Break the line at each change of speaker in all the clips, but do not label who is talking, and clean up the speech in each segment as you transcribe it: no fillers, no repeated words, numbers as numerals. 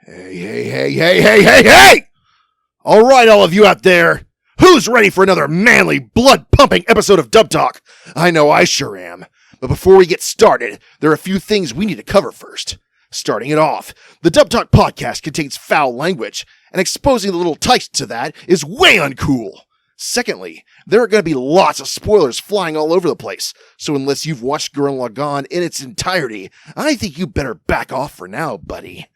Hey! All right, all of you out there. Who's ready for another manly, blood-pumping episode of Dub Talk? I know I sure am. But before we get started, there are a few things we need to cover first. Starting it off, the Dub Talk podcast contains foul language, and exposing the little tykes to that is way uncool. Secondly, there are going to be lots of spoilers flying all over the place, so unless you've watched Gurren Lagann in its entirety, I think you better back off for now, buddy.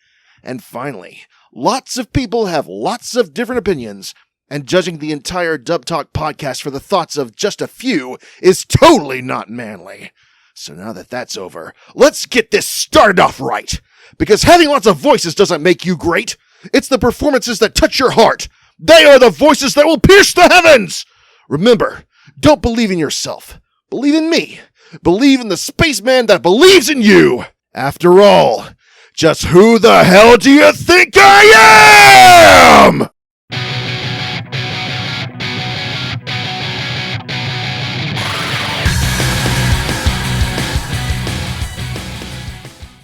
And finally, lots of people have lots of different opinions, and judging the entire Dub Talk podcast for the thoughts of just a few is totally not manly. So now that that's over, let's get this started off right. Because having lots of voices doesn't make you great. It's the performances that touch your heart. They are the voices that will pierce the heavens. Remember, don't believe in yourself. Believe in me. Believe in the spaceman that believes in you. After all, just who the hell do you think I am?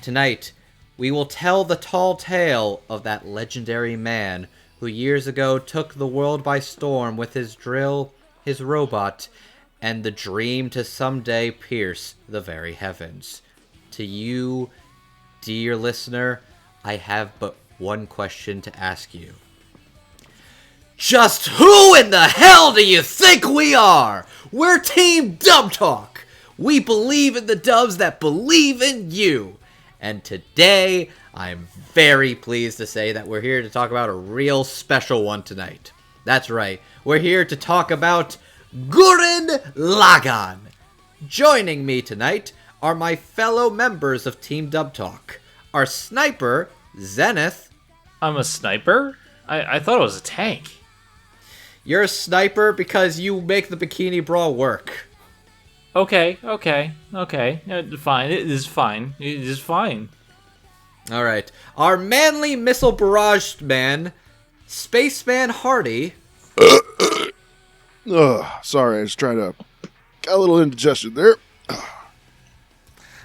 Tonight, we will tell the tall tale of that legendary man who years ago took the world by storm with his drill, his robot, and the dream to someday pierce the very heavens. To you, dear listener, I have but one question to ask you. Just who in the hell do you think we are? We're Team Dub Talk. We believe in the dubs that believe in you. And today, I'm very pleased to say that we're here to talk about a real special one tonight. That's right, we're here to talk about Gurren Lagann. Joining me tonight are my fellow members of Team Dub Talk. Our sniper, Zenith.
I'm a sniper? I thought it was a tank.
You're a sniper because you make the bikini brawl work.
Okay. Fine. It is fine.
Alright. Our manly missile barraged man, Spaceman Hardy.
Sorry, I was trying to... Got a little indigestion there.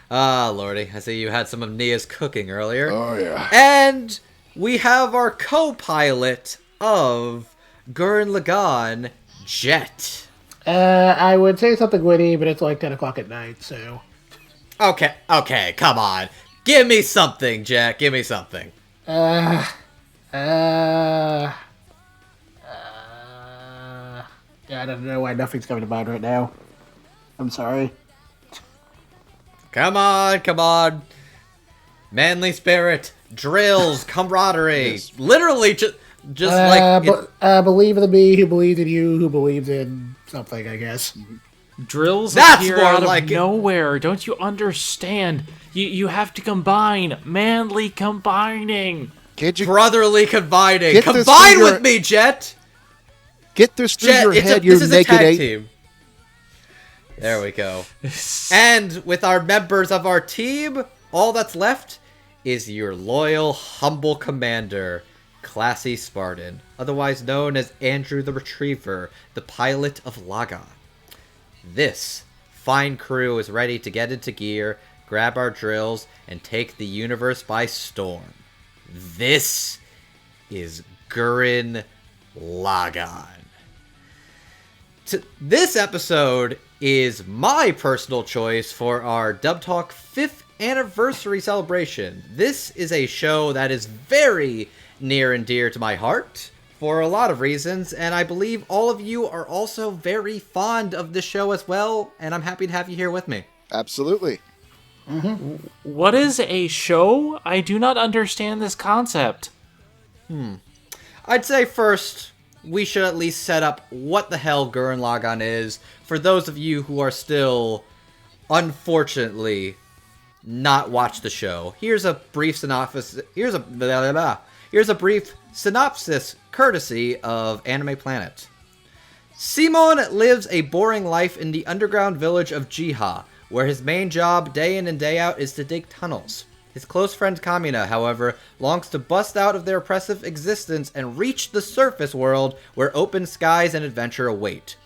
Lordy. I see you had some of Nia's cooking earlier.
Oh, yeah.
And we have our co-pilot of Gurren Lagann, Jet.
I would say something witty, but it's like 10 o'clock at night, so...
Okay, come on. Give me something, Jack. Give me something.
I don't know why nothing's coming to mind right now. I'm sorry.
Come on. Manly spirit, drills, camaraderie.
Yes.
Literally just
believe in the me who believes in you, who believes in something, I guess.
Drills
That's
appear
more
out
like
of
it.
nowhere. Don't you understand? You have to combine. Manly combining.
Can't you
brotherly combining.
Get this
Combine
through
with
your-
me, Jet.
get this through
Jet,
your head,
this
you
is a
naked
tag
ape?
team. There we go. And with our members of our team, all that's left is your loyal, humble commander, Classy Spartan, otherwise known as Andrew the Retriever, the pilot of Lagaan. This fine crew is ready to get into gear, grab our drills, and take the universe by storm. This is Gurren Lagann. This episode is my personal choice for our Dub Talk 5th anniversary celebration. This is a show that is very near and dear to my heart for a lot of reasons, and I believe all of you are also very fond of this show as well, and I'm happy to have you here with me.
Absolutely.
What is a show? I do not understand this concept.
I'd say first, we should at least set up what the hell Gurren Lagann is for those of you who are still, unfortunately, not watched the show. Here's a brief synopsis. Here's a brief synopsis courtesy of Anime Planet. Simon lives a boring life in the underground village of Jiha, where his main job day in and day out is to dig tunnels. His close friend Kamina, however, longs to bust out of their oppressive existence and reach the surface world where open skies and adventure await.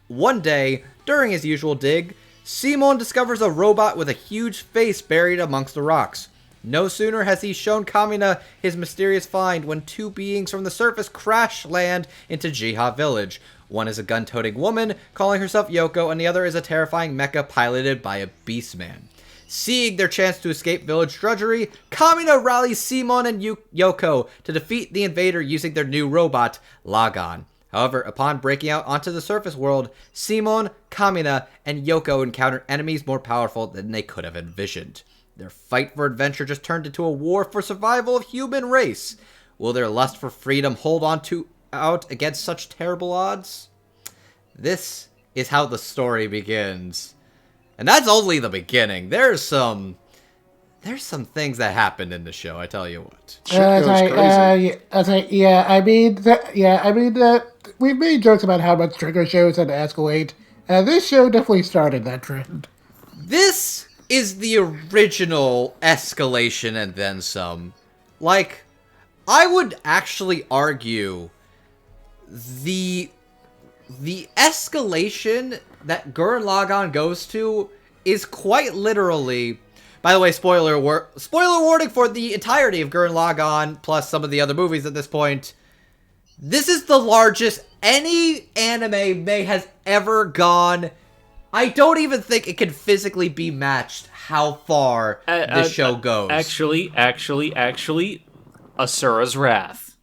One day, during his usual dig, Simon discovers a robot with a huge face buried amongst the rocks. No sooner has he shown Kamina his mysterious find when two beings from the surface crash land into Jiha village. One is a gun-toting woman calling herself Yoko, and the other is a terrifying mecha piloted by a Beastman. Seeing their chance to escape village drudgery, Kamina rallies Simon and Yoko to defeat the invader using their new robot, Lagaan. However, upon breaking out onto the surface world, Simon, Kamina, and Yoko encounter enemies more powerful than they could have envisioned. Their fight for adventure just turned into a war for survival of human race. Will their lust for freedom hold out against such terrible odds? This is how the story begins. And that's only the beginning. There's some things that happened in the show, I tell you what.
We've made jokes about how much trigger shows had to escalate, and this show definitely started that trend.
This is the original escalation and then some. Like, I would actually argue the escalation that Gurren Lagann goes to is quite literally... By the way, spoiler warning for the entirety of Gurren Lagann, plus some of the other movies at this point. This is the largest any anime has ever gone. I don't even think it can physically be matched how far this show goes.
Actually, Asura's Wrath.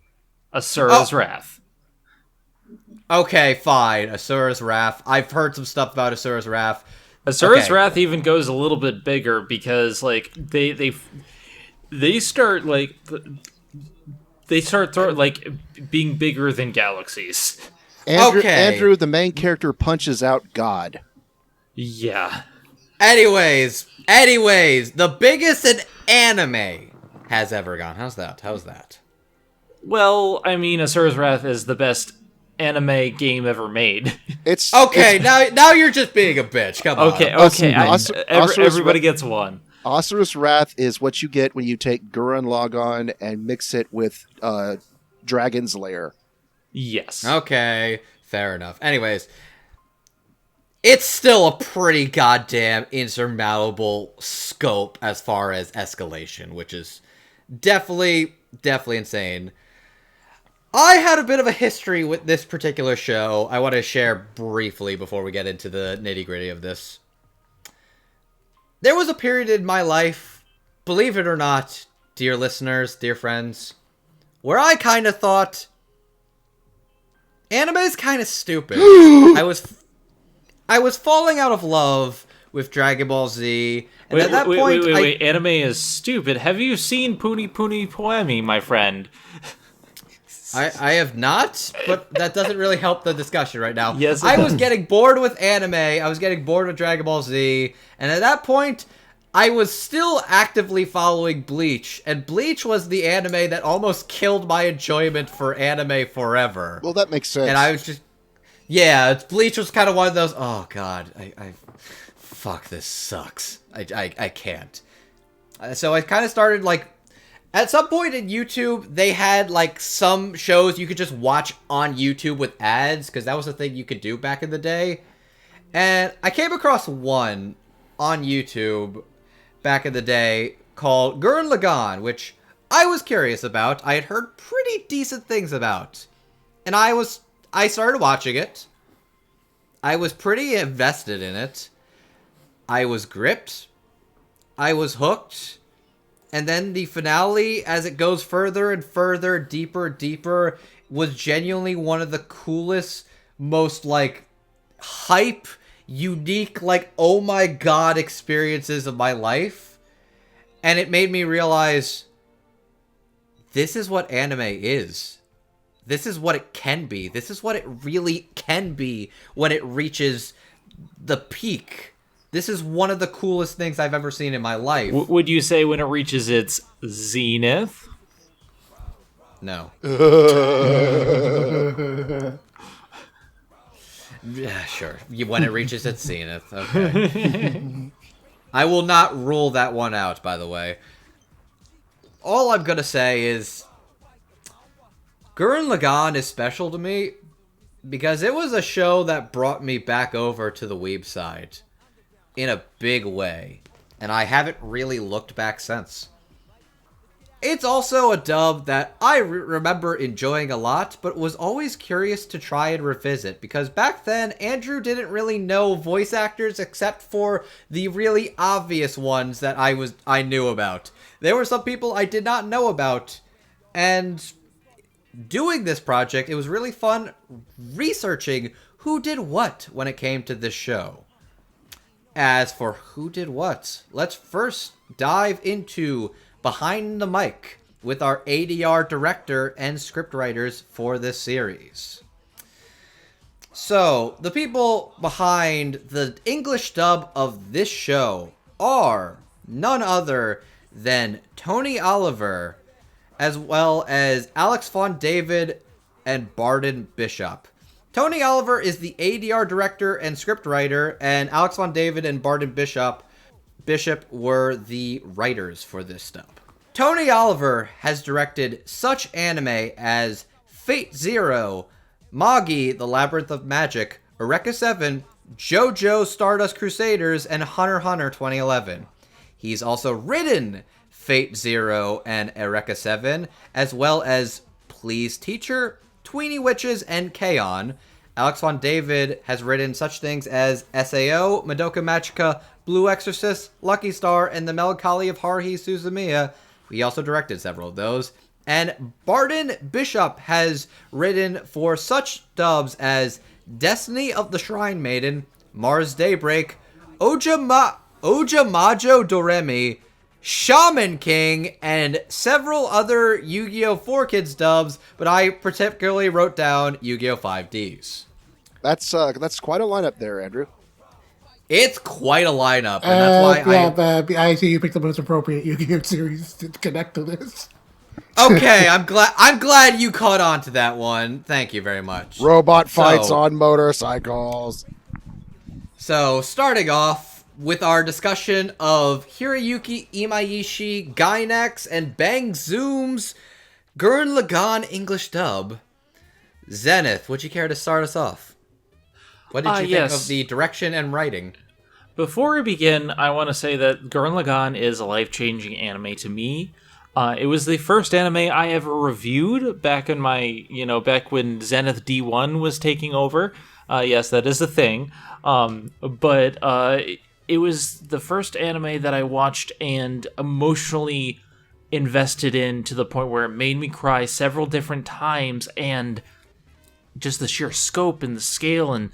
Asura's Wrath.
Okay, fine. Asura's Wrath. I've heard some stuff about Asura's Wrath.
Asura's Wrath even goes a little bit bigger because, like, they start being bigger than galaxies.
Andrew, the main character, punches out God.
Yeah.
Anyways, the biggest an anime has ever gone. How's that?
Well, I mean, Asura's Wrath is the best anime game ever made.
Now you're just being a bitch. Come on.
Okay. Everybody gets one.
Asura's Wrath is what you get when you take Gurren Lagann and mix it with Dragon's Lair.
Yes.
Okay, fair enough. Anyways, it's still a pretty goddamn insurmountable scope as far as escalation, which is definitely insane. I had a bit of a history with this particular show I want to share briefly before we get into the nitty-gritty of this. There was a period in my life, believe it or not, dear listeners, dear friends, where I kind of thought anime is kind of stupid. I was falling out of love with Dragon Ball Z, and at that point,
wait, anime is stupid. Have you seen Puni Puni Poemi, my friend?
I have not, but that doesn't really help the discussion right now.
Yes,
I was getting bored with anime, I was getting bored with Dragon Ball Z, and at that point, I was still actively following Bleach, and Bleach was the anime that almost killed my enjoyment for anime forever.
Well, that makes sense.
And I was just... Yeah, Bleach was kind of one of those, oh god, I fuck, this sucks. I can't. So I kind of started, like... At some point in YouTube, they had, like, some shows you could just watch on YouTube with ads, because that was the thing you could do back in the day. And I came across one on YouTube back in the day called Gurren Lagann, which I was curious about. I had heard pretty decent things about. And I started watching it. I was pretty invested in it. I was gripped. I was hooked. And then the finale, as it goes further and further, deeper, was genuinely one of the coolest, most, like, hype, unique, like, oh my god experiences of my life. And it made me realize, this is what anime is. This is what it can be. This is what it really can be when it reaches the peak. This is one of the coolest things I've ever seen in my life.
Would you say when it reaches its zenith?
No. Yeah, sure. When it reaches its zenith. Okay. I will not rule that one out, by the way. All I'm going to say is Gurren Lagann is special to me because it was a show that brought me back over to the weeb side in a big way. And I haven't really looked back since. It's also a dub that I remember enjoying a lot, but was always curious to try and revisit, because back then, Andrew didn't really know voice actors except for the really obvious ones that I knew about. There were some people I did not know about, and doing this project, it was really fun researching who did what when it came to this show. As for who did what, let's first dive into Behind the Mic with our ADR director and scriptwriters for this series. So, the people behind the English dub of this show are none other than Tony Oliver, as well as Alex Von David and Barden Bishop. Tony Oliver is the ADR director and scriptwriter, and Alex Von David and Barden Bishop were the writers for this dub. Tony Oliver has directed such anime as Fate Zero, Magi, The Labyrinth of Magic, Eureka 7, JoJo Stardust Crusaders, and Hunter x Hunter 2011. He's also written Fate Zero and Eureka 7, as well as Please Teacher, Tweeny Witches, and K-On! Alex Von David has written such things as SAO, Madoka Magica, Blue Exorcist, Lucky Star, and The Melancholy of Haruhi Suzumiya. He also directed several of those. And Barden Bishop has written for such dubs as Destiny of the Shrine Maiden, Mars Daybreak, Ojamajo Doremi, Shaman King, and several other Yu-Gi-Oh! 4Kids dubs, but I particularly wrote down Yu-Gi-Oh! 5Ds.
That's quite a lineup there, Andrew.
It's quite a lineup, and that's why
I see you picked the most appropriate Yu-Gi-Oh! Series to connect to this.
Okay, I'm glad you caught on to that one. Thank you very much.
Robot fights on motorcycles.
So, starting off with our discussion of Hiroyuki Imaishi, Gainax, and Bang Zoom's Gurren Lagann English dub. Zenith, would you care to start us off? What did you think of the direction and writing?
Before we begin, I want to say that Gurren Lagann is a life-changing anime to me. It was the first anime I ever reviewed back in back when Zenith D1 was taking over. Yes, that is a thing. But it was the first anime that I watched and emotionally invested in to the point where it made me cry several different times, and just the sheer scope and the scale and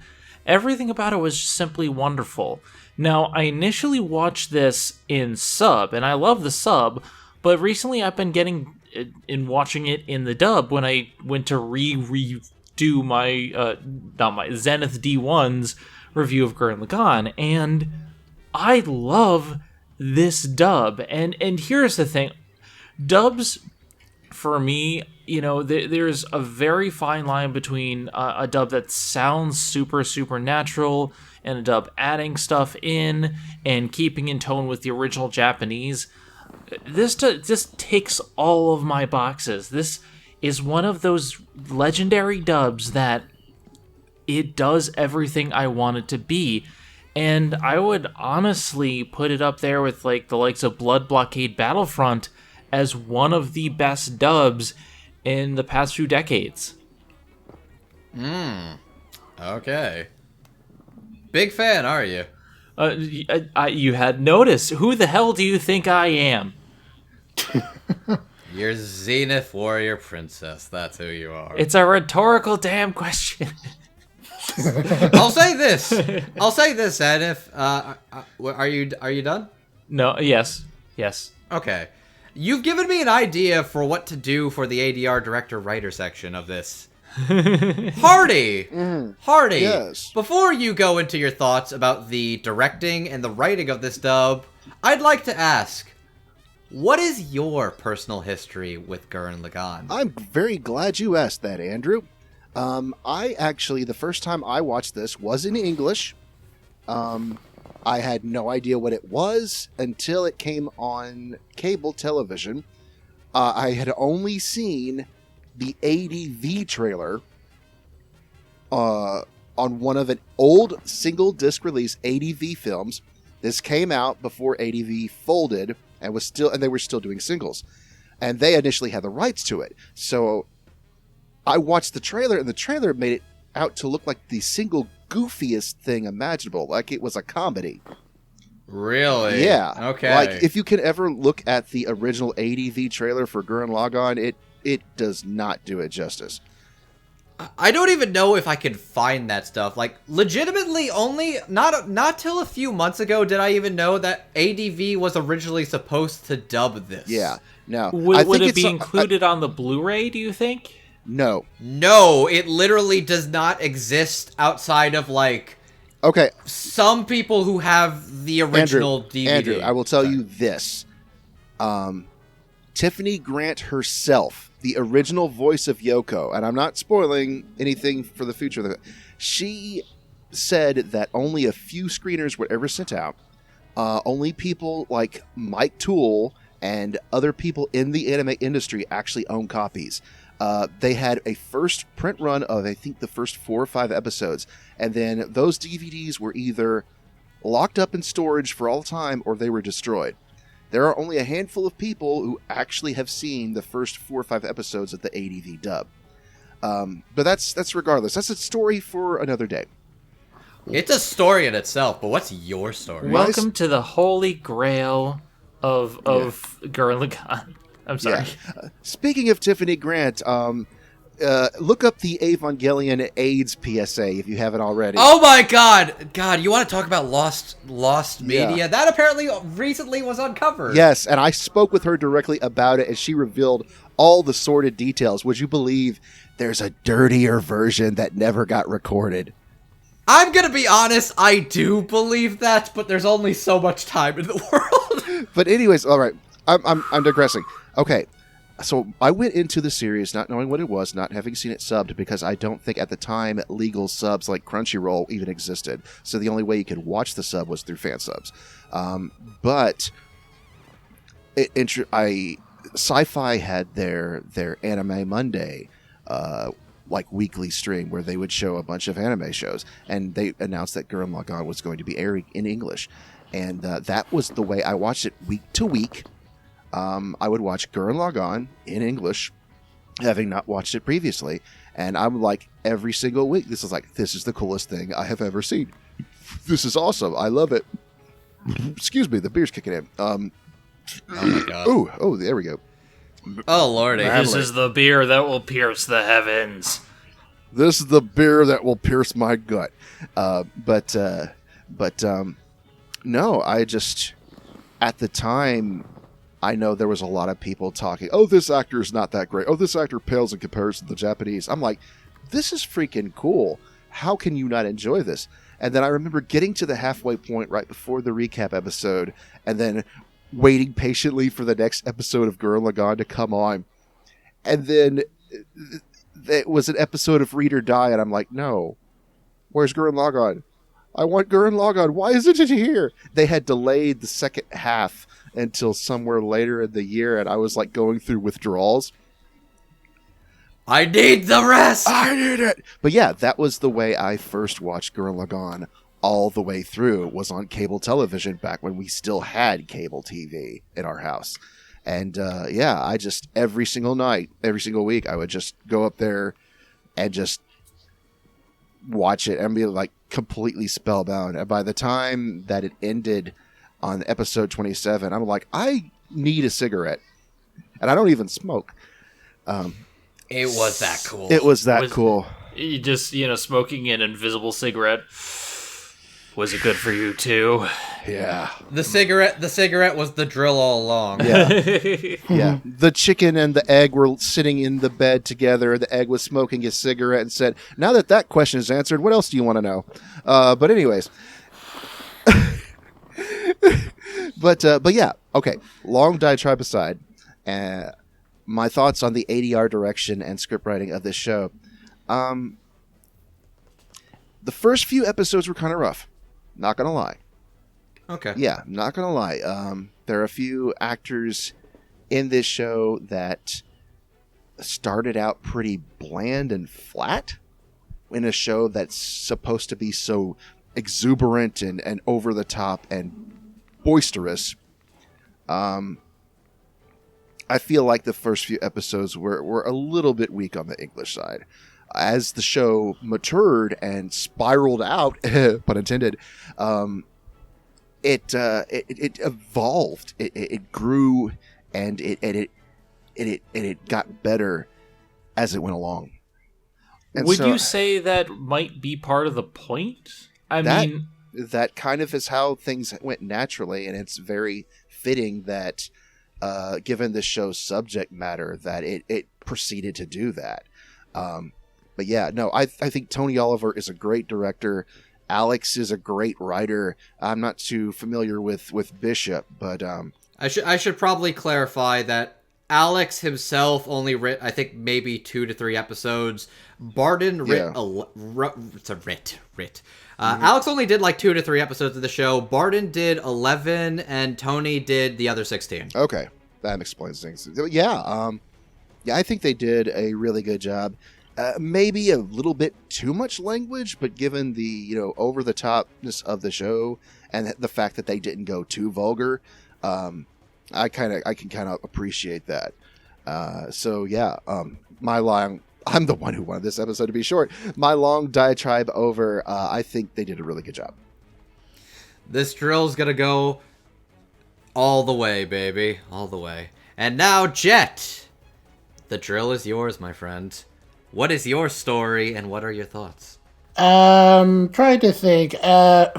everything about it was just simply wonderful. Now, I initially watched this in sub, and I love the sub, but recently I've been watching it in the dub when I went to redo my Zenith D1's review of Gurren Lagann, and I love this dub. And here's the thing. Dubs, for me, there's a very fine line between a dub that sounds super supernatural and a dub adding stuff in and keeping in tone with the original Japanese. This just ticks all of my boxes. This is one of those legendary dubs that it does everything I want it to be. And I would honestly put it up there with the likes of Blood Blockade Battlefront as one of the best dubs in the past few decades.
Okay. Big fan, are you?
You had noticed. Who the hell do you think I am?
You're Zenith Warrior Princess. That's who you are.
It's a rhetorical damn question.
I'll say this, Zenith. Are you done?
No. Yes.
Okay. You've given me an idea for what to do for the ADR director-writer section of this. Hardy!
Yes.
Before you go into your thoughts about the directing and the writing of this dub, I'd like to ask, what is your personal history with Gurren Lagann?
I'm very glad you asked that, Andrew. The first time I watched this was in English. I had no idea what it was until it came on cable television. I had only seen the ADV trailer on one of an old single disc release ADV films. This came out before ADV folded and they were still doing singles. and they initially had the rights to it. So I watched the trailer, and the trailer made it out to look like the single goofiest thing imaginable, like it was a comedy.
Really?
Yeah.
Okay.
Like, if you can ever look at the original ADV trailer for Gurren Lagann, it does not do it justice.
I don't even know if I can find that stuff. Like, legitimately, only not till a few months ago did I even know that ADV was originally supposed to dub this.
Yeah. No.
Would it be included on the Blu-ray, do you think?
No.
No, it literally does not exist outside of, like,
Okay.
some people who have the original DVD.
Andrew, I will tell you this. Tiffany Grant herself, the original voice of Yoko, and I'm not spoiling anything for the future, she said that only a few screeners were ever sent out. Only people like Mike Toole and other people in the anime industry actually own copies. They had a first print run of, I think, the first 4 or 5 episodes, and then those DVDs were either locked up in storage for all time or they were destroyed. There are only a handful of people who actually have seen the first 4 or 5 episodes of the ADV dub. But that's regardless. That's a story for another day.
It's a story in itself, but what's your story?
Welcome to the holy grail of Gurren Lagann. I'm sorry.
Yeah. Speaking of Tiffany Grant, look up the Evangelion AIDS PSA if you haven't already.
Oh my god! God, you want to talk about lost media?
Yeah.
That apparently recently was uncovered.
Yes, and I spoke with her directly about it, and she revealed all the sordid details. Would you believe there's a dirtier version that never got recorded?
I'm gonna be honest, I do believe that, but there's only so much time in the world.
But anyways, all right, I'm digressing. Okay, so I went into the series not knowing what it was, not having seen it subbed, because I don't think at the time legal subs like Crunchyroll even existed. So the only way you could watch the sub was through fan subs. But Sci-Fi had their Anime Monday like weekly stream where they would show a bunch of anime shows, and they announced that Gurren Lagann was going to be airing in English, and that was the way I watched it week to week. I would watch Gurren Lagann in English, having not watched it previously, and I'm like, every single week, this is the coolest thing I have ever seen. This is awesome. I love it. Excuse me, the beer's kicking in.
Oh my god.
Oh, there we go.
Oh lordy.
This is the beer that will pierce the heavens.
This is the beer that will pierce my gut. But no, I just, at the time, I know there was a lot of people talking, oh, this actor is not that great. Oh, this actor pales in comparison to the Japanese. I'm like, this is freaking cool. How can you not enjoy this? And then I remember getting to the halfway point right before the recap episode, and then waiting patiently for the next episode of Gurren Lagann to come on. And then it was an episode of Read or Die, and I'm like, no. Where's Gurren Lagann? I want Gurren Lagann. Why isn't it here? They had delayed the second half until somewhere later in the year, and I was like going through withdrawals.
I need the rest!
I need it! But yeah, that was the way I first watched Gurren Lagann all the way through, was on cable television back when we still had cable TV in our house. And yeah, I just, every single night, every single week, I would just go up there and just watch it and be like completely spellbound. And by the time that it ended on episode 27, I'm like, I need a cigarette. And I don't even smoke.
It was that cool.
It was that cool.
You just, smoking an invisible cigarette. Was it good for you too?
Yeah.
The cigarette was the drill all along.
Yeah. Yeah. The chicken and the egg were sitting in the bed together. The egg was smoking his cigarette and said, now that question is answered, what else do you want to know? But anyways. But yeah. Okay. Long diatribe aside. My thoughts on the ADR direction and script writing of this show. The first few episodes were kind of rough. Not gonna lie.
Okay.
Yeah, not gonna lie. There are a few actors in this show that started out pretty bland and flat in a show that's supposed to be so exuberant and over the top and boisterous. I feel like the first few episodes were a little bit weak on the English side. As the show matured and spiraled out, pun intended, it evolved. It grew, and it got better as it went along. And
Would
so,
you say that might be part of the point? I mean,
that kind of is how things went naturally, and it's very fitting that, given the show's subject matter, that it proceeded to do that. But yeah, no, I think Tony Oliver is a great director. Alex is a great writer. I'm not too familiar with Bishop, but
I should probably clarify that Alex himself only writ, I think, maybe 2 to 3 episodes. Barden writ, Alex only did like 2 to 3 episodes of the show. Barden did 11, and Tony did the other 16.
Okay, that explains things. Yeah, I think they did a really good job. Maybe a little bit too much language, but given the over the topness of the show and the fact that they didn't go too vulgar, I can kind of appreciate that. So yeah, I'm the one who wanted this episode to be short. My long diatribe over, I think they did a really good job.
This drill's gonna go all the way, baby, all the way. And now, Jet, the drill is yours, my friend. What is your story, and what are your thoughts?
Trying to think.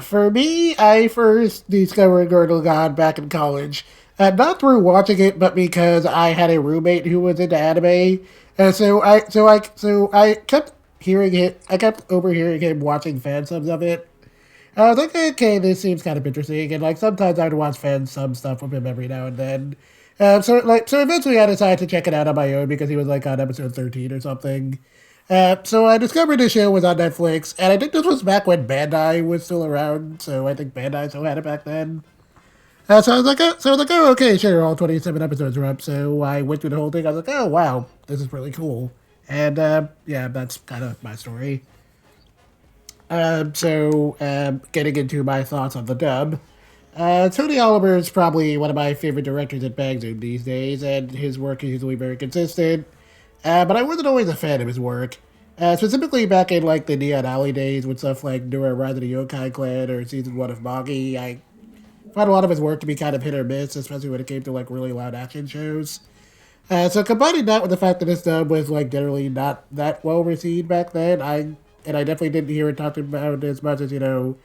For me, I first discovered Gurren Lagann back in college. Not through watching it, but because I had a roommate who was into anime. So I kept hearing it. I kept overhearing him watching fan subs of it. I was like, okay, this seems kind of interesting. And like sometimes I would watch fan sub stuff from him every now and then. So eventually I decided to check it out on my own because he was like on episode 13 or something. So I discovered the show was on Netflix, and I think this was back when Bandai was still around. So I think Bandai still had it back then. So I was like, oh, okay, sure, all 27 episodes are up. So I went through the whole thing. I was like, oh, wow, this is really cool. And yeah, that's kind of my story. Getting into my thoughts on the dub. Tony Oliver is probably one of my favorite directors at Bang Zoom these days, and his work is usually very consistent. But I wasn't always a fan of his work. Specifically back in like the Neon Alley days with stuff like Nura Rise of the Yokai Clan or Season 1 of Magi, I found a lot of his work to be kind of hit or miss, especially when it came to like really loud action shows. So combining that with the fact that this dub was like generally not that well received back then, I definitely didn't hear it talked about as much as, some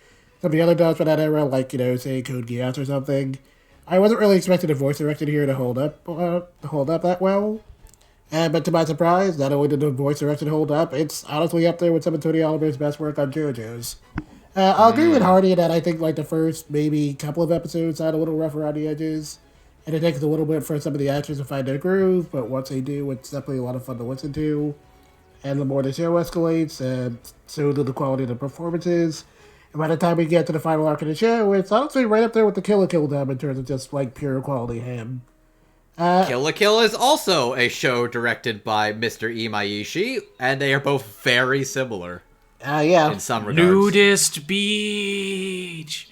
of the other dubs from that era, like, say Code Geass or something. I wasn't really expecting the voice direction here to hold up that well. But to my surprise, not only did the voice direction hold up, it's honestly up there with some of Tony Oliver's best work on JoJo's. I'll agree with Hardy that I think like the first maybe couple of episodes sound a little rough around the edges, and it takes a little bit for some of the actors to find their groove, but once they do, it's definitely a lot of fun to listen to. And the more the show escalates, so do the quality of the performances. And by the time we get to the final arc of the show, it's honestly right up there with the Kill la Kill dub in terms of just like pure quality ham.
Kill la Kill is also a show directed by Mr. Imaishi, and they are both very similar.
Yeah.
In some regards.
Nudist beach.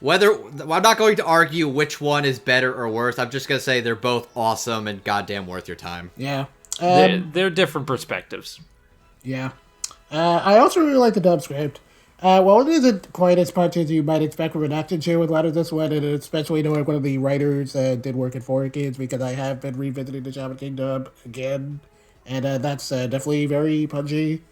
I'm not going to argue which one is better or worse. I'm just going to say they're both awesome and goddamn worth your time.
Yeah.
They're different perspectives.
Yeah. I also really like the dub script. While it isn't quite as much as you might expect from an action show with a lot of this one, and especially knowing one of the writers did work at 4Kids, because I have been revisiting the Shaman King dub again, and that's definitely very punchy.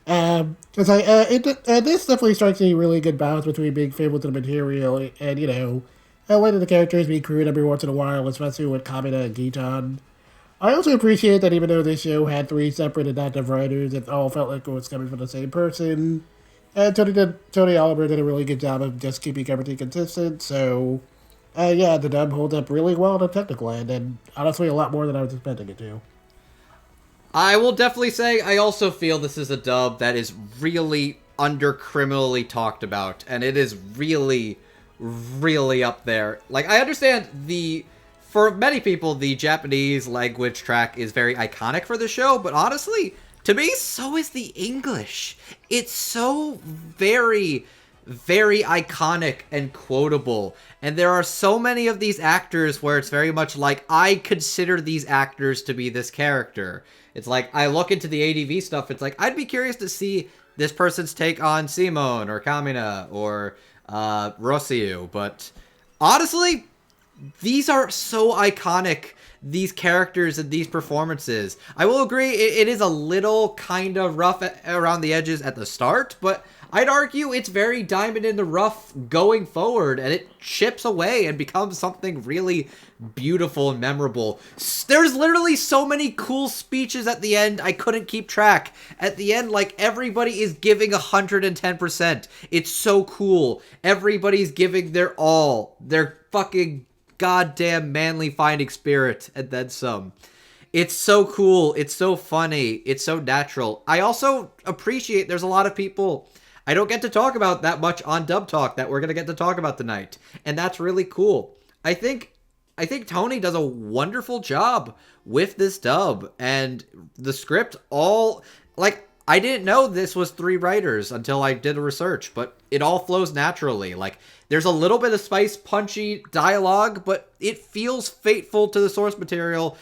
This definitely strikes a really good balance between being faithful to the material and, letting the characters be crude every once in a while, especially with Kamina and Kiton. I also appreciate that even though this show had 3 separate and active writers, it all felt like it was coming from the same person. And Tony Oliver did a really good job of just keeping everything consistent, so yeah, the dub holds up really well on a technical end, and honestly a lot more than I was expecting it to.
I will definitely say I also feel this is a dub that is really under-criminally talked about, and it is really, really up there. Like, I understand for many people, the Japanese language track is very iconic for the show, but honestly, to me, so is the English. It's so very, very iconic and quotable. And there are so many of these actors where it's very much like, I consider these actors to be this character. It's like, I look into the ADV stuff, it's like, I'd be curious to see this person's take on Simon or Kamina or Rossiu. But honestly, these are so iconic, these characters and these performances. I will agree, it is a little kind of rough around the edges at the start, but I'd argue it's very diamond in the rough going forward, and it chips away and becomes something really beautiful and memorable. There's literally so many cool speeches at the end, I couldn't keep track. At the end, like, everybody is giving 110%. It's so cool. Everybody's giving their all. Their fucking goddamn manly fighting spirit, and then some. It's so cool. It's so funny. It's so natural. I also appreciate there's a lot of people I don't get to talk about that much on Dub Talk that we're going to get to talk about tonight. And that's really cool. I think Tony does a wonderful job with this dub, and the script all, like, I didn't know this was 3 writers until I did a research, but it all flows naturally. Like, there's a little bit of spice punchy dialogue, but it feels faithful to the source material,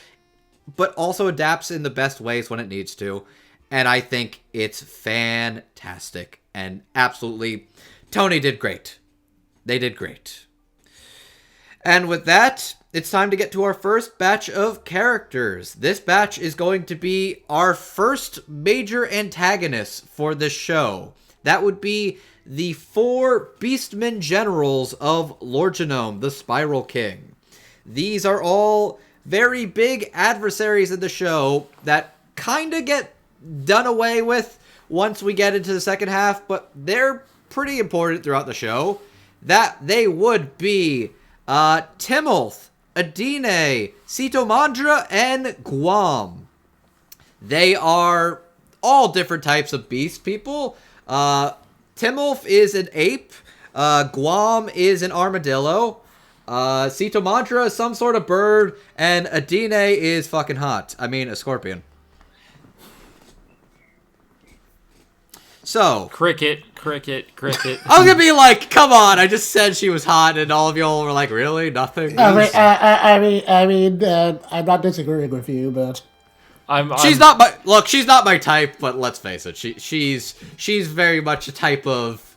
but also adapts in the best ways when it needs to. And I think it's fantastic. And absolutely, Tony did great. They did great. And with that, it's time to get to our first batch of characters. This batch is going to be our first major antagonists for this show. That would be the 4 Beastmen generals of Lord Janome, the Spiral King. These are all very big adversaries in the show that kind of get done away with once we get into the second half, but they're pretty important throughout the show. That they would be Timulth, Adine, Sitomandra, and Guam. They are all different types of beast people. Timulth is an ape. Guam is an armadillo. Sitomandra is some sort of bird. And Adine is fucking hot. I mean, a scorpion. So
Cricket.
I was gonna be like, come on! I just said she was hot, and all of y'all were like, really? Nothing?
I mean, I'm not disagreeing with you, but
she's not my type. But let's face it, she's very much a type of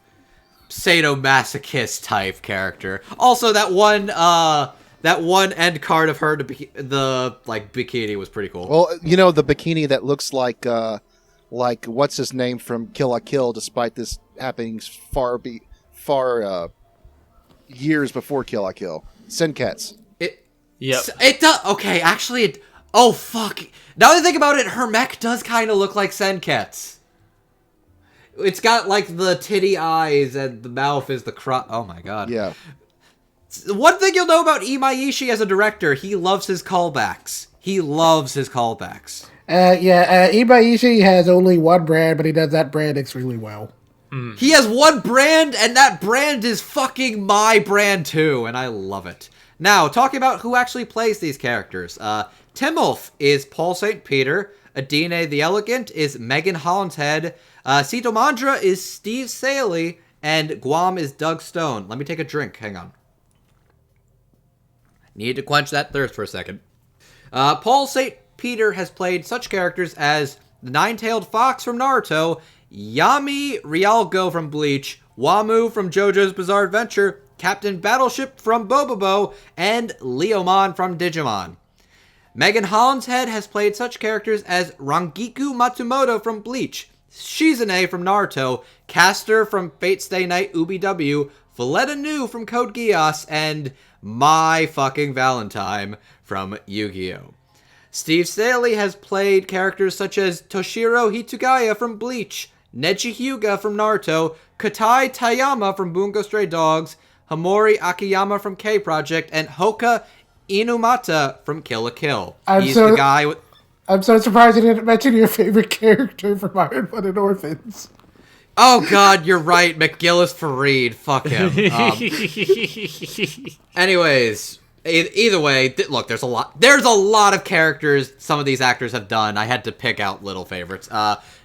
sadomasochist type character. Also, that one end card of her the bikini was pretty cool.
Well, you know, the bikini that looks like what's his name from Kill la Kill, despite this happening far years before Kill la Kill. Senketsu.
It does. Okay, actually, oh fuck. Now that I think about it, her mech does kind of look like Senketsu. It's got like the titty eyes and the mouth is the oh my god.
Yeah.
One thing you'll know about Imaishi as a director, he loves his callbacks.
Imaishi has only one brand, but he does that brand extremely well.
He has one brand, and that brand is fucking my brand too, and I love it. Now, talking about who actually plays these characters. Timulth is Paul St. Peter. Adine the Elegant is Megan Hollinshead. Sitomandra is Steve Saley. And Guam is Doug Stone. Let me take a drink. Hang on. Need to quench that thirst for a second. Paul St. Peter has played such characters as the Nine-Tailed Fox from Naruto, Yami Rialgo from Bleach, Wamu from JoJo's Bizarre Adventure, Captain Battleship from Bobobo, and Leomon from Digimon. Megan Hollinshead has played such characters as Rangiku Matsumoto from Bleach, Shizune from Naruto, Caster from Fate Stay Night UBW, Valletta Nu from Code Geass, and My Fucking Valentine from Yu-Gi-Oh! Steve Saley has played characters such as Toshiro Hitugaya from Bleach, Neji Hyuga from Naruto, Katai Tayama from Bungo Stray Dogs, Hamori Akiyama from K-Project, and Hoka Inumata from Kill la Kill. He's the guy with...
I'm so surprised you didn't mention your favorite character from Iron-Blooded Orphans.
Oh god, you're right, McGillis Fareed. Fuck him. Anyways, Either way, look, there's a lot of characters some of these actors have done. I had to pick out little favorites.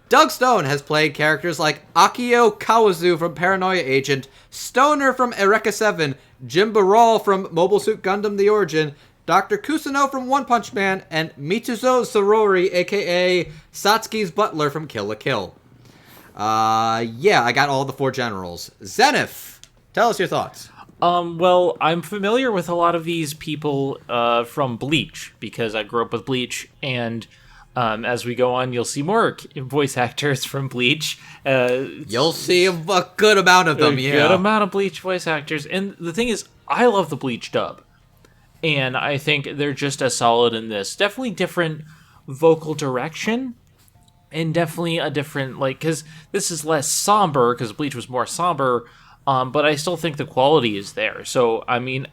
Doug Stone has played characters like Akio Kawazu from Paranoia Agent, Stoner from Eureka 7, Jim Barral from Mobile Suit Gundam The Origin, Dr. Kusuno from One Punch Man, and Mitsuzo Sorori, aka Satsuki's butler from Kill la Kill. Yeah, I got all the 4 generals. Zenith, tell us your thoughts.
Well, I'm familiar with a lot of these people from Bleach, because I grew up with Bleach, and as we go on, you'll see more voice actors from Bleach.
You'll see a good amount of them, yeah.
A good amount of Bleach voice actors. And the thing is, I love the Bleach dub. And I think they're just as solid in this. Definitely different vocal direction. And definitely a different, because this is less somber, because Bleach was more somber. But I still think the quality is there. So, I mean,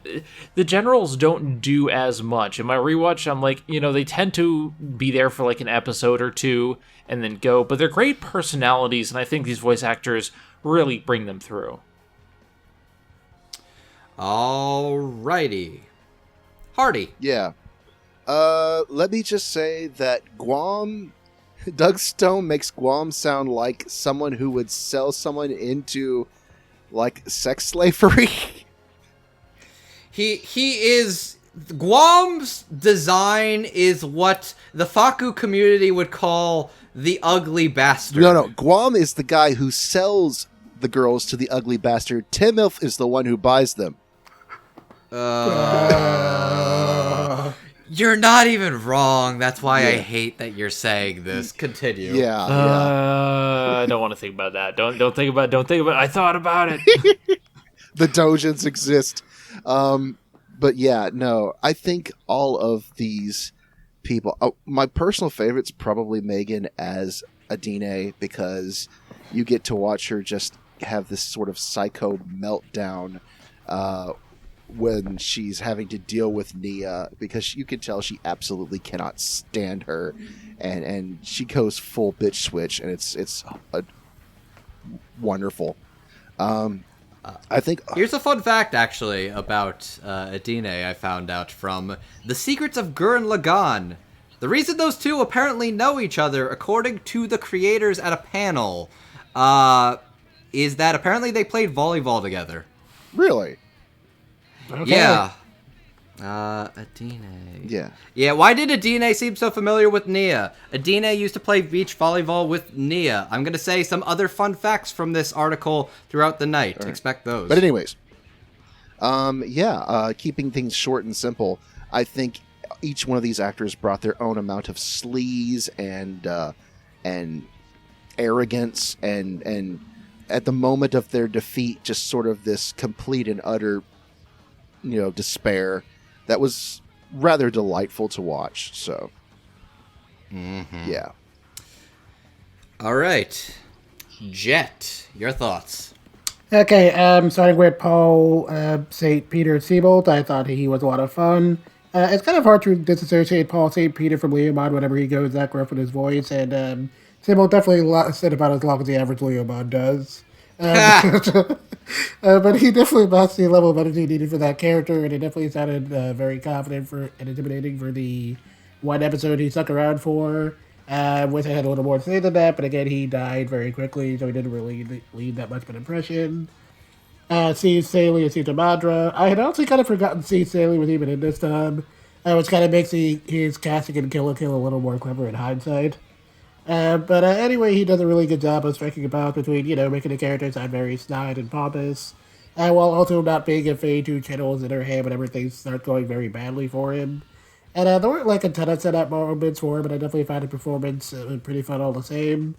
the generals don't do as much. In my rewatch, I'm like, they tend to be there for an episode or 2 and then go. But they're great personalities, and I think these voice actors really bring them through.
Alrighty. Hardy.
Yeah. Let me just say that Doug Stone makes Guam sound like someone who would sell someone into sex slavery.
He is Guam's design is what the Faku community would call the ugly bastard.
No, Guam is the guy who sells the girls to the ugly bastard. Timilf is the one who buys them.
You're not even wrong. That's why I hate that you're saying this. Continue.
Yeah.
I don't want to think about that. Don't think about it. I thought about it.
The dojins exist. But yeah, no. I think all of these people... my personal favorite's probably Megan as Adine, because you get to watch her just have this sort of psycho meltdown when she's having to deal with Nia, because you can tell she absolutely cannot stand her, and she goes full bitch switch, and it's wonderful. I think
here's a fun fact actually about Adine I found out from The Secrets of Gurren Lagann. The reason those two apparently know each other, according to the creators at a panel, is that apparently they played volleyball together.
Really?
Okay.
Yeah. Adine.
Yeah.
Yeah, why did Adine seem so familiar with Nia? Adine used to play beach volleyball with Nia. I'm going to say some other fun facts from this article throughout the night. Right. Expect those.
But anyways, keeping things short and simple, I think each one of these actors brought their own amount of sleaze and arrogance and at the moment of their defeat, just sort of this complete and utter, despair that was rather delightful to watch. So, yeah.
All right. Jet, your thoughts.
Okay, starting with Paul St. Peter Siebold, I thought he was a lot of fun. It's kind of hard to disassociate Paul St. Peter from Leomon whenever he goes that gruff with his voice, and Siebold definitely said about as long as the average Leomon does. But he definitely matched the level of energy needed for that character, and it definitely sounded very confident and intimidating for the one episode he stuck around for. Wish I had a little more to say than that, but again, he died very quickly, so he didn't really leave that much of an impression. Steve Staley and Sita Madra. I had also kind of forgotten Steve Staley was even in this time, which kind of makes his casting in Kill la Kill a little more clever in hindsight. But anyway, he does a really good job of striking a balance between, making the character sound very snide and pompous, while also not being afraid to channels in her head whenever things start going very badly for him. And there weren't a ton of setup moments for him, but I definitely found the performance pretty fun all the same.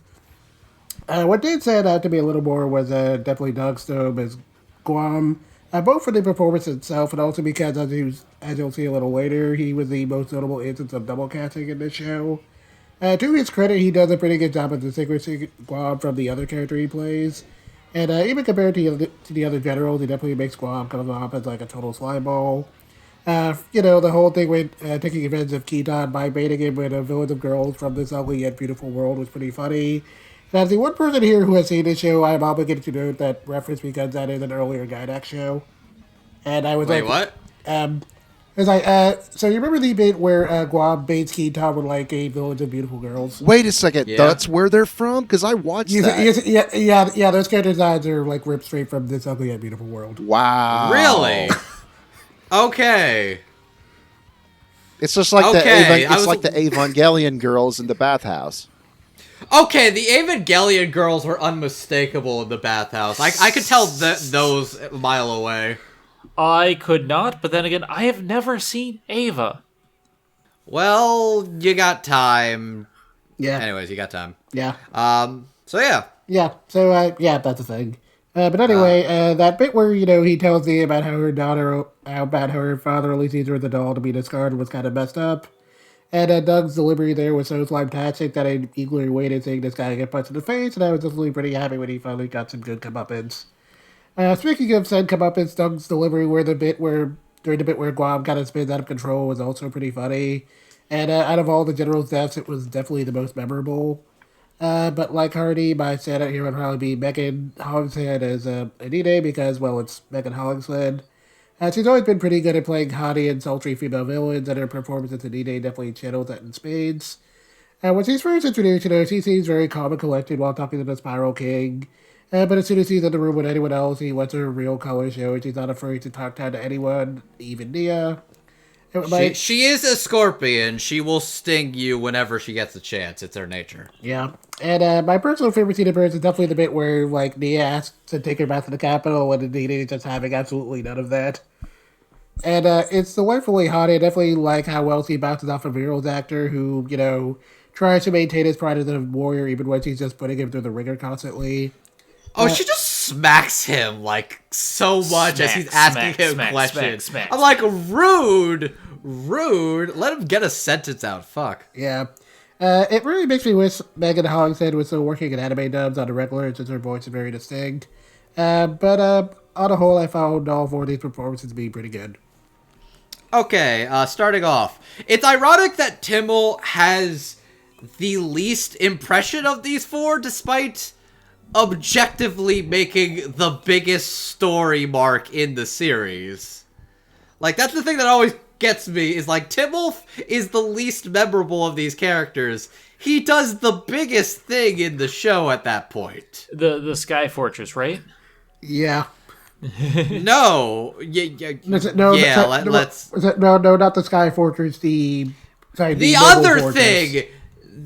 What did stand out to me a little more was definitely Doug Stone as Guam, both for the performance itself and also because, as you'll see a little later, he was the most notable instance of double casting in this show. To his credit, he does a pretty good job of distinguishing Guam from the other character he plays. And even compared to the other generals, he definitely makes Guam come off as a total slimeball. The whole thing with taking advantage of Kiton by baiting him with villains of girls from this ugly yet beautiful world was pretty funny. And as the one person here who has seen this show, I am obligated to note that reference because that is an earlier Gynax show. And I was
Wait, what?
It's like, so you remember the bit where Guam baits Kiton with like a village of beautiful girls?
Wait a second,
Yeah.
that's where they're from? Because I watched that.
Yeah. Those character designs are like ripped straight from This Ugly Yet Beautiful World.
Wow.
Really? Okay.
It's just like
Okay,
the Evangelion girls in the bathhouse.
Okay, the Evangelion girls were unmistakable in the bathhouse. I could tell those a mile away.
I could not, but then again, I have never seen Ava.
Well, you got time.
Yeah.
Anyways, you got time.
Yeah.
So yeah.
Yeah. So yeah, that's a thing. But anyway, that bit where he tells me about how her father only sees her as a doll to be discarded was kind of messed up, and Doug's delivery there was so slime-tastic that I eagerly waited seeing this guy get punched in the face, and I was definitely pretty happy when he finally got some good comeuppance. Speaking of said comeuppance, Doug's delivery during the bit where Guam kind of spins out of control was also pretty funny, and out of all the general's deaths, it was definitely the most memorable. But like Hardy, my standout here would probably be Megan Hollingshead as Anine because, well, it's Megan Hollingshead. She's always been pretty good at playing haughty and sultry female villains, and her performance as Anine definitely channels that in spades. When she's first introduced, she seems very calm and collected while talking to the Spiral King. But as soon as she's in the room with anyone else, he lets her real color show, and she's not afraid to talk down to anyone, even Nia.
She is a scorpion. She will sting you whenever she gets a chance. It's her nature.
Yeah. And my personal favorite scene of hers is definitely the bit where, like, Nia asks to take her back to the capital, and Nia is just having absolutely none of that. And it's delightfully hot. I definitely like how well she bounces off a Viral's actor who, tries to maintain his pride as a warrior even when she's just putting him through the ringer constantly.
Oh, she just smacks him, like, so much as he's asking him questions. I'm like, rude. Let him get a sentence out. Fuck.
Yeah. It really makes me wish Megan Hollingshead was still working in anime dubs on a regular since her voice is very distinct. But on the whole, I found all four of these performances being pretty good.
Okay, starting off. It's ironic that Timmel has the least impression of these four, despite objectively making the biggest story mark in the series. Like, that's the thing that always gets me, is like, Timmel is the least memorable of these characters. He does the biggest thing in the show at that point.
The Sky Fortress, right?
Yeah.
No.
Let's. No, not the Sky Fortress, the
other
Fortress.
thing.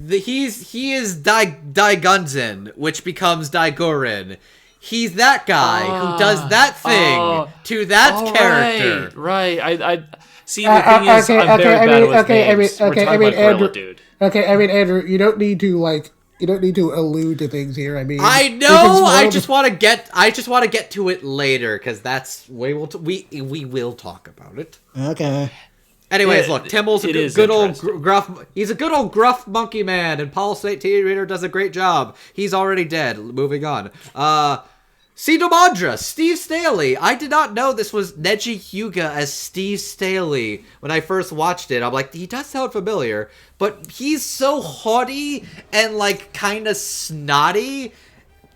He is Daigunzen, which becomes Daiguren. He's that guy who does that thing to that character.
Right. I see. The thing is, I'm very bad with names. We're talking about Gorilla Dude.
Okay, Andrew, you don't need to allude to things here. I mean,
I know. I just want to get to it later because that's we will talk about it.
Okay.
Anyways, look, Timmel's a good old gruff. He's a good old gruff monkey man, and Paul State Reader does a great job. He's already dead. Moving on. Sidomandra, Steve Staley. I did not know this was Neji Hyuga as Steve Staley when I first watched it. I'm like, he does sound familiar, but he's so haughty and like kind of snotty,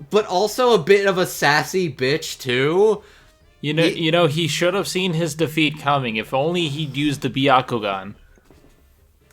but also a bit of a sassy bitch too.
You know, he should have seen his defeat coming. If only he'd used the Byakugan.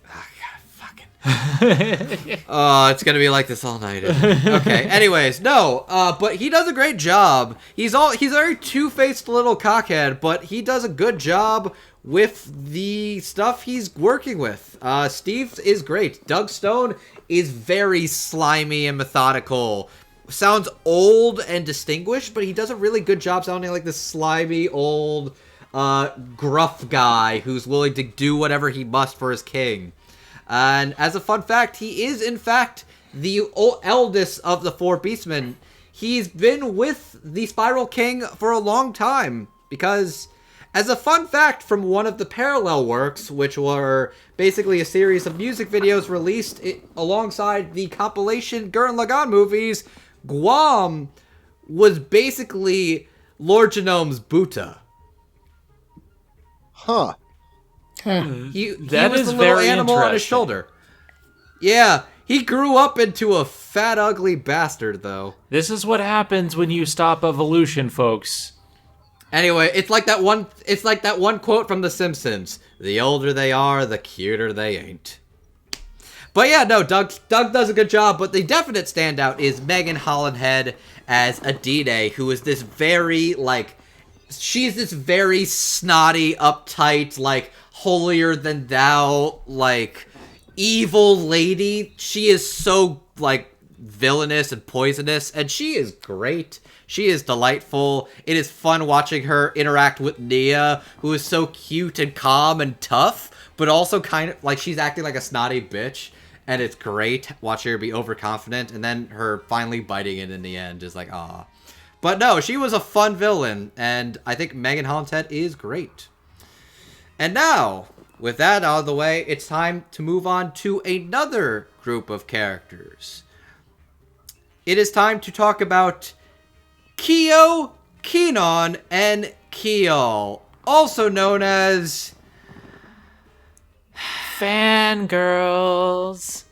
Oh, God, fucking. Oh, it's gonna be like this all night. Okay. Anyways, no. But he does a great job. He's a very two-faced little cockhead, but he does a good job with the stuff he's working with. Steve is great. Doug Stone is very slimy and methodical. Sounds old and distinguished, but he does a really good job sounding like this slimy old gruff guy who's willing to do whatever he must for his king. And as a fun fact, he is in fact the eldest of the four Beastmen. He's been with the Spiral King for a long time because, as a fun fact from one of the parallel works, which were basically a series of music videos released alongside the compilation Gurren Lagann movies, Guam was basically Lord Genome's Buta.
Huh.
He was the little animal on his shoulder. Yeah, he grew up into a fat, ugly bastard, though.
This is what happens when you stop evolution, folks.
Anyway, it's like that one quote from The Simpsons. The older they are, the cuter they ain't. But yeah, no, Doug does a good job, but the definite standout is Megan Hollandhead as Adide, who is this very, she's this very snotty, uptight, holier-than-thou, evil lady. She is so, villainous and poisonous, and she is great. She is delightful. It is fun watching her interact with Nia, who is so cute and calm and tough, but also kind of, she's acting like a snotty bitch. And it's great watching her be overconfident, and then her finally biting it in the end is ah. But no, she was a fun villain, and I think Megan Hollandhead is great. And now, with that out of the way, it's time to move on to another group of characters. It is time to talk about Kyo, Kinon, and Kiol, also known as...
Fangirls.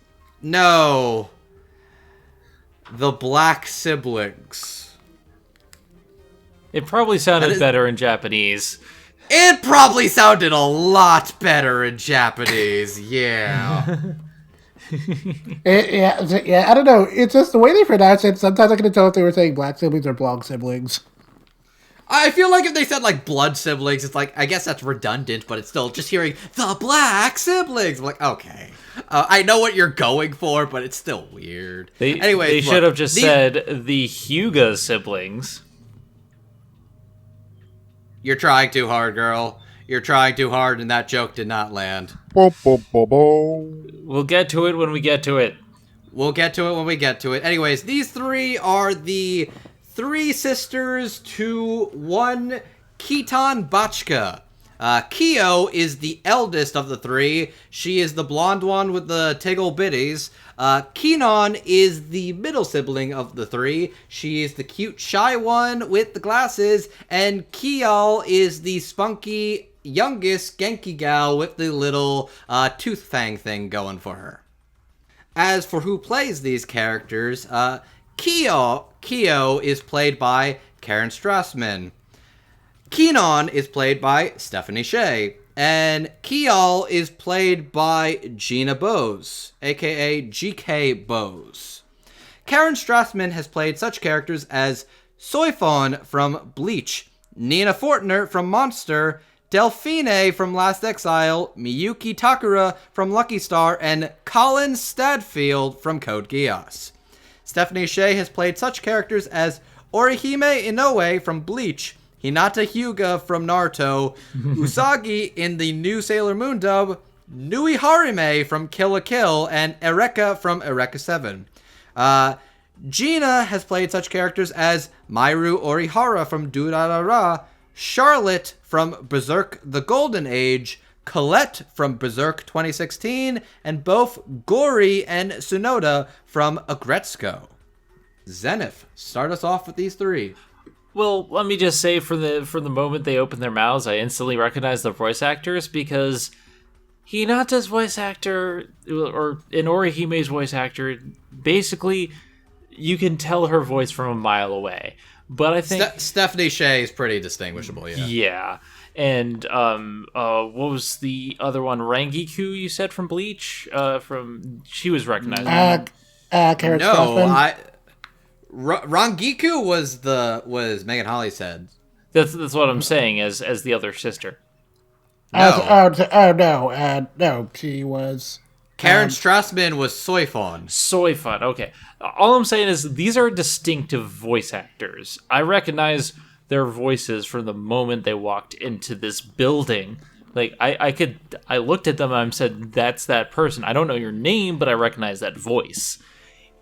No. The Black Siblings.
It probably sounded better in Japanese.
It probably sounded a lot better in Japanese, yeah.
Yeah, I don't know. It's just the way they pronounce it. Sometimes I couldn't tell if they were saying black siblings or blog siblings.
I feel like if they said, blood siblings, it's I guess that's redundant, but it's still just hearing, the Black Siblings. I'm okay. I know what you're going for, but it's still weird.
They should have just said the Hyuga siblings.
You're trying too hard, girl. You're trying too hard, and that joke did not land.
We'll get to it when we get to it.
We'll get to it when we get to it. Anyways, these three are the... 3 sisters to 1 Kiton Bachka. Kyo is the eldest of the 3. She is the blonde one with the tiggle bitties. Kinon is the middle sibling of the 3. She is the cute, shy one with the glasses. And Kiol is the spunky, youngest Genki gal with the little tooth fang thing going for her. As for who plays these characters, Kyo is played by Karen Strassman. Kinon is played by Stephanie Sheh. And Kiol is played by Gina Bose, aka GK Bose. Karen Strassman has played such characters as Soifon from Bleach, Nina Fortner from Monster, Delphine from Last Exile, Miyuki Takura from Lucky Star, and Colin Stadfield from Code Geass. Stephanie Sheh has played such characters as Orihime Inoue from Bleach, Hinata Hyuga from Naruto, Usagi in the new Sailor Moon dub, Nui Harime from Kill la Kill, and Ereka from Ereka 7. Gina has played such characters as Mairu Orihara from Durarara, Charlotte from Berserk The Golden Age, Colette from Berserk 2016, and both Gori and Tsunoda from Agretsuko. Zenith, start us off with these 3.
Well, let me just say, for the moment they open their mouths, I instantly recognize the voice actors, because Hinata's voice actor, or Orihime's voice actor, basically, you can tell her voice from a mile away. But I think
Stephanie Sheh is pretty distinguishable, yeah.
Yeah. And what was the other one? Rangiku, you said, from Bleach? She was recognizable.
Karen Strassman.
Rangiku was Megan Holly's head.
That's what I'm saying, as the other sister.
No, she was...
Karen Strassman was Soifon.
Soifon, okay. All I'm saying is these are distinctive voice actors. I recognize their voices from the moment they walked into this building. I looked at them and I said, that's that person. I don't know your name, but I recognize that voice.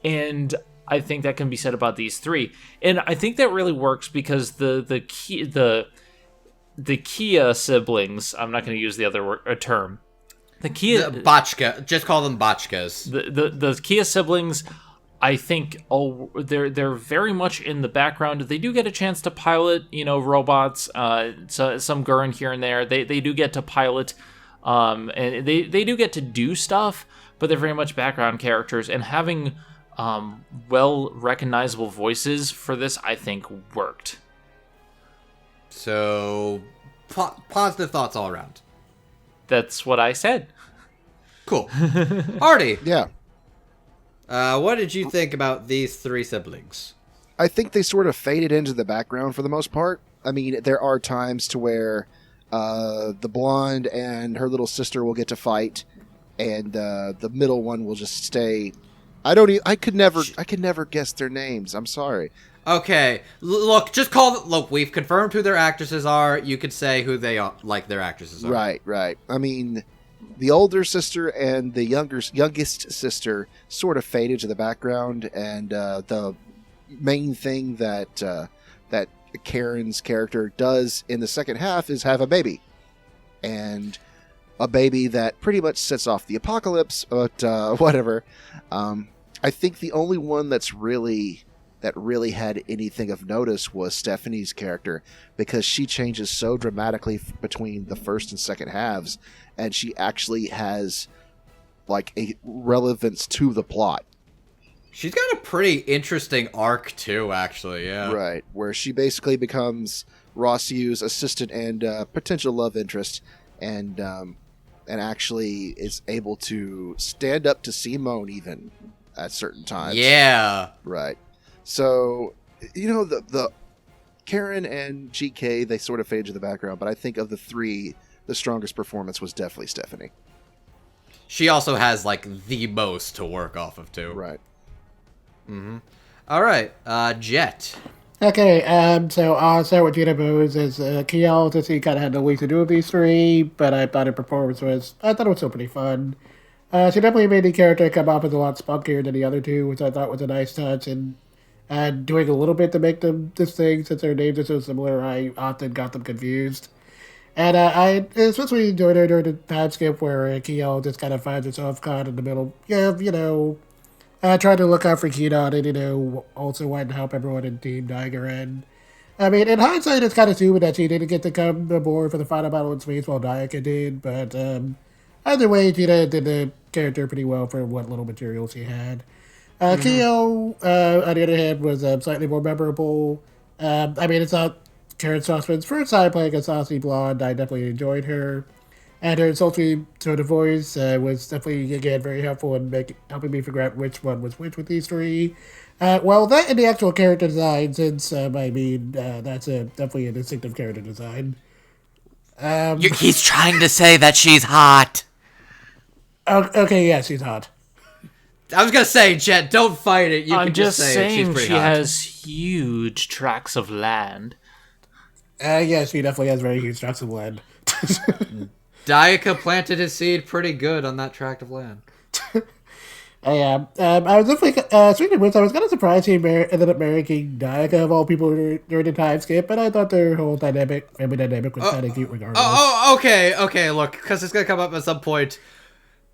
And I think that can be said about these 3. And I think that really works because the Kia siblings, I'm not going to use the other term. The
Bachka, just call them Bachkas.
The Kia siblings, I think, they're very much in the background. They do get a chance to pilot, robots, some Gurren here and there. They do get to pilot, and they do get to do stuff, but they're very much background characters. And having well recognizable voices for this, I think, worked.
So, positive thoughts all around.
That's what I said.
Cool. Artie,
Yeah.
what did you think about these three siblings?
I think they sort of faded into the background for the most part. I mean, there are times to where the blonde and her little sister will get to fight, and the middle one will just stay. I could never guess their names. I'm sorry.
Okay, look, just call them. Look, we've confirmed who their actresses are. You could say who they are, like their actresses are.
Right. I mean, the older sister and the youngest sister sort of faded to the background, and the main thing that Karen's character does in the second half is have a baby, and a baby that pretty much sets off the apocalypse. But whatever. I think the only one that really had anything of notice was Stephanie's character, because she changes so dramatically between the first and second halves, and she actually has like a relevance to the plot.
She's got a pretty interesting arc too, actually. Yeah.
Right, where she basically becomes Rossiu's assistant and potential love interest, and actually is able to stand up to Simone even at certain times.
Yeah.
Right. So, the Karen and GK, they sort of fade to the background, but I think of the three, the strongest performance was definitely Stephanie.
She also has, like, the most to work off of, too.
Right.
Mm-hmm. All right, Jet.
Okay, so I'll start with Gina Booz as Kiel, since he kind of had the least to do with these three, but I thought her performance was still pretty fun. She definitely made the character come off as a lot spunkier than the other two, which I thought was a nice touch, and doing a little bit to make them distinct, since their names are so similar, I often got them confused. And I especially enjoyed her during the time skip where Kiel just kind of finds herself caught in the middle, trying to look out for Kiton and, also wanting to help everyone in Team Daigaran. I mean, in hindsight, it's kind of stupid that she didn't get to come aboard for the final battle in space while Dayaka did, but either way, Gina did the character pretty well for what little material she had. Kyo, on the other hand, was slightly more memorable. I mean, it's not Karen Sauceman's first time playing a saucy blonde. I definitely enjoyed her. And her sultry tone of voice was definitely, again, very helpful in helping me figure out which one was which with these three. Well, that and the actual character design, since, that's definitely a distinctive character design.
He's trying to say that she's hot.
Okay, yeah, she's hot.
I was gonna say, Jet, don't fight it.
I'm
can just say
saying
she's pretty
she
hot.
has huge tracts of land.
Yeah, she definitely has very huge tracts of land.
Dayaka planted his seed pretty good on that tract of land.
I was definitely, speaking of which, I was kind of surprised he ended up marrying Dayaka of all people during the time skip, but I thought their whole family dynamic was kind of cute regardless.
Okay, look, because it's gonna come up at some point.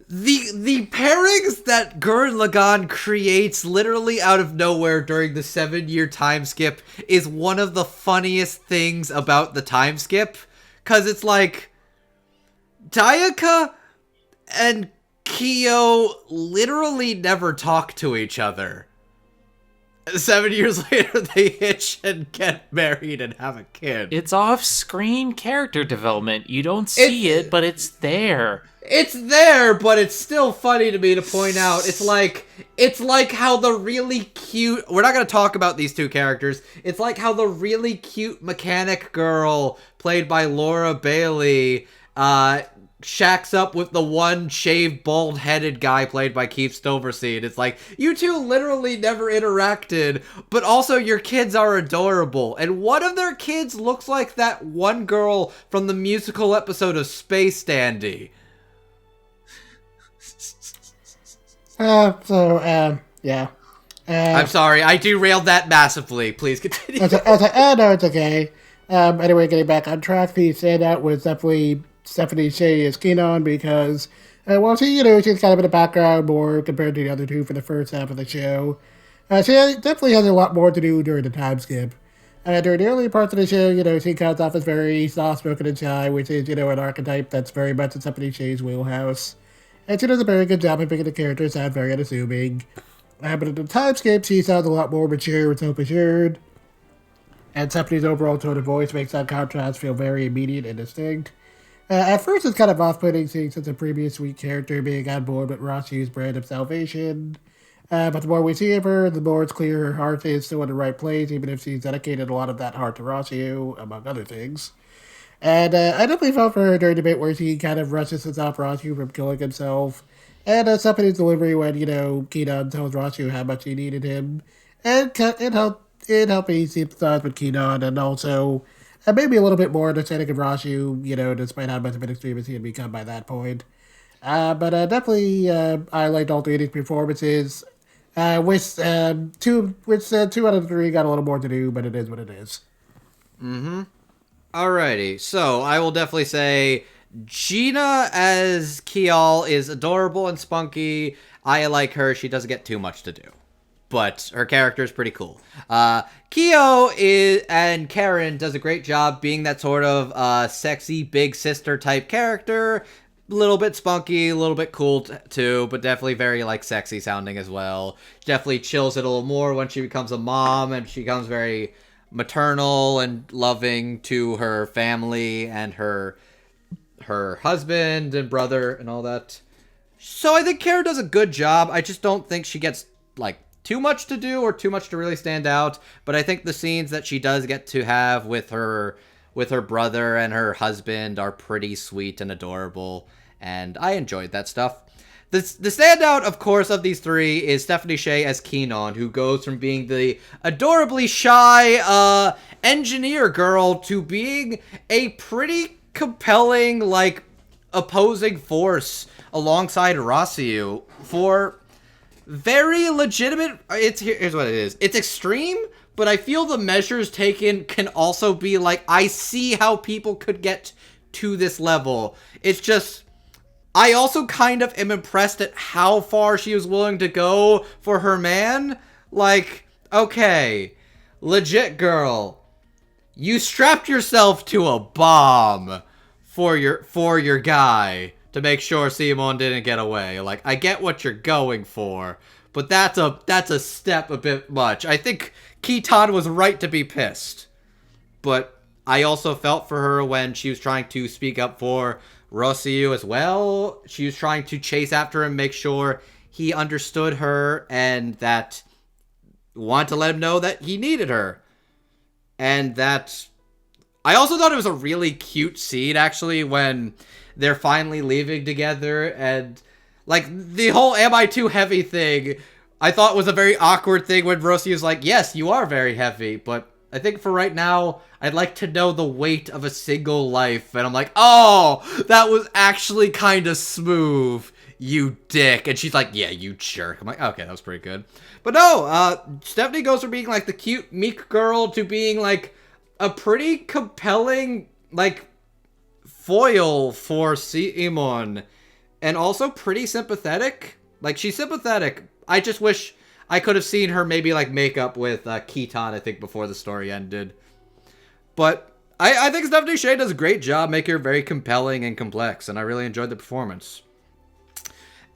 The pairings that Gurren Lagann creates literally out of nowhere during the 7-year time skip is one of the funniest things about the time skip. Because it's like, Dayaka and Kyo literally never talk to each other. 7 years later, they hitch and get married and have a kid.
It's off-screen character development. You don't see it, but it's there.
It's there, but it's still funny to me to point out. It's like how the really cute... We're not going to talk about these two characters. It's like how the really cute mechanic girl, played by Laura Bailey, shacks up with the one shaved, bald-headed guy played by Keith Stoverseed. It's like, you two literally never interacted, but also your kids are adorable. And one of their kids looks like that one girl from the musical episode of Space Dandy.
Yeah.
I'm sorry, I derailed that massively. Please continue.
No, it's okay. Anyway, getting back on track, the standout was definitely Stephanie Shea as Kinon because, she's kind of in the background more compared to the other two for the first half of the show. She definitely has a lot more to do during the time skip. During the early parts of the show, she comes off as very soft-spoken and shy, which is, an archetype that's very much in Stephanie Shea's wheelhouse. And she does a very good job of making the character sound very unassuming. But in the time skip, she sounds a lot more mature and self-assured. and Sephine's overall tone of voice makes that contrast feel very immediate and distinct. At first, it's kind of off-putting seeing such a previous sweet character being on board with Rasu's brand of salvation. But the more we see of her, the more it's clear her heart is still in the right place, even if she's dedicated a lot of that heart to Rasu, among other things. And I definitely felt for her during the bit where she kind of rushes to stop Rasu from killing himself. And Sephine's delivery when, Kiton tells Rasu how much he needed him. And it helped me sympathize with Kiton, and also maybe a little bit more understanding of Rasu, despite how much of an extremist he had become by that point. But definitely, I liked all three of these performances. With two out of the three got a little more to do, but it is what it is.
Alrighty, so I will definitely say Gina as Kial is adorable and spunky. I like her. She doesn't get too much to do, but her character is pretty cool. Kyo and Karen does a great job being that sort of sexy big sister type character. A little bit spunky, a little bit cool too, but definitely very sexy sounding as well. Definitely chills it a little more when she becomes a mom, and she becomes very maternal and loving to her family and her husband and brother and all that. So I think Kara does a good job. I just don't think she gets too much to do or too much to really stand out. But I think the scenes that she does get to have with her brother and her husband are pretty sweet and adorable, and I enjoyed that stuff. The standout, of course, of these three is Stephanie Sheh as Kinon, who goes from being the adorably shy engineer girl to being a pretty compelling, opposing force alongside Rasu for very legitimate... Here's what it is. It's extreme, but I feel the measures taken can also be I see how people could get to this level. It's just... I also kind of am impressed at how far she was willing to go for her man. Okay, legit girl, you strapped yourself to a bomb for your guy to make sure Simon didn't get away. I get what you're going for, but that's a step a bit much. I think Kiton was right to be pissed, but I also felt for her when she was trying to speak up for Rasu as well. She was trying to chase after him, make sure he understood her, and that wanted to let him know that he needed her. And that... I also thought it was a really cute scene, actually, when they're finally leaving together, and the whole am I too heavy thing, I thought was a very awkward thing when Rasu was like, yes, you are very heavy, but I think for right now, I'd like to know the weight of a single life. And I'm like, oh, that was actually kind of smooth, you dick. And she's like, yeah, you jerk. I'm like, okay, that was pretty good. But no, Stephanie goes from being the cute, meek girl to being a pretty compelling, foil for Simon. And also pretty sympathetic. She's sympathetic. I just wish I could have seen her maybe make up with Kiton, I think, before the story ended. But I think Stephanie Sheh does a great job making her very compelling and complex, and I really enjoyed the performance.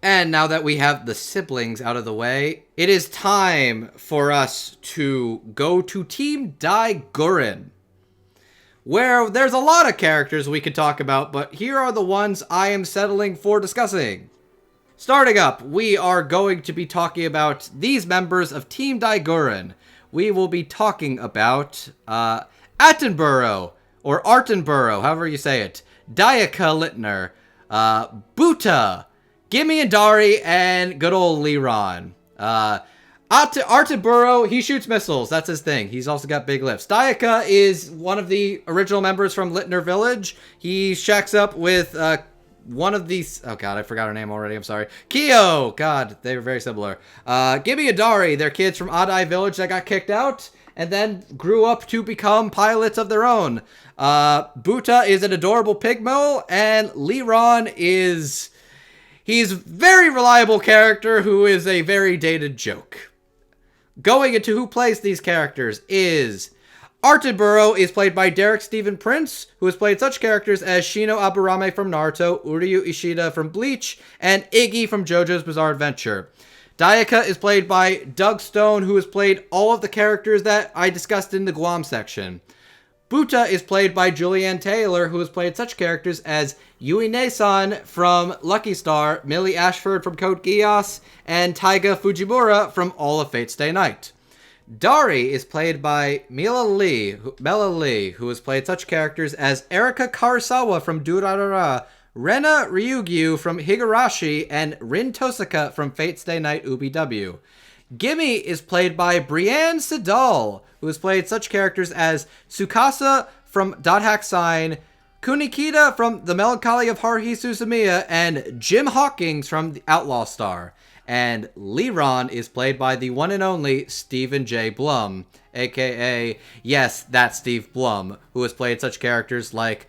And now that we have the siblings out of the way, it is time for us to go to Team Dai Gurren, where there's a lot of characters we could talk about, but here are the ones I am settling for discussing. Starting up, we are going to be talking about these members of Team Dai Gurren. We will be talking about Attenborough, or Artenborough, however you say it, Dayaka Littner, Buta, Gimme and Dari, and good old Liron. Artenborough, he shoots missiles, that's his thing. He's also got big lips. Dayaka is one of the original members from Littner Village. He shacks up with one of these... Oh, God, I forgot her name already. I'm sorry. Kyo! God, they were very similar. Gibby and Dari, they're kids from Adai Village that got kicked out and then grew up to become pilots of their own. Buta is an adorable pigmo, and Liron is... He's a very reliable character who is a very dated joke. Going into who plays these characters is... Artenborough is played by Derek Stephen Prince, who has played such characters as Shino Aburame from Naruto, Uryu Ishida from Bleach, and Iggy from JoJo's Bizarre Adventure. Dayaka is played by Doug Stone, who has played all of the characters that I discussed in the Guam section. Buta is played by Julianne Taylor, who has played such characters as Yui Ne-san from Lucky Star, Millie Ashford from Code Geass, and Taiga Fujimura from All of Fate Stay Night. Dari is played by Mela Lee, who has played such characters as Erika Karasawa from Durarara, Rena Ryugyu from Higurashi, and Rin Tosaka from Fate Stay Night UBW. Gimme is played by Brienne Sidal, who has played such characters as Tsukasa from Dot Hack Sign, Kunikita from The Melancholy of Haruhi Suzumiya, and Jim Hawkins from The Outlaw Star. And Liron is played by the one and only Stephen J. Blum, aka, yes, that's Steve Blum, who has played such characters like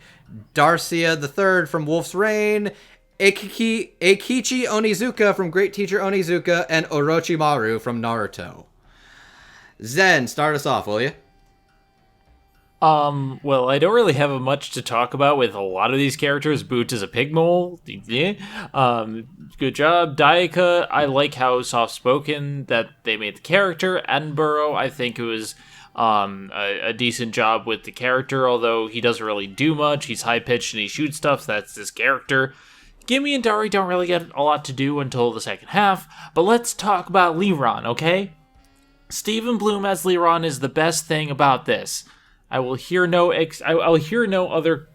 Darcia III from Wolf's Rain, Eikichi Onizuka from Great Teacher Onizuka, and Orochimaru from Naruto. Zen, start us off, will you?
Well, I don't really have much to talk about with a lot of these characters. Boot is a pig mole. Good job. Dayaka, I like how soft-spoken that they made the character. Edinburgh, I think it was a decent job with the character, although he doesn't really do much. He's high-pitched and he shoots stuff, so that's his character. Gimme and Dari don't really get a lot to do until the second half, but let's talk about Liron, okay? Stephen Bloom as Liron is the best thing about this. I will hear no other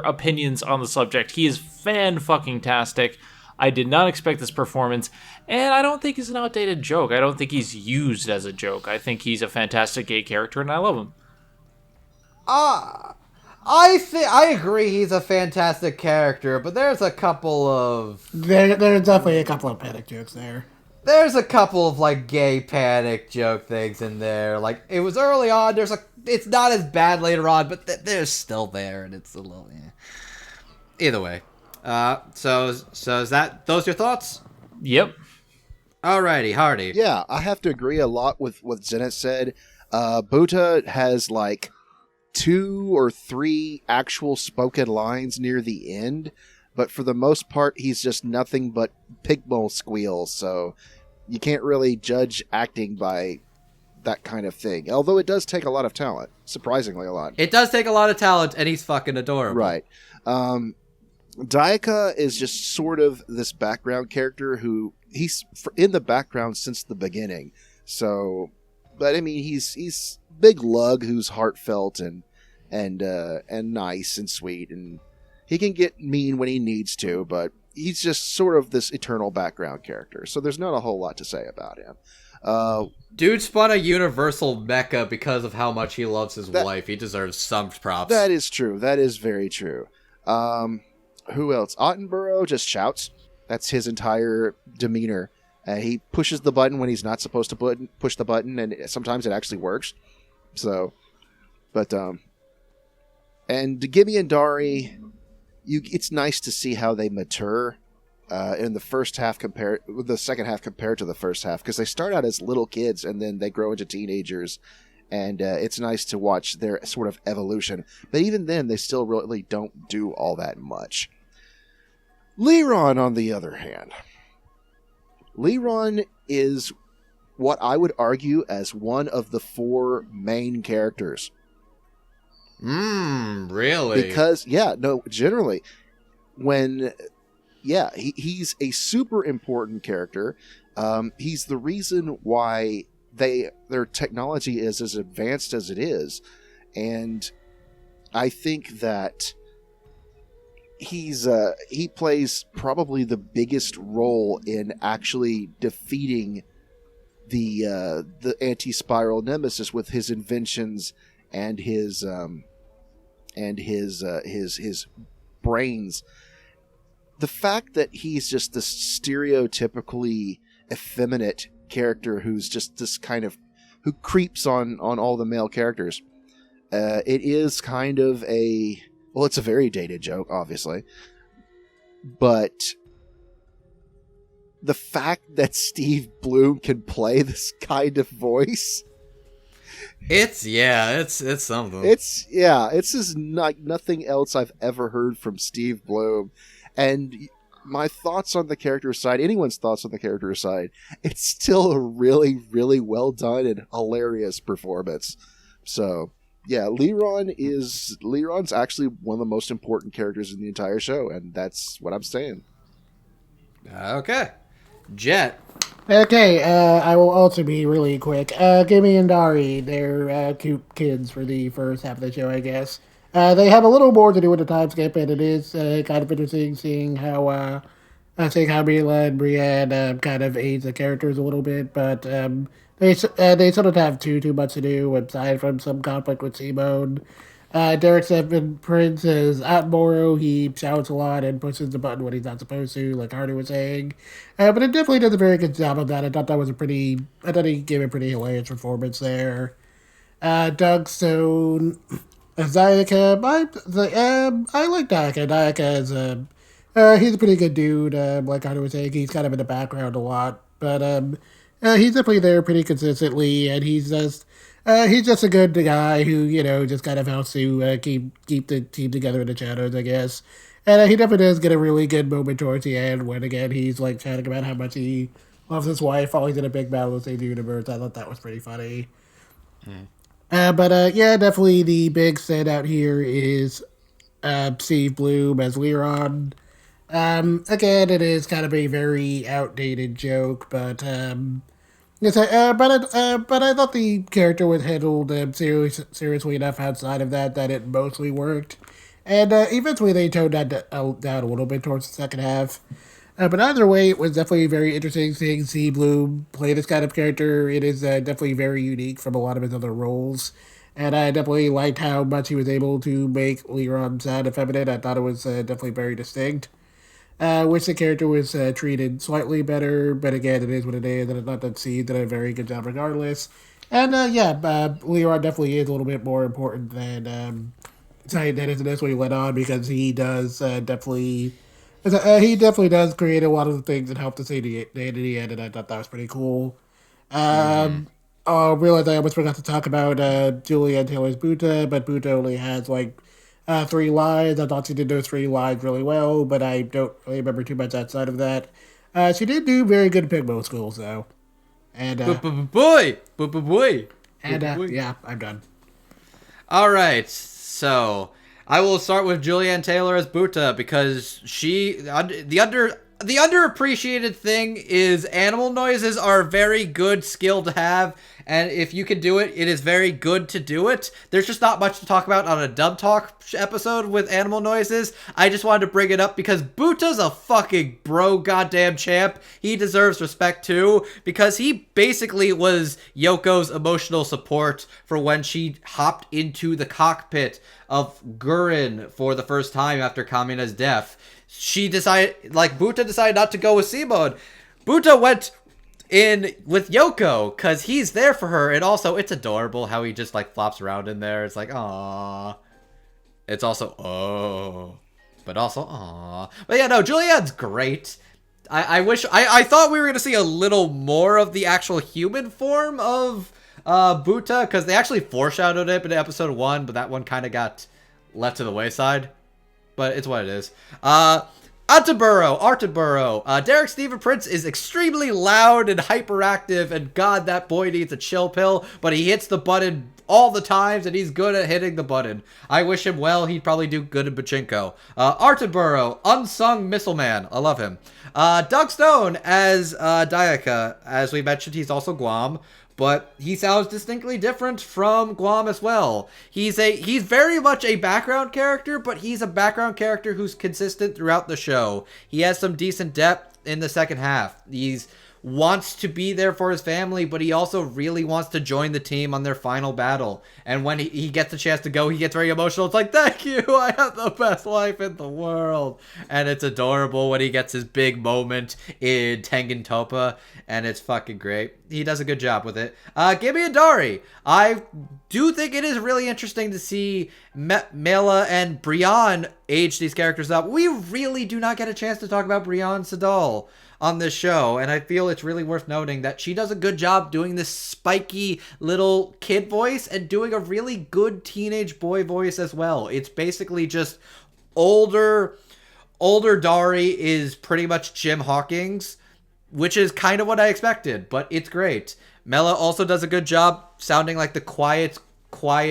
opinions on the subject. He is fan-fucking-tastic. I did not expect this performance, and I don't think he's an outdated joke. I don't think he's used as a joke. I think he's a fantastic gay character, and I love him.
I agree he's a fantastic character, but there's a couple of...
There's definitely a couple of panic jokes there.
There's a couple of, like, gay panic joke things in there. Like, it was early on, it's not as bad later on, but they're still there, and it's a little... Either way. So is that... Those your thoughts?
Yep.
Alrighty, Hardy.
Yeah, I have to agree a lot with what Zenith said. Buta has, like, 2 or 3 actual spoken lines near the end, but for the most part, he's just nothing but pigmole squeals, so you can't really judge acting by that kind of thing. Although it does take a lot of talent. Surprisingly a lot.
It does take a lot of talent, and he's fucking adorable.
Right. Dayaka is just sort of this background character who he's in the background since the beginning. So, but I mean, he's big lug who's heartfelt and nice and sweet, and he can get mean when he needs to, but he's just sort of this eternal background character. So there's not a whole lot to say about him.
Dude spun a universal mecha because of how much he loves his wife. He deserves some props.
That is true. That is very true. Who else? Ottenborough just shouts. That's his entire demeanor. He pushes the button when he's not supposed to push the button, and sometimes it actually works. So, but, and Gibby and Dari, it's nice to see how they mature in the first half with the second half compared to the first half, because they start out as little kids and then they grow into teenagers, and it's nice to watch their sort of evolution. But even then, they still really don't do all that much. Liron, on the other hand, Liron is what I would argue as one of the 4 main characters.
Really?
Because, generally, he's a super important character. He's the reason why their technology is as advanced as it is, and I think that he plays probably the biggest role in actually defeating the anti-spiral nemesis with his inventions and his brains. The fact that he's just this stereotypically effeminate character who's just this kind of who creeps on all the male characters. It is kind of it's a very dated joke, obviously, but the fact that Steve Bloom can play this kind of voice,
it's something.
It's just nothing else I've ever heard from Steve Bloom. And my thoughts on the character aside, anyone's thoughts on the character aside, it's still a really, really well done and hilarious performance. So, yeah, Leron's actually one of the most important characters in the entire show, and that's what I'm saying.
Okay. Jet.
Okay, I will also be really quick. Gimme and Dari, they're cute kids for the first half of the show, I guess. They have a little more to do with the time skip, and it is kind of interesting seeing how Mila and Brienne kind of age the characters a little bit, but they sort of have too much to do aside from some conflict with Simone. Derek's Evan Prince is at Moro. He shouts a lot and pushes the button when he's not supposed to, like Hardy was saying. But it definitely does a very good job of that. I thought he gave a pretty hilarious performance there. Doug Stone, Zayaka, I like Dayaka. Dayaka is he's a pretty good dude. Like Hardy was saying, he's kind of in the background a lot, but he's definitely there pretty consistently, and he's just a good guy who, just kind of helps to keep the team together in the shadows, I guess. And he definitely does get a really good moment towards the end when, again, he's, like, chatting about how much he loves his wife while he's in a big battle with the universe. I thought that was pretty funny. Yeah, definitely the big standout here is Steve Bloom as Leron. Again, it is kind of a very outdated joke, but yes, but I thought the character was handled seriously enough outside of that it mostly worked. And eventually they toned that down a little bit towards the second half. But either way, it was definitely very interesting seeing C. Bloom play this kind of character. It is definitely very unique from a lot of his other roles. And I definitely liked how much he was able to make Leron sound effeminate. I thought it was definitely very distinct. Wish the character was treated slightly better, but again, it is what it is, and I thought that C did a very good job regardless. And Leron definitely is a little bit more important than that isn't necessarily let on, because he does definitely does create a lot of the things that help to save the end, and I thought that was pretty cool. I realized I almost forgot to talk about Julia and Taylor's Buta, but Buta only has like 3 lines. I thought she did those 3 lines really well, but I don't really remember too much outside of that. She did do very good in Pigmo schools, though. And
boy.
And yeah, I'm done.
All right, so I will start with Julianne Taylor as Buta because the underappreciated thing is animal noises are a very good skill to have, and if you can do it, it is very good to do it. There's just not much to talk about on a Dub Talk episode with animal noises. I just wanted to bring it up because Buta's a fucking bro goddamn champ. He deserves respect too, because he basically was Yoko's emotional support for when she hopped into the cockpit of Gurren for the first time after Kamina's death. Buta decided not to go with Simone. Buta went in with Yoko because he's there for her, and also it's adorable how he just like flops around in there. It's like, aww. It's also but also aww. But yeah, no, Julianne's great. I thought we were gonna see a little more of the actual human form of Buta, because they actually foreshadowed it in episode 1, but that one kind of got left to the wayside. But it's what it is. Arteburo. Derek Stephen Prince is extremely loud and hyperactive, and god, that boy needs a chill pill, but he hits the button all the times, and he's good at hitting the button. I wish him well. He'd probably do good in Pachinko. Arteburo, unsung missile man. I love him. Doug Stone as Dayaka. As we mentioned, he's also Guam, but he sounds distinctly different from Guam as well. He's very much a background character, but he's a background character who's consistent throughout the show. He has some decent depth in the second half. He's wants to be there for his family, but he also really wants to join the team on their final battle. And when he gets a chance to go, he gets very emotional. It's like, thank you, I have the best life in the world. And it's adorable when he gets his big moment in Tengen Toppa, and it's fucking great. He does a good job with it. Gibby and Dari. I do think it is really interesting to see Mela and Brienne age these characters up. We really do not get a chance to talk about Brienne Sadal on this show, and I feel it's really worth noting that she does a good job doing this spiky little kid voice and doing a really good teenage boy voice as well. It's basically just older Older Dari is pretty much Jim Hawkins, which is kind of what I expected, but it's great. Mela also does a good job sounding like the quiet,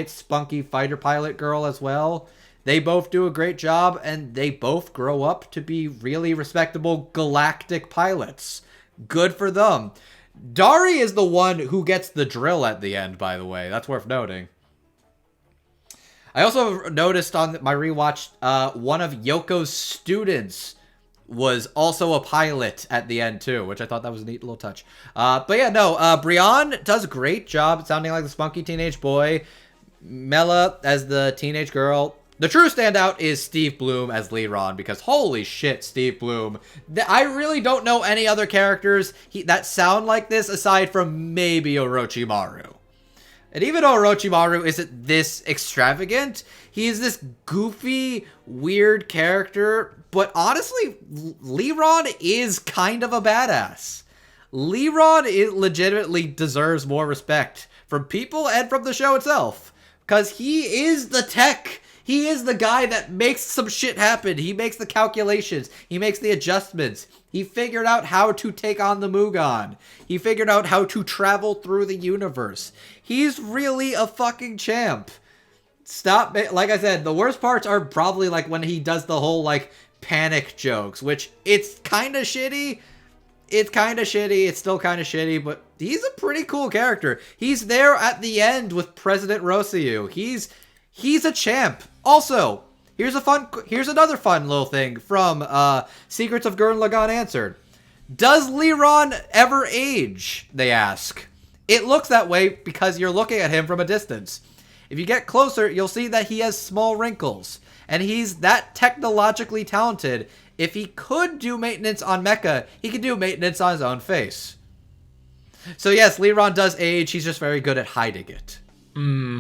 spunky fighter pilot girl as well. They both do a great job, and they both grow up to be really respectable galactic pilots. Good for them. Dari is the one who gets the drill at the end, by the way. That's worth noting. I also noticed on my rewatch, one of Yoko's students was also a pilot at the end, too, which I thought that was a neat little touch. Brian does a great job sounding like the spunky teenage boy. Mela as the teenage girl. The true standout is Steve Bloom as Liron, because holy shit, Steve Bloom. I really don't know any other characters that sound like this aside from maybe Orochimaru. And even though Orochimaru isn't this extravagant, he is this goofy, weird character. But honestly, Liron is kind of a badass. Liron legitimately deserves more respect from people and from the show itself. Because he is the tech. He is the guy that makes some shit happen. He makes the calculations. He makes the adjustments. He figured out how to take on the Mugen. He figured out how to travel through the universe. He's really a fucking champ. Stop. Like I said, the worst parts are probably like when he does the whole like panic jokes, which it's kind of shitty. It's still kind of shitty, but he's a pretty cool character. He's there at the end with President Rossiu. He's a champ. Also, here's another fun little thing from Secrets of Gurren Lagann Answered. Does Liron ever age? They ask. It looks that way because you're looking at him from a distance. If you get closer, you'll see that he has small wrinkles. And he's that technologically talented. If he could do maintenance on mecha, he could do maintenance on his own face. So yes, Liron does age. He's just very good at hiding it.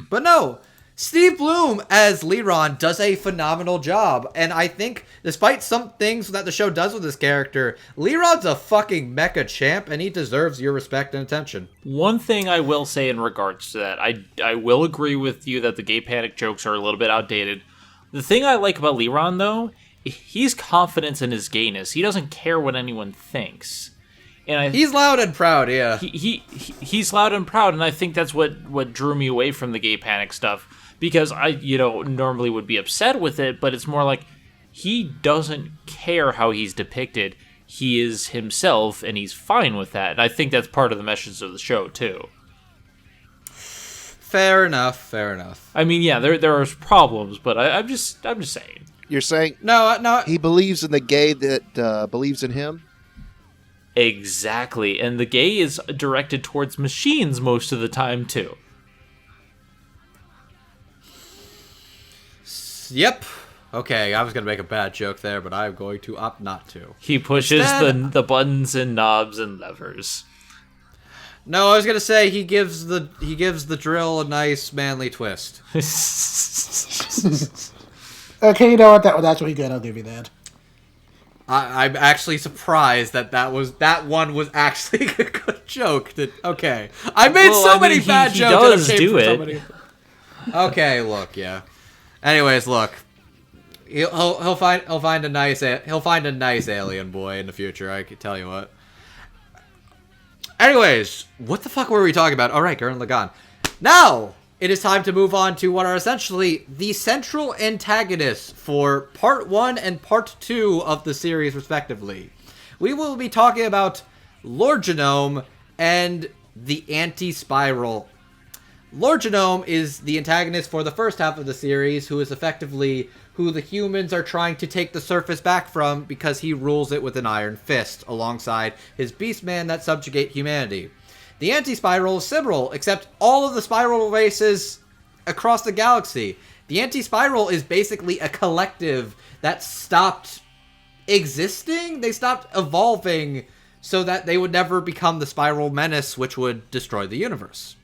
But no, Steve Bloom as Liron does a phenomenal job. And I think, despite some things that the show does with this character, Liron's a fucking mecha champ, and he deserves your respect and attention.
One thing I will say in regards to that, I will agree with you that the gay panic jokes are a little bit outdated. The thing I like about Liron, though, he's confident in his gayness. He doesn't care what anyone thinks. And
he's loud and proud, yeah.
He's loud and proud, and I think that's what drew me away from the gay panic stuff. Because I, normally would be upset with it, but it's more like he doesn't care how he's depicted. He is himself, and he's fine with that. And I think that's part of the message of the show, too.
Fair enough.
I mean, yeah, there are problems, but I'm just saying.
You're saying
no.
He believes in the gay that believes in him?
Exactly, and the gay is directed towards machines most of the time, too.
Yep. Okay, I was going to make a bad joke there, but I'm going to opt not to.
He pushes the buttons and knobs and levers.
No, I was going to say he gives the drill a nice manly twist.
Okay, you know what? That's really good. I'll give you that.
I'm actually surprised that one was actually a good joke. Okay. I made many bad jokes.
He does do it.
Okay, look, yeah. Anyways, look, he'll find a nice alien boy in the future. I can tell you what. Anyways, what the fuck were we talking about? All right, Gurren Lagann. Now it is time to move on to what are essentially the central antagonists for Part 1 and Part 2 of the series, respectively. We will be talking about Lord Janome and the Anti-Spiral. Lord Janome is the antagonist for the first half of the series, who is effectively who the humans are trying to take the surface back from because he rules it with an iron fist, alongside his Beastmen that subjugate humanity. The Anti-Spiral is similar, except all of the Spiral races across the galaxy. The Anti-Spiral is basically a collective that stopped existing? They stopped evolving so that they would never become the Spiral Menace, which would destroy the universe.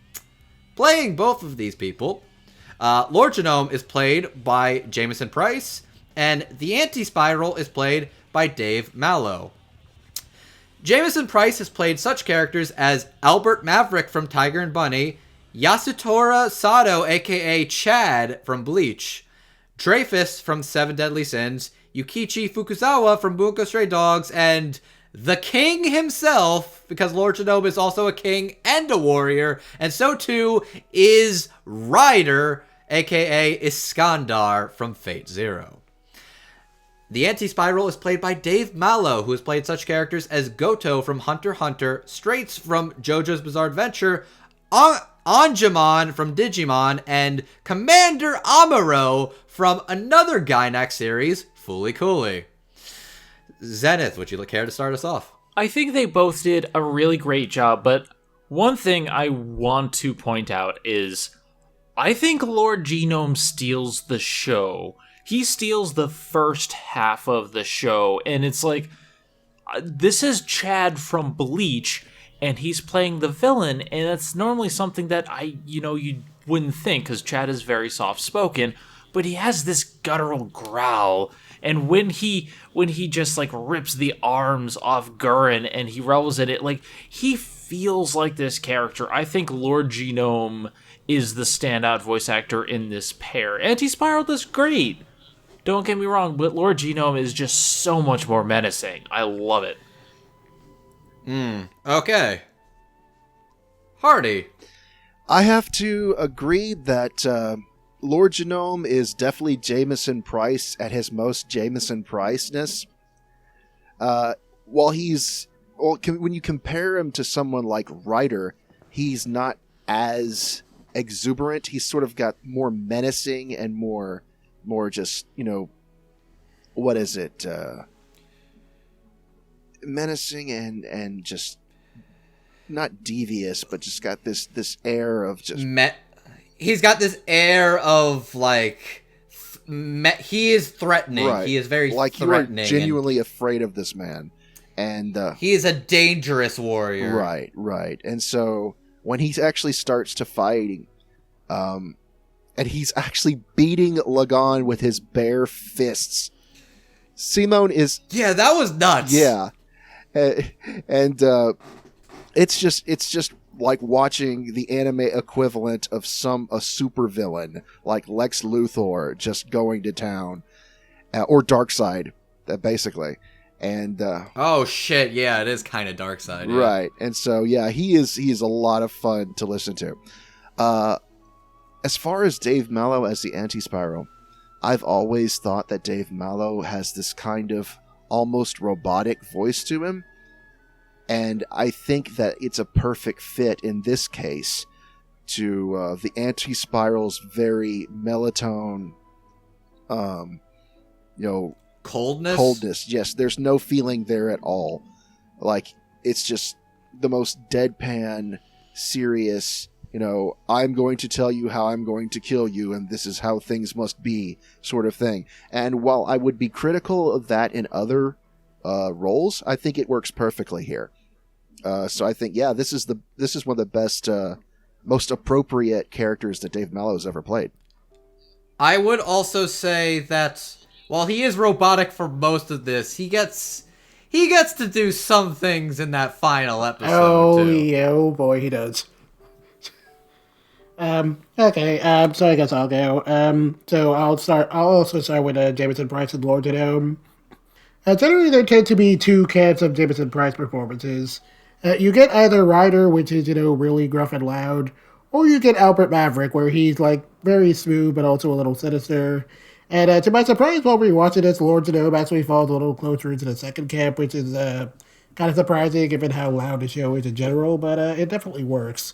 Playing both of these people, Lord Janome is played by Jameson Price, and the Anti-Spiral is played by Dave Mallow. Jameson Price has played such characters as Albert Maverick from Tiger and Bunny, Yasutora Sato aka Chad from Bleach, Dreyfus from Seven Deadly Sins, Yukichi Fukuzawa from Bunko Stray Dogs, and the king himself, because Lord Janome is also a king and a warrior, and so too is Ryder, aka Iskandar from Fate Zero. The anti-spiral is played by Dave Mallow, who has played such characters as Goto from Hunter x Hunter, Straits from JoJo's Bizarre Adventure, Anjumon from Digimon, and Commander Amuro from another Gynax series, Fooly Cooly. Zenith, would you care to start us off?
I think they both did a really great job, but one thing I want to point out is I think Lord Genome steals the show. He steals the first half of the show, and it's like, this is Chad from Bleach, and he's playing the villain, and that's normally something that you wouldn't think, because Chad is very soft-spoken, but he has this guttural growl, and when he just, like, rips the arms off Gurren, and he revels in it, like, he feels like this character. I think Lord Genome is the standout voice actor in this pair. Anti-Spiral does great, don't get me wrong, but Lord Genome is just so much more menacing. I love it.
Okay. Hardy.
I have to agree that Lord Genome is definitely Jameson Price at his most Jameson Price-ness. When you compare him to someone like Ryder, he's not as exuberant. He's sort of got more menacing and more just, what is it? Menacing and just not devious, but just got this air of just...
He's got this air of, like... he is threatening.
Right.
He is very
like
threatening.
You are genuinely afraid of this man. And
he is a dangerous warrior.
Right. And so when he actually starts to fight, and he's actually beating Lagaan with his bare fists, Simone is...
Yeah, that was nuts.
Yeah. And it's just like watching the anime equivalent of a supervillain like Lex Luthor just going to town, or Darkseid, basically. And
oh shit, yeah, it is kind of Darkseid. Yeah.
Right. And so yeah, he is a lot of fun to listen to. As far as Dave Mallow as the anti-spiral, I've always thought that Dave Mallow has this kind of almost robotic voice to him. And I think that it's a perfect fit in this case to the anti-spiral's very melatonin, coldness. Yes, there's no feeling there at all. Like, it's just the most deadpan, serious, I'm going to tell you how I'm going to kill you, and this is how things must be, sort of thing. And while I would be critical of that in other roles, I think it works perfectly here. So I think, yeah, this is one of the best, most appropriate characters that Dave Mallow has ever played.
I would also say that while he is robotic for most of this, he gets to do some things in that final episode. Too.
Yeah, oh boy, he does. Okay, so I guess I'll go. So I'll also start with Jameson Price and Lord Genome. Generally, there tend to be two camps of Jameson Price performances. You get either Ryder, which is, really gruff and loud, or you get Albert Maverick, where he's, like, very smooth, but also a little sinister. And to my surprise, while rewatching this, Lord Genome actually falls a little closer into the second camp, which is kind of surprising given how loud the show is in general, but it definitely works.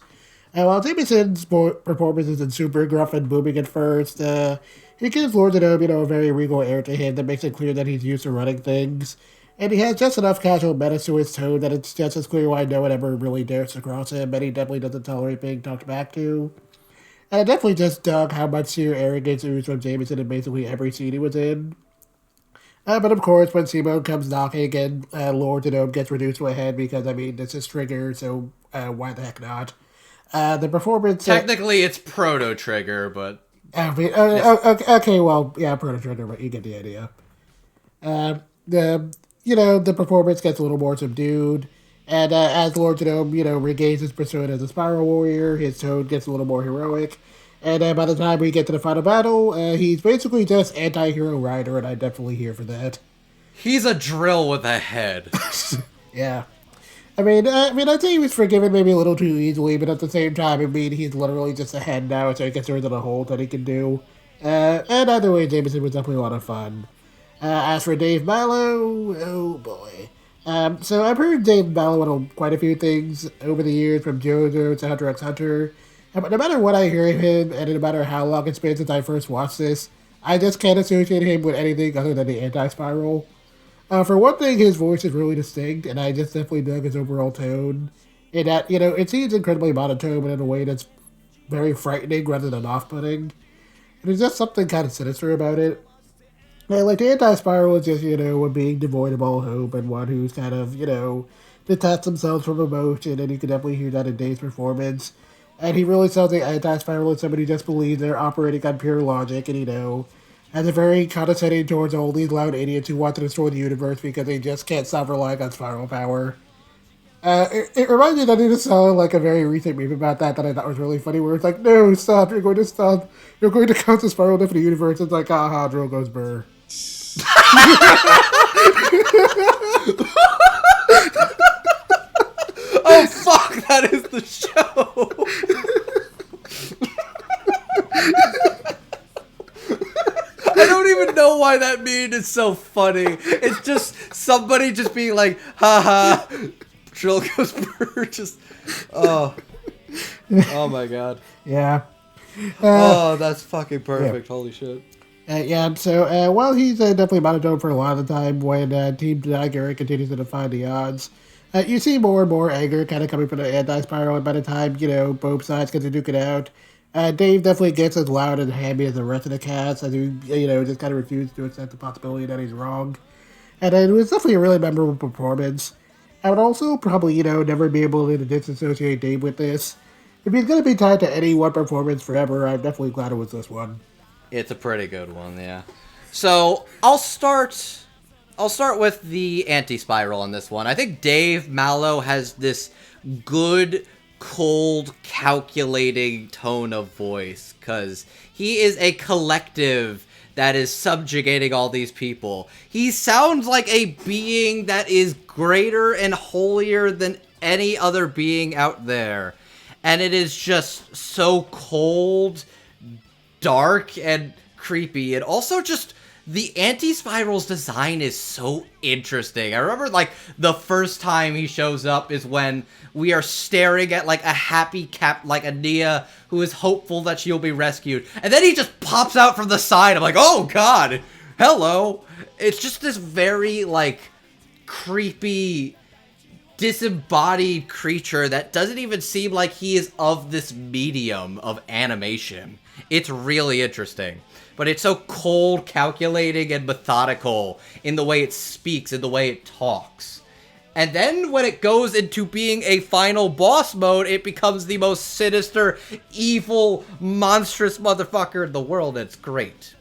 While Jameson's performance isn't super gruff and booming at first, he gives Lord Genome, a very regal air to him that makes it clear that he's used to running things. And he has just enough casual menace to his tone that it's just as clear why no one ever really dares to cross him, and he definitely doesn't tolerate being talked back to. And I definitely just dug how much sheer arrogance oozed from Jameson in basically every scene he was in. But of course, when Simone comes knocking and Lord Genome gets reduced to a head because, this is Trigger, so why the heck not? The performance...
Technically, it's Proto-Trigger, but...
okay, well, yeah, Proto-Trigger, but you get the idea. The performance gets a little more subdued, and as Lord Genome, regains his persona as a spiral warrior, his tone gets a little more heroic, And by the time we get to the final battle, he's basically just anti-hero rider, and I'm definitely here for that.
He's a drill with a head.
Yeah. I'd say he was forgiven maybe a little too easily, but at the same time, he's literally just a head now, so he gets rid of the whole that he can do. And either way, Jameson was definitely a lot of fun. As for Dave Mallow, oh boy. So I've heard Dave Mallow on quite a few things over the years, from JoJo to Hunter x Hunter. But no matter what I hear of him, and no matter how long it's been since I first watched this, I just can't associate him with anything other than the anti-spiral. For one thing, his voice is really distinct, and I just definitely dug his overall tone. In that, it seems incredibly monotone, but in a way that's very frightening rather than off-putting. And there's just something kind of sinister about it. And, like, the anti-spiral is just, one being devoid of all hope, and one who's kind of, detached themselves from emotion, and you can definitely hear that in Dave's performance. And he really sells the anti-spiral as somebody who just believes they're operating on pure logic, and, has a very condescending towards all these loud idiots who want to destroy the universe because they just can't stop relying on spiral power. It reminds me that I just saw like a very recent meme about that I thought was really funny, where it's like, no, stop, you're going to stop, you're going to cause a spiral into the universe. It's like, aha, drill goes burr.
Oh fuck, that is the show! I don't even know why that meme is so funny. It's just somebody just being like, haha, drill goes burr, just, oh my god.
Yeah.
Oh, that's fucking perfect, holy shit.
So while he's definitely monotone for a lot of the time, when Team Nakagawa continues to defy the odds, you see more and more anger kind of coming from the anti-spiral, and by the time, both sides get to duke it out, Dave definitely gets as loud and hammy as the rest of the cast, as he, just kind of refuses to accept the possibility that he's wrong. And it was definitely a really memorable performance. I would also probably, never be able to disassociate Dave with this. If he's going to be tied to any one performance forever, I'm definitely glad it was this one.
It's a pretty good one, yeah. So, I'll start with the anti-spiral on this one. I think Dave Mallow has this good, cold, calculating tone of voice, because he is a collective that is subjugating all these people. He sounds like a being that is greater and holier than any other being out there. And it is just so cold, dark, and creepy. And also just the anti-spiral's design is so interesting. I remember, like, the first time he shows up is when we are staring at, like, a happy like a Nia who is hopeful that she'll be rescued. And then he just pops out from the side. I'm like, oh, God, hello. It's just this very, like, creepy, disembodied creature that doesn't even seem like he is of this medium of animation. It's really interesting. But it's so cold, calculating, and methodical in the way it speaks, in the way it talks. And then when it goes into being a final boss mode, it becomes the most sinister, evil, monstrous motherfucker in the world. It's great.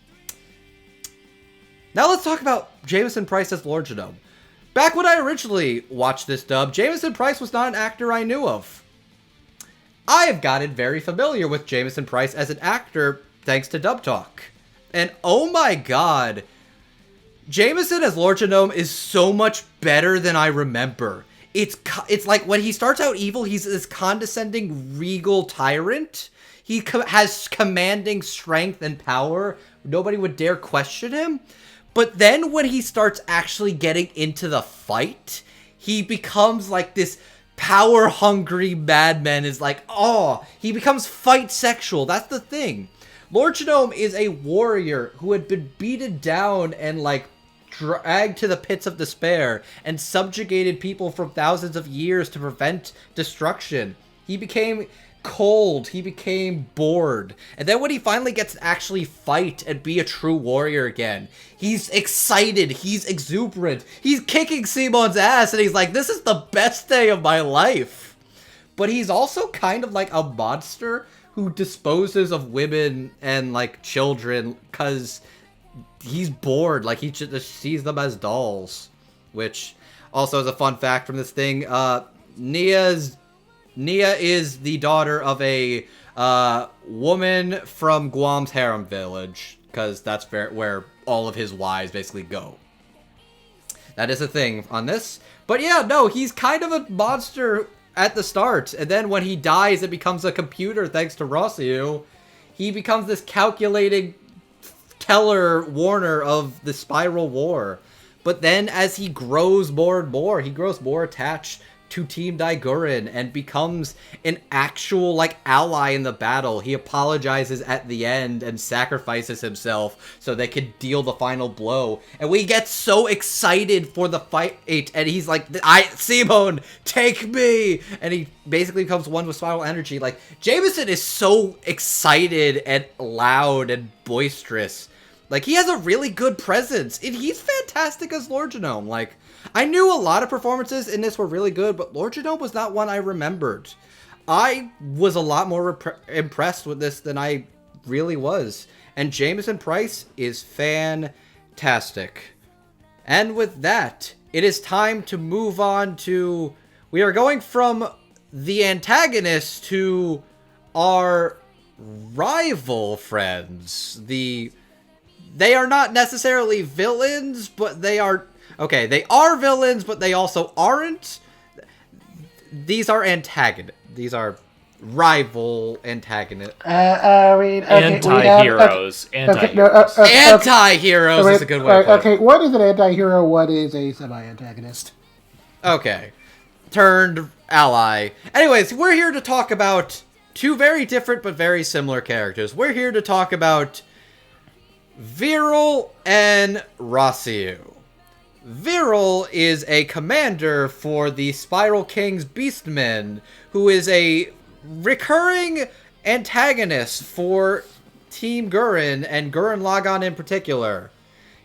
Now let's talk about Jameson Price as Lord Janome. Back when I originally watched this dub, Jameson Price was not an actor I knew of. I have gotten very familiar with Jameson Price as an actor thanks to Dub Talk. And oh my god, Jameson as Lord Janome is so much better than I remember. It's like when he starts out evil, he's this condescending, regal tyrant. He has commanding strength and power. Nobody would dare question him. But then when he starts actually getting into the fight, he becomes like this power-hungry madman. Is like, oh, he becomes fight sexual. That's the thing. Lord Janome is a warrior who had been beaten down and, like, dragged to the pits of despair and subjugated people for thousands of years to prevent destruction. He became cold. He became bored. And then when he finally gets to actually fight and be a true warrior again, he's excited. He's exuberant. He's kicking Simon's ass and he's like, this is the best day of my life. But he's also kind of like a monster who disposes of women and, like, children because he's bored. Like, he just sees them as dolls. Which also is a fun fact from this thing. Nia is the daughter of a woman from Guam's harem village, because that's where all of his wives basically go. That is a thing on this. But yeah, no, he's kind of a monster at the start. And then when he dies, it becomes a computer thanks to Rossiu. He becomes this calculating warner of the Spiral War. But then as he grows more and more, he grows more attached to Team Daiguren and becomes an actual, ally in the battle. He apologizes at the end and sacrifices himself so they could deal the final blow. And we get so excited for the fight, and he's like, Simone, take me! And he basically becomes one with Spiral Energy. Jameson is so excited and loud and boisterous. He has a really good presence, and he's fantastic as Lord Janome. I knew a lot of performances in this were really good, but Lord Janome was not one I remembered. I was a lot more impressed with this than I really was. And Jameson Price is fantastic. And with that, it is time to move on to... We are going from the antagonist to our rival friends. They are not necessarily villains, but they are... Okay, they are villains, but they also aren't. These are antagonists. These are rival antagonists.
Anti-heroes.
Anti-heroes is a good way to put it.
Okay, what is an anti-hero? What is a semi-antagonist?
Okay. Turned ally. Anyways, we're here to talk about two very different but very similar characters. We're here to talk about Viral and Rossiu. Viral is a commander for the Spiral King's Beastmen, who is a recurring antagonist for Team Gurren, and Gurren Lagann in particular.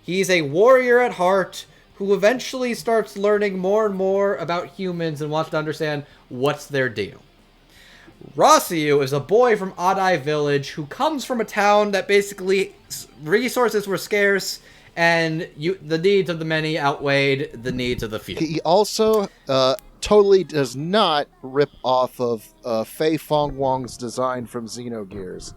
He's a warrior at heart who eventually starts learning more and more about humans and wants to understand what's their deal. Rossiu is a boy from Adai Village who comes from a town that basically resources were scarce and the needs of the many outweighed the needs of the few.
He also totally does not rip off of Fei Fong Wong's design from Xenogears.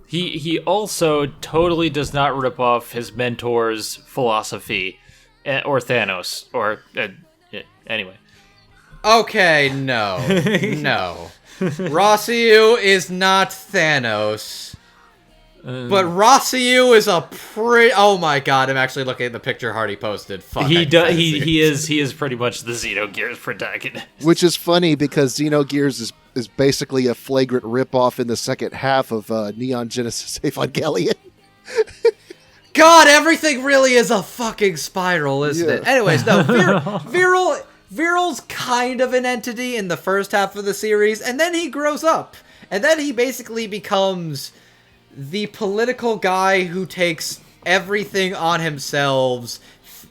He also totally does not rip off his mentor's philosophy, or Thanos, or anyway.
Okay, no. No. Rossiu is not Thanos. But Rossiu is a oh my god, I'm actually looking at the picture Hardy posted. Fuck.
He is pretty much the Xenogears protagonist.
Which is funny because Xenogears is basically a flagrant ripoff in the second half of Neon Genesis Evangelion.
God, everything really is a fucking spiral, isn't it? Anyways, no, Viral's kind of an entity in the first half of the series, and then he grows up. And then he basically becomes the political guy who takes everything on himself.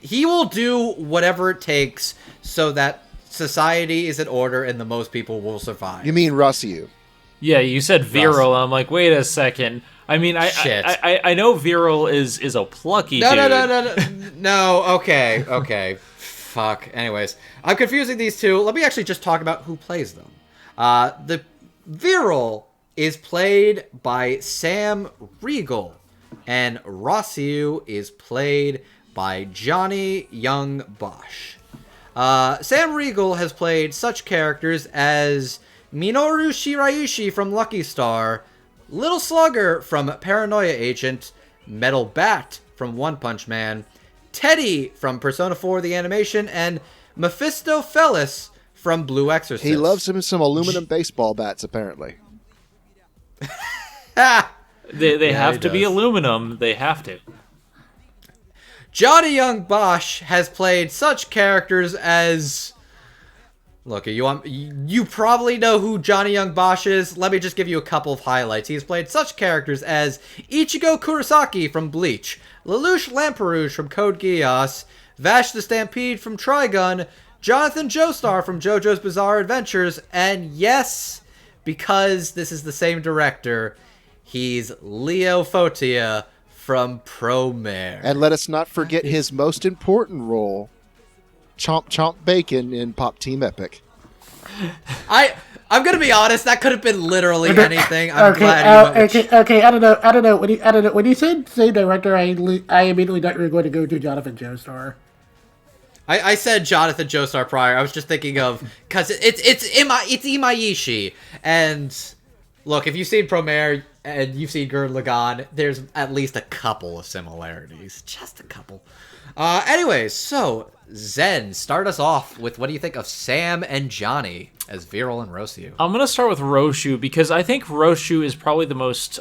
He will do whatever it takes so that society is in order and the most people will survive.
You mean Rossiu?
Yeah, you said Viral. I'm like, wait a second. I mean, I know Viral is a plucky dude.
No, okay. Fuck. Anyways, I'm confusing these two. Let me actually just talk about who plays them. The Viral is played by Sam Riegel, and Rossiu is played by Yong Bosch. Sam Riegel has played such characters as Minoru Shiraishi from Lucky Star, Little Slugger from Paranoia Agent, Metal Bat from One Punch Man, Teddy from Persona 4 the Animation, and Mephistopheles from Blue Exorcist.
He loves him some aluminum baseball bats, apparently.
They have to be aluminum. They have to.
Yong Bosch has played such characters as... Look, you probably know who Yong Bosch is. Let me just give you a couple of highlights. He's played such characters as Ichigo Kurosaki from Bleach, Lelouch Lamperouge from Code Geass, Vash the Stampede from Trigun, Jonathan Joestar from JoJo's Bizarre Adventures, and yes, because this is the same director, he's Leo Fotia from Promare.
And let us not forget his most important role, Chomp Chomp Bacon in Pop Team Epic.
I'm gonna be honest. That could have been literally anything. I'm glad you went with
okay. I don't know. When you said same director, I immediately thought you were going to go to Jonathan Joestar.
I said Jonathan Joestar prior. I was just thinking of because it's Imaishi. And look, if you've seen Promare and you've seen Gurren Lagann, there's at least a couple of similarities, just a couple. Anyways, so Zen, start us off with what do you think of Sam and Johnny as Viral and Roshu?
I'm gonna start with Roshu because I think Roshu is probably the most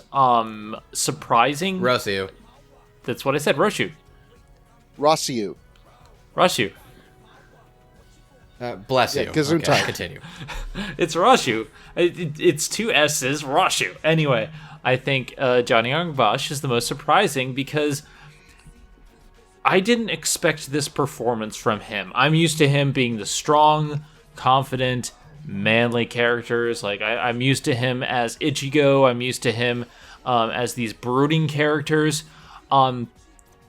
surprising.
Roshu.
That's what I said. Roshu.
Roshu.
Roshu.
Bless you.
Gesundheit.
Continue.
It's Roshu. It's two S's. Roshu. Anyway, I think Johnny Young Bosch is the most surprising because I didn't expect this performance from him. I'm used to him being the strong, confident, manly characters. Like I'm used to him as Ichigo. I'm used to him as these brooding characters.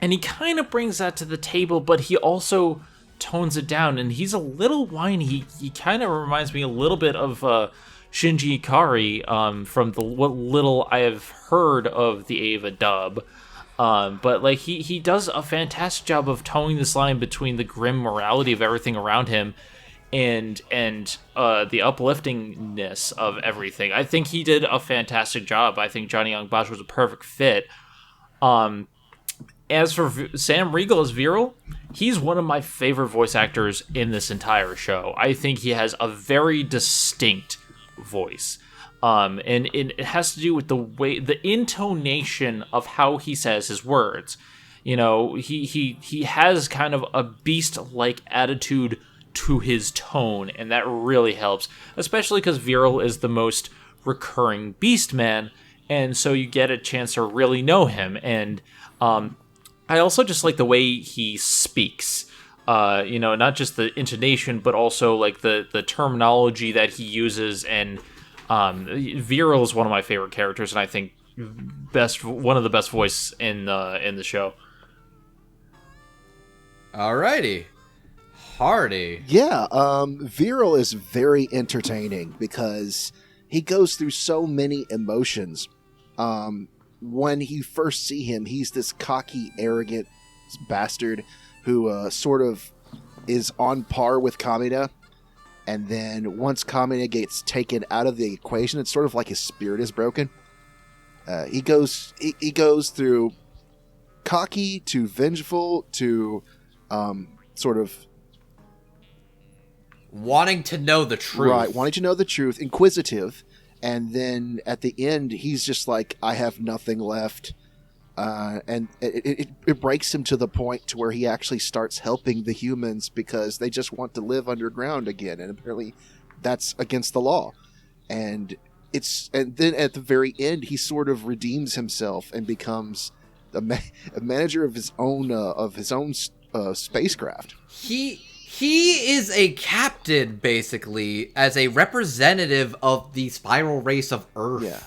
And he kind of brings that to the table, but he also tones it down, and he's a little whiny. He kind of reminds me a little bit of Shinji Ikari from what little I have heard of the Eva dub. But like he does a fantastic job of towing this line between the grim morality of everything around him and the upliftingness of everything. I think he did a fantastic job. I think Johnny Young Bosch was a perfect fit. As for Sam Riegel as Viral, he's one of my favorite voice actors in this entire show. I think he has a very distinct voice. And it has to do with the intonation of how he says his words. You know, he has kind of a beast-like attitude to his tone, and that really helps, especially because Viral is the most recurring Beastman, and so you get a chance to really know him. And I also just like the way he speaks. Not just the intonation, but also like the terminology that he uses. And Viral is one of my favorite characters, and I think one of the best voice in the show.
Alrighty, Hardy.
Yeah, Viral is very entertaining because he goes through so many emotions. When you first see him, he's this cocky, arrogant bastard who sort of is on par with Kamina. And then once Kamina gets taken out of the equation, it's sort of like his spirit is broken. He goes through cocky to vengeful to sort of
wanting to know the truth.
Right, wanting to know the truth, inquisitive. And then at the end, he's just like, I have nothing left. And it breaks him to the point to where he actually starts helping the humans because they just want to live underground again. And apparently that's against the law. And then at the very end, he sort of redeems himself and becomes a manager of his own spacecraft.
He is a captain, basically, as a representative of the spiral race of Earth.
Yeah.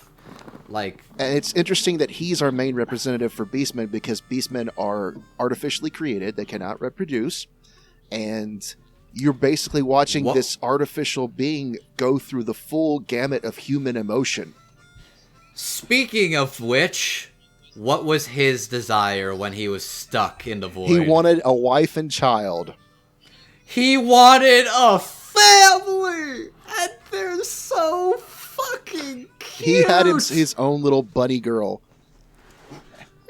And
it's interesting that he's our main representative for Beastmen because Beastmen are artificially created. They cannot reproduce. And you're basically watching this artificial being go through the full gamut of human emotion.
Speaking of which, what was his desire when he was stuck in the void?
He wanted a wife and child.
He wanted a family! And they're so fucking cute!
He had his own little bunny girl.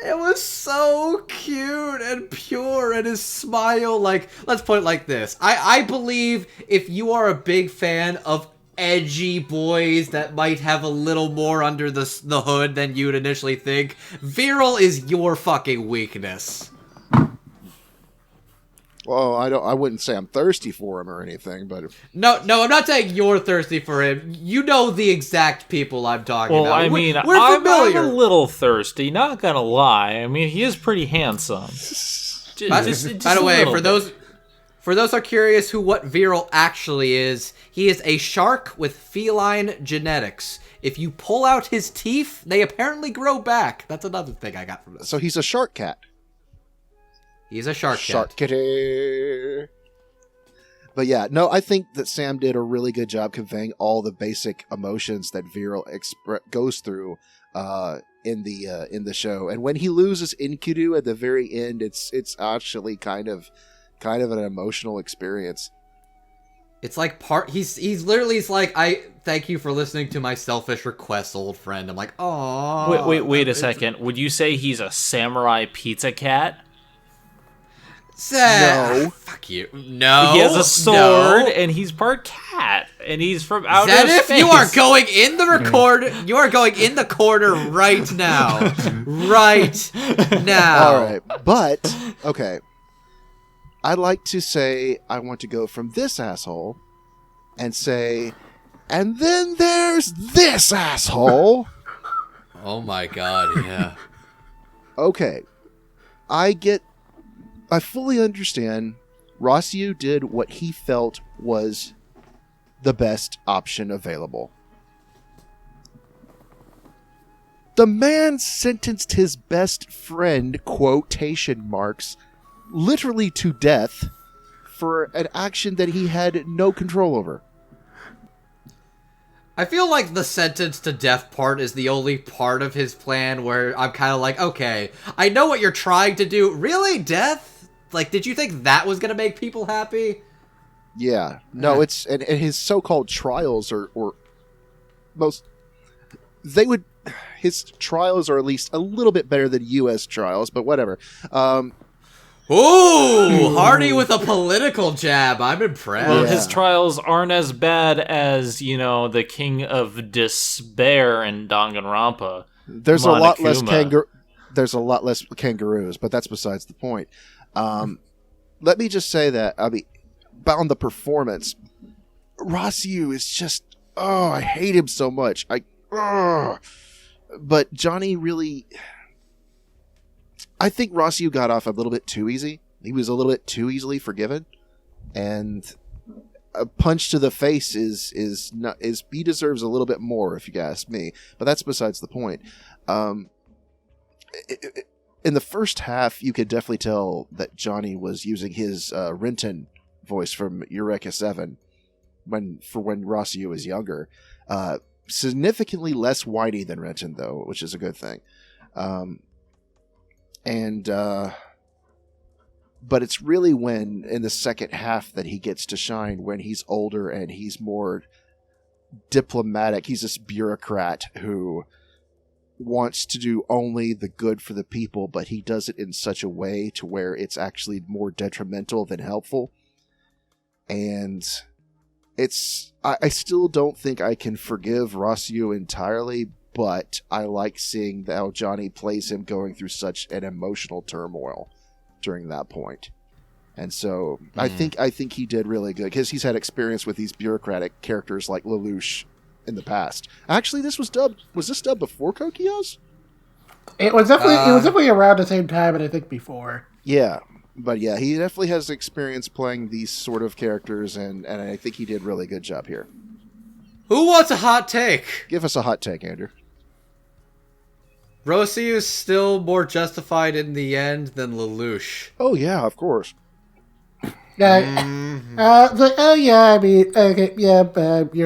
It was so cute and pure, and his smile, let's put it like this. I believe if you are a big fan of edgy boys that might have a little more under the hood than you'd initially think, Viral is your fucking weakness.
Well, I wouldn't say I'm thirsty for him or anything, but
no, I'm not saying you're thirsty for him. You know the exact people I'm talking about.
Well, I mean,
we're familiar.
I'm a little thirsty, not gonna lie. I mean, he is pretty handsome.
By the way, for those who are curious who what Viral actually is, he is a shark with feline genetics. If you pull out his teeth, they apparently grow back. That's another thing I got from this.
So he's a shark cat.
He's a shark cat.
Shark kitty. But yeah, no, I think that Sam did a really good job conveying all the basic emotions that Viral goes through in the show. And when he loses Enkidu at the very end, it's actually kind of an emotional experience.
It's like he's literally like, I thank you for listening to my selfish requests, old friend. I'm like, oh.
Wait a second. Would you say he's a samurai pizza cat?
No.
Fuck you. No.
He has a sword, and he's part cat, and he's from outer
Zenith,
space.
you are going in the record. You are going in the corner right now. Right now.
All right, but okay. I'd like to say I want to go from this asshole and say, and then there's this asshole.
Oh my god, yeah.
Okay. I fully understand Rossiu did what he felt was the best option available. The man sentenced his best friend, quotation marks, literally to death for an action that he had no control over.
I feel like the sentence to death part is the only part of his plan where I'm kind of like, okay, I know what you're trying to do. Really? Death? Like, did you think that was going to make people happy?
Yeah. No, it's... And his so-called trials are most... They would... His trials are at least a little bit better than U.S. trials, but whatever.
Ooh, Hardy with a political jab. I'm impressed.
Well, his trials aren't as bad as, the King of Despair in Danganronpa.
There's a lot less kangaroos, but that's besides the point. Let me just say that, on the performance, Rossiu is just, I hate him so much. But Johnny really... I think Rossiu got off a little bit too easy. He was a little bit too easily forgiven. And a punch to the face is he deserves a little bit more, if you ask me. But that's besides the point. In the first half, you could definitely tell that Johnny was using his Renton voice from Eureka 7 when Rossiu was younger. Significantly less whiny than Renton, though, which is a good thing. But it's really when, in the second half, that he gets to shine, when he's older and he's more diplomatic. He's this bureaucrat who wants to do only the good for the people, but he does it in such a way to where it's actually more detrimental than helpful. And I still don't think I can forgive Rossiu entirely, but I like seeing how Johnny plays him going through such an emotional turmoil during that point. And so I think he did really good, because he's had experience with these bureaucratic characters like Lelouch in the past. Actually, was this dubbed before Kokiyo's?
It was definitely around the same time, and I think before.
Yeah. But yeah, he definitely has experience playing these sort of characters, and I think he did a really good job here.
Who wants a hot take?
Give us a hot take, Andrew.
Rossiu is still more justified in the end than Lelouch.
Oh yeah, of course.
You're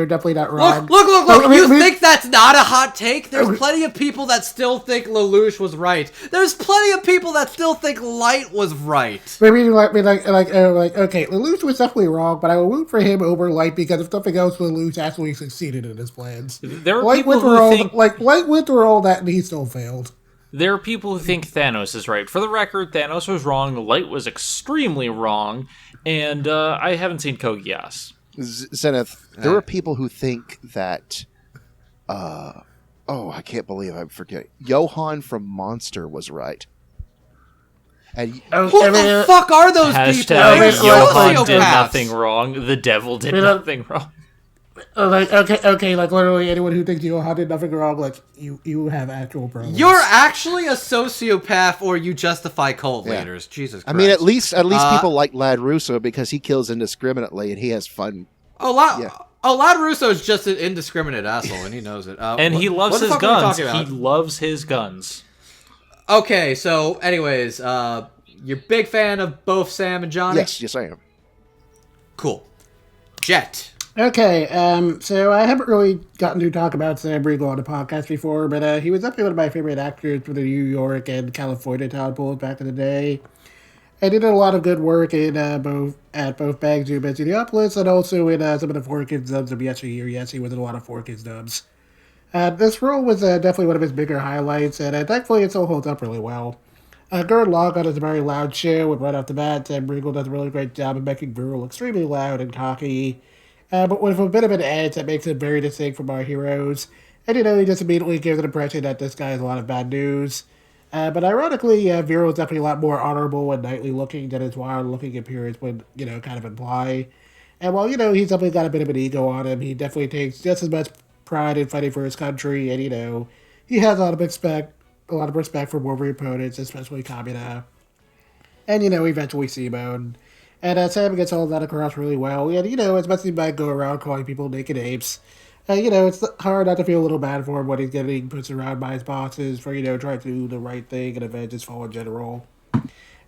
definitely not wrong.
Look! You think that's not a hot take? There's plenty of people that still think Lelouch was right. There's plenty of people that still think Light was right.
Okay, Lelouch was definitely wrong, but I will root for him over Light, because if nothing else, Lelouch actually succeeded in his plans.
There are
Light
people
went through
who
all
think...
Light went through all that, and he still failed.
There are people who think Thanos is right. For the record, Thanos was wrong, Light was extremely wrong, and I haven't seen Code Geass.
Zenith, there are people who think that... I can't believe I'm forgetting. Johan from Monster was right. And
who the fuck are those people?
Johan did nothing wrong. The devil did nothing wrong.
Literally anyone who thinks Johan did nothing wrong, you have actual problems.
You're actually a sociopath, or you justify cult leaders. Jesus Christ.
I mean, at least people like Lad Russo, because he kills indiscriminately and he has fun.
Lad Russo's just an indiscriminate asshole, and he knows it.
And he loves his guns. He loves his guns.
Okay, so anyways, you're a big fan of both Sam and Johnny?
Yes, I am.
Cool. Jet.
Okay, so I haven't really gotten to talk about Sam Riegel on the podcast before, but he was definitely one of my favorite actors for the New York and California town pools back in the day. And he did a lot of good work in both Bang Zoom and Minneapolis, and also in some of the 4Kids dubs of yesteryear. Yes, he was in a lot of 4Kids dubs. This role was definitely one of his bigger highlights, and thankfully it still holds up really well. Gurren Lagann is a very loud show, and right off the bat, Sam Riegel does a really great job of making Viral extremely loud and cocky, but with a bit of an edge that makes it very distinct from our heroes. And, he just immediately gives an impression that this guy has a lot of bad news. But ironically, Viral is definitely a lot more honorable and knightly looking than his wild looking appearance would, kind of imply. And while, he's definitely got a bit of an ego on him, he definitely takes just as much pride in fighting for his country, and, he has a lot of respect for warrior opponents, especially Kamina. And, eventually Simone. And Sam gets all of that across really well. And, as much as he might go around calling people naked apes, it's hard not to feel a little bad for him when he's getting pushed around by his bosses for, trying to do the right thing and avenge his fallen general.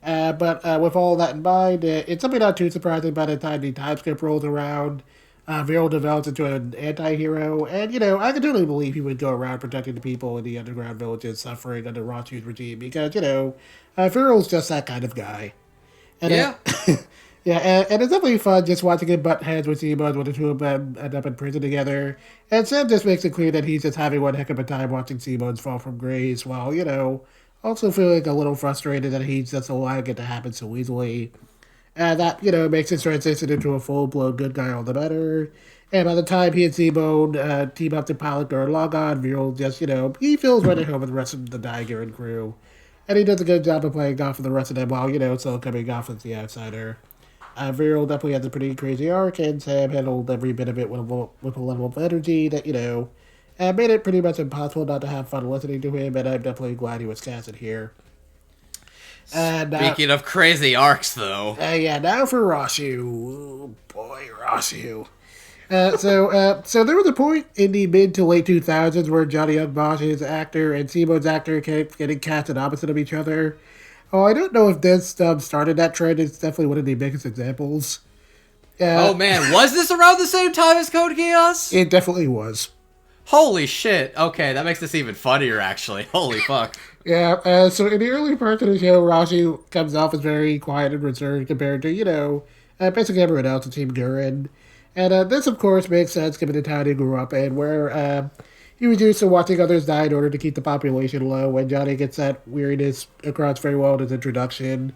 But with all that in mind, it's something not too surprising by the time the time skip rolls around. Viral develops into an anti-hero, and, I can totally believe he would go around protecting the people in the underground villages suffering under Rachu's regime, because, Viral's just that kind of guy. And,
yeah.
And it's definitely fun just watching him butt heads with Simon when the two of them end up in prison together. And Sam just makes it clear that he's just having one heck of a time watching Simon's fall from grace, while, also feeling a little frustrated that he's just allowing it to happen so easily. And that, makes his transition into a full-blown good guy all the better. And by the time he and Simone team up to pilot Gurren Lagann, Viral just, he feels right at home with the rest of the Gurren crew. And he does a good job of playing off with the rest of them while, still coming off as the outsider. Viral definitely has a pretty crazy arc, and Sam handled every bit of it with a level of energy that, made it pretty much impossible not to have fun listening to him, and I'm definitely glad he was casted here.
Speaking of crazy arcs, though.
Now for Rachu. Oh, boy, Rachu. So there was a point in the mid to late 2000s where Johnny Young Bosch's actor and Simo's actor kept getting casted opposite of each other. Oh, I don't know if this started that trend. It's definitely one of the biggest examples.
Oh man, was this around the same time as Code Geass?
It definitely was.
Holy shit. Okay, that makes this even funnier, actually. Holy fuck.
Yeah, so in the early parts of the show, Rachu comes off as very quiet and reserved compared to, basically everyone else in Team Gurren. And this, of course, makes sense given the town he grew up in, where he was used to watching others die in order to keep the population low, and Johnny gets that weariness across very well in his introduction.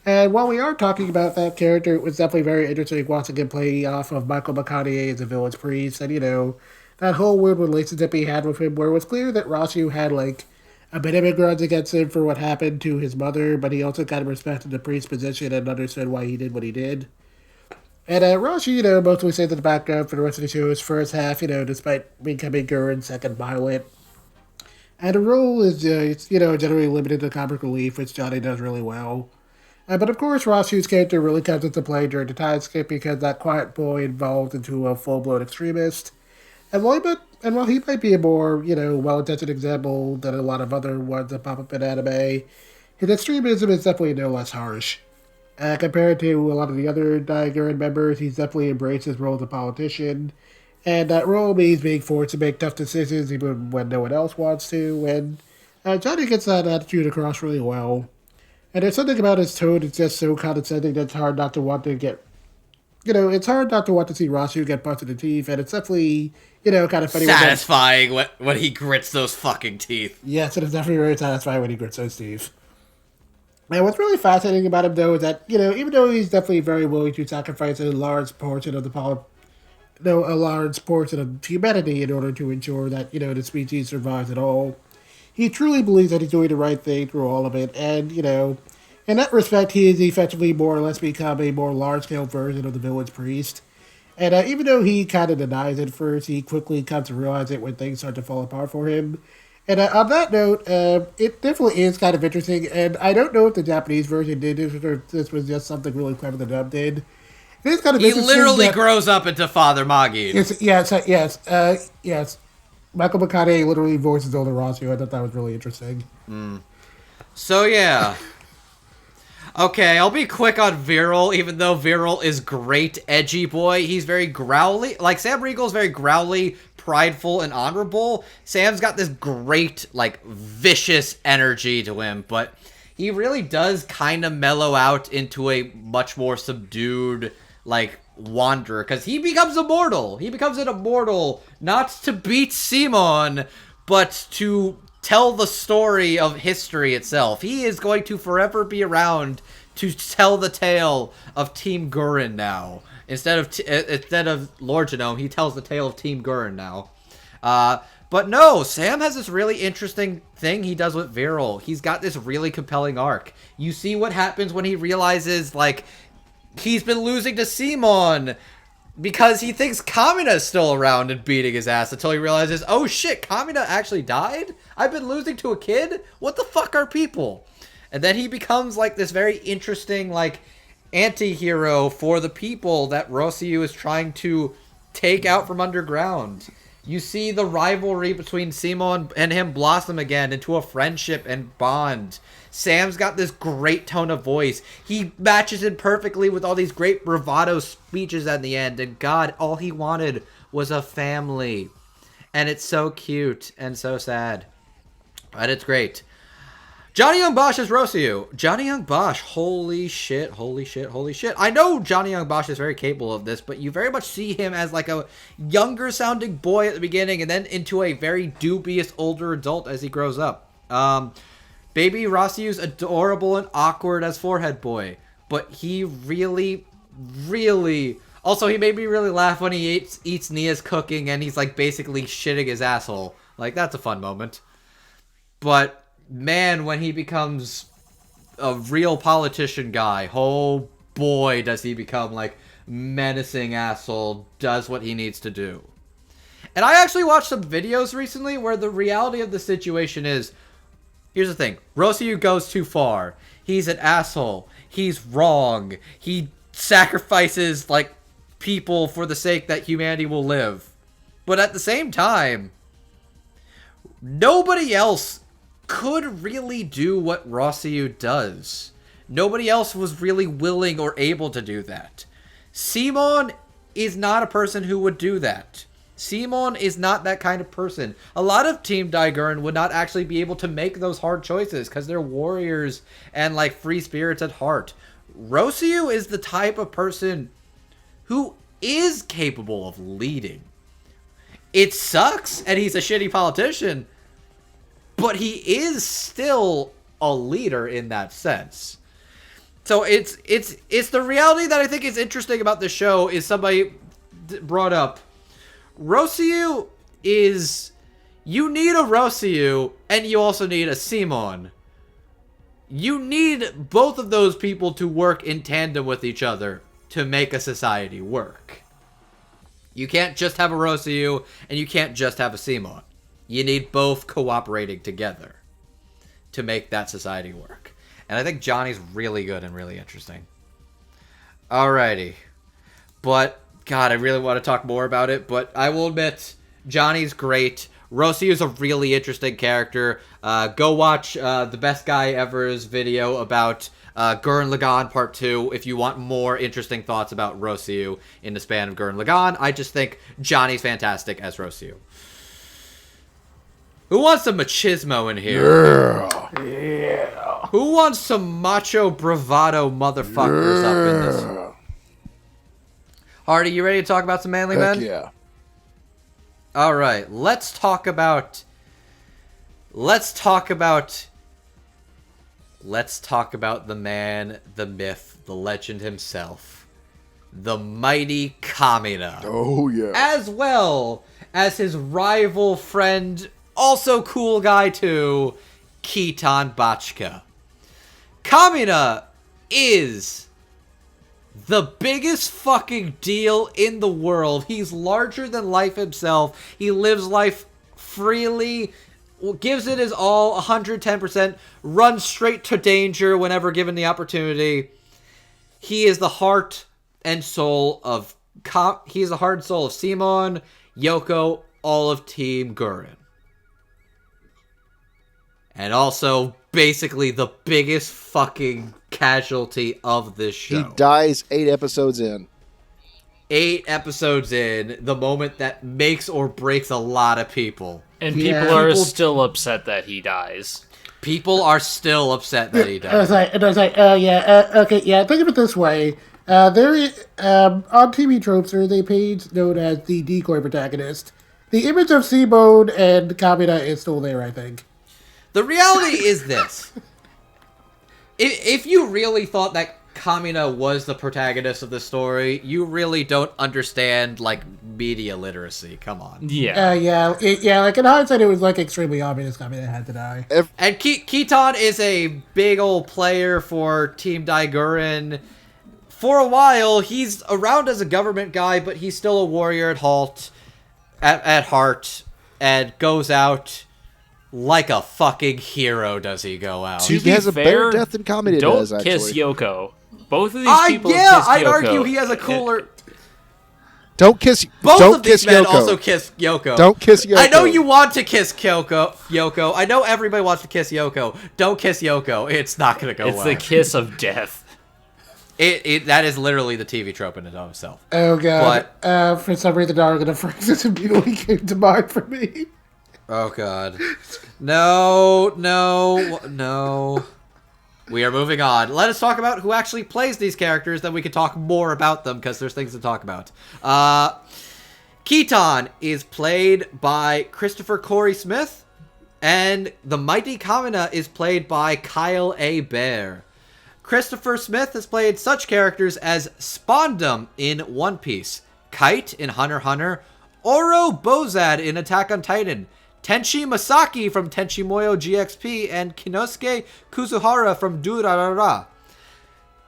And while we are talking about that character, it was definitely very interesting watching him play off of Michael McConaughey as a village priest, and, that whole weird relationship he had with him, where it was clear that Rachu had, a bit of a grudge against him for what happened to his mother, but he also kind of respected the priest's position and understood why he did what he did. And Rachu, mostly stays in the background for the rest of the show's first half, despite becoming Gurren's second pilot. And the role is, generally limited to comic relief, which Johnny does really well. But of course, Rachu's character really comes into play during the time skip because that quiet boy evolved into a full-blown extremist. And while he might be a more, well-intentioned example than a lot of other ones that pop up in anime, his extremism is definitely no less harsh. Compared to a lot of the other Gurren members, he's definitely embraced his role as a politician. And that role means being forced to make tough decisions even when no one else wants to. And Johnny gets that attitude across really well. And there's something about his tone that's just so condescending that it's hard not to want to get... it's hard not to want to see Rachu get punched in the teeth. And it's definitely, kind of funny.
Satisfying when he grits those fucking teeth.
Yes, it is definitely very satisfying when he grits those teeth. And what's really fascinating about him, though, is that, even though he's definitely very willing to sacrifice a large portion of a large portion of humanity in order to ensure that, the species survives at all, he truly believes that he's doing the right thing through all of it. And, in that respect, he is effectively more or less become a more large-scale version of the village priest. And even though he kind of denies it first, he quickly comes to realize it when things start to fall apart for him. And on that note, it definitely is kind of interesting, and I don't know if the Japanese version did this or if this was just something really clever the dub did. It is kind of
he literally grows up into Father Magi.
Yes. Michael McConaughey literally voices older Rachu. I thought that was really interesting.
So, yeah. Okay, I'll be quick on Viral, even though Viral is great edgy boy. He's very growly. Like, Sam Riegel's very growly, prideful, and honorable. Sam's got this great, like, vicious energy to him, but he really does kind of mellow out into a much more subdued, like, wanderer, because he becomes immortal. He becomes an immortal, not to beat Simon, but to tell the story of history itself. He is going to forever be around to tell the tale of Team Gurren now. Instead of Lord Janome, he tells the tale of Team Gurren now. But no, Sam has this really interesting thing he does with Viral. He's got this really compelling arc. You see what happens when he realizes, like, he's been losing to Simon because he thinks Kamina's still around and beating his ass until he realizes, oh shit, Kamina actually died? I've been losing to a kid? What the fuck are people? And then he becomes, like, this very interesting, like, anti-hero for the people that Rossiu is trying to take out from underground. You see the rivalry between Simon and him blossom again into a friendship and bond. Sam's got this great tone of voice. He matches it perfectly with all these great bravado speeches at the end. And God, all he wanted was a family. And it's so cute and so sad. But it's great. Johnny Young Bosch is Rossiu. Johnny Young Bosch, holy shit, holy shit, holy shit. I know Johnny Young Bosch is very capable of this, but you very much see him as like a younger sounding boy at the beginning and then into a very dubious older adult as he grows up. Baby Rossiu's adorable and awkward as forehead boy, but he really, really... Also, he made me really laugh when he eats Nia's cooking and he's like basically shitting his asshole. Like, that's a fun moment. But... man, when he becomes a real politician guy, oh boy, does he become, like, menacing asshole, does what he needs to do. And I actually watched some videos recently where the reality of the situation is, here's the thing, Rossiu goes too far. He's an asshole. He's wrong. He sacrifices, like, people for the sake that humanity will live. But at the same time, nobody else could really do what Rossiu does. Nobody else was really willing or able to do that. Simon is not a person who would do that. Simon is not that kind of person. A lot of Team Daigurren would not actually be able to make those hard choices because they're warriors and like free spirits at heart. Rossiu is the type of person who is capable of leading. It sucks and he's a shitty politician, but he is still a leader in that sense. So it's the reality that I think is interesting about the show is somebody brought up. Rossiu is... you need a Rossiu, and you also need a Simon. You need both of those people to work in tandem with each other to make a society work. You can't just have a Rossiu, and you can't just have a Simon. You need both cooperating together to make that society work. And I think Johnny's really good and really interesting. Alrighty. But, God, I really want to talk more about it, but I will admit, Johnny's great. Rossiu is a really interesting character. Go watch The Best Guy Ever's video about Gurren Lagann Part 2 if you want more interesting thoughts about Rossiu in the span of Gurren Lagann. I just think Johnny's fantastic as Rossiu. Who wants some machismo in here?
Yeah.
Who wants some macho bravado motherfuckers up in this? Hardy, you ready to talk about some manly men?
Yeah.
Alright, let's talk about the man, the myth, the legend himself. The mighty Kamina.
Oh, yeah.
As well as his rival friend, also cool guy too, Kiton Bachka. Kamina is the biggest fucking deal in the world. He's larger than life himself. He lives life freely, gives it his all, 110%, runs straight to danger whenever given the opportunity. He is the heart and soul of Simon, Yoko, all of Team Gurren. And also basically the biggest fucking casualty of this show.
He dies 8 episodes in.
8 episodes in, the moment that makes or breaks a lot of people.
And people are still upset that he dies.
People are still upset that he dies.
Think of it this way. On TV tropes, there is a page known as the decoy protagonist. The image of Simone and Kamina is still there, I think.
The reality is this. If you really thought that Kamina was the protagonist of the story, you really don't understand, like, media literacy. Come on.
Yeah.
Like, in hindsight, it was, like, extremely obvious Kamina had to die.
And Kiton is a big old player for Team Daiguren. For a while, he's around as a government guy, but he's still a warrior at heart, and goes out like a fucking hero. Does he go out?
He has a better death than Kamina does, actually.
Don't kiss Yoko. Both of these people kiss Yoko.
I'd argue he has a cooler...
Don't kiss.
Both
don't
of these
kiss
men
Yoko.
also kiss Yoko.
Don't kiss Yoko.
I know you want to kiss Yoko. I know everybody wants to kiss Yoko. Don't kiss Yoko. It's not going to go well.
It's the kiss of death.
That is literally the TV trope in and of itself.
Oh god. But, for some reason, Dark and Francis immediately came to mind for me.
Oh god. No. We are moving on. Let us talk about who actually plays these characters, then we can talk more about them, because there's things to talk about. Kiton is played by Christopher Corey Smith, and the Mighty Kamina is played by Kyle A. Bear. Christopher Smith has played such characters as Spondum in One Piece, Kite in Hunter x Hunter, Oro Bozad in Attack on Titan, Tenchi Masaki from Tenchi Muyo GXP, and Kinosuke Kuzuhara from Durarara.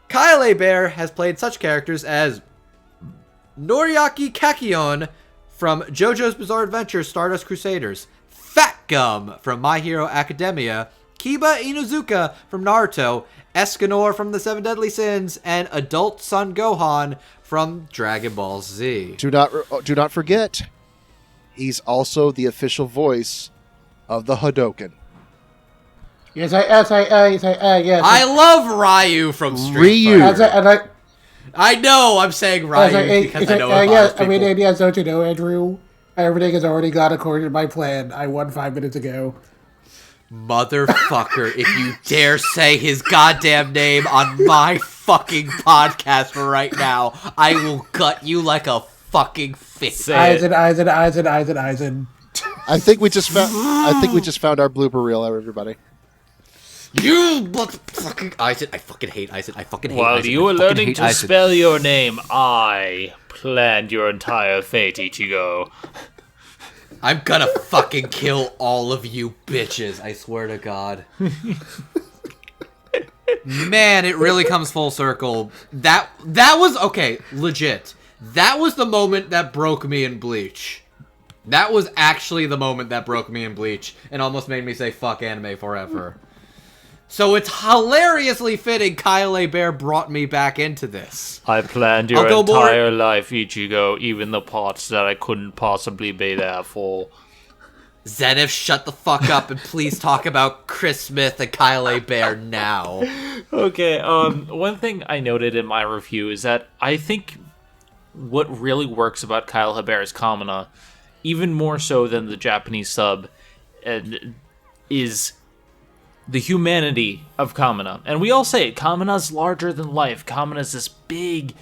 Kyle A. Bear has played such characters as Noriaki Kakion from JoJo's Bizarre Adventure Stardust Crusaders, Fat Gum from My Hero Academia, Kiba Inuzuka from Naruto, Escanor from the Seven Deadly Sins, and Adult Son Gohan from Dragon Ball Z.
Do not forget, he's also the official voice of the Hadoken.
Yes.
I love Ryu from Street Fighter. I know I'm saying Ryu because I know
don't you know, Andrew? Everything has already gone according to my plan. I won 5 minutes ago.
Motherfucker, if you dare say his goddamn name on my fucking podcast right now, I will gut you like a fucking fish.
Eisen.
I think we just found our blooper reel, everybody.
You motherfucking Eisen. I fucking hate Eisen.
While you were learning to spell your name, I planned your entire fate, Ichigo.
I'm gonna fucking kill all of you bitches, I swear to God. Man, it really comes full circle. That was, okay, legit. That was the moment that broke me in Bleach. That was actually the moment that broke me in Bleach and almost made me say fuck anime forever. So it's hilariously fitting Kyle A. Bear brought me back into this.
I planned your entire life, Ichigo, even the parts that I couldn't possibly be there for.
Zenith, shut the fuck up and please talk about Chris Smith and Kyle A. Bear now.
Okay, one thing I noted in my review is that I think what really works about Kyle A. Bear's Kamina, even more so than the Japanese sub, is the humanity of Kamina. And we all say it, Kamina's larger than life. Kamina's this big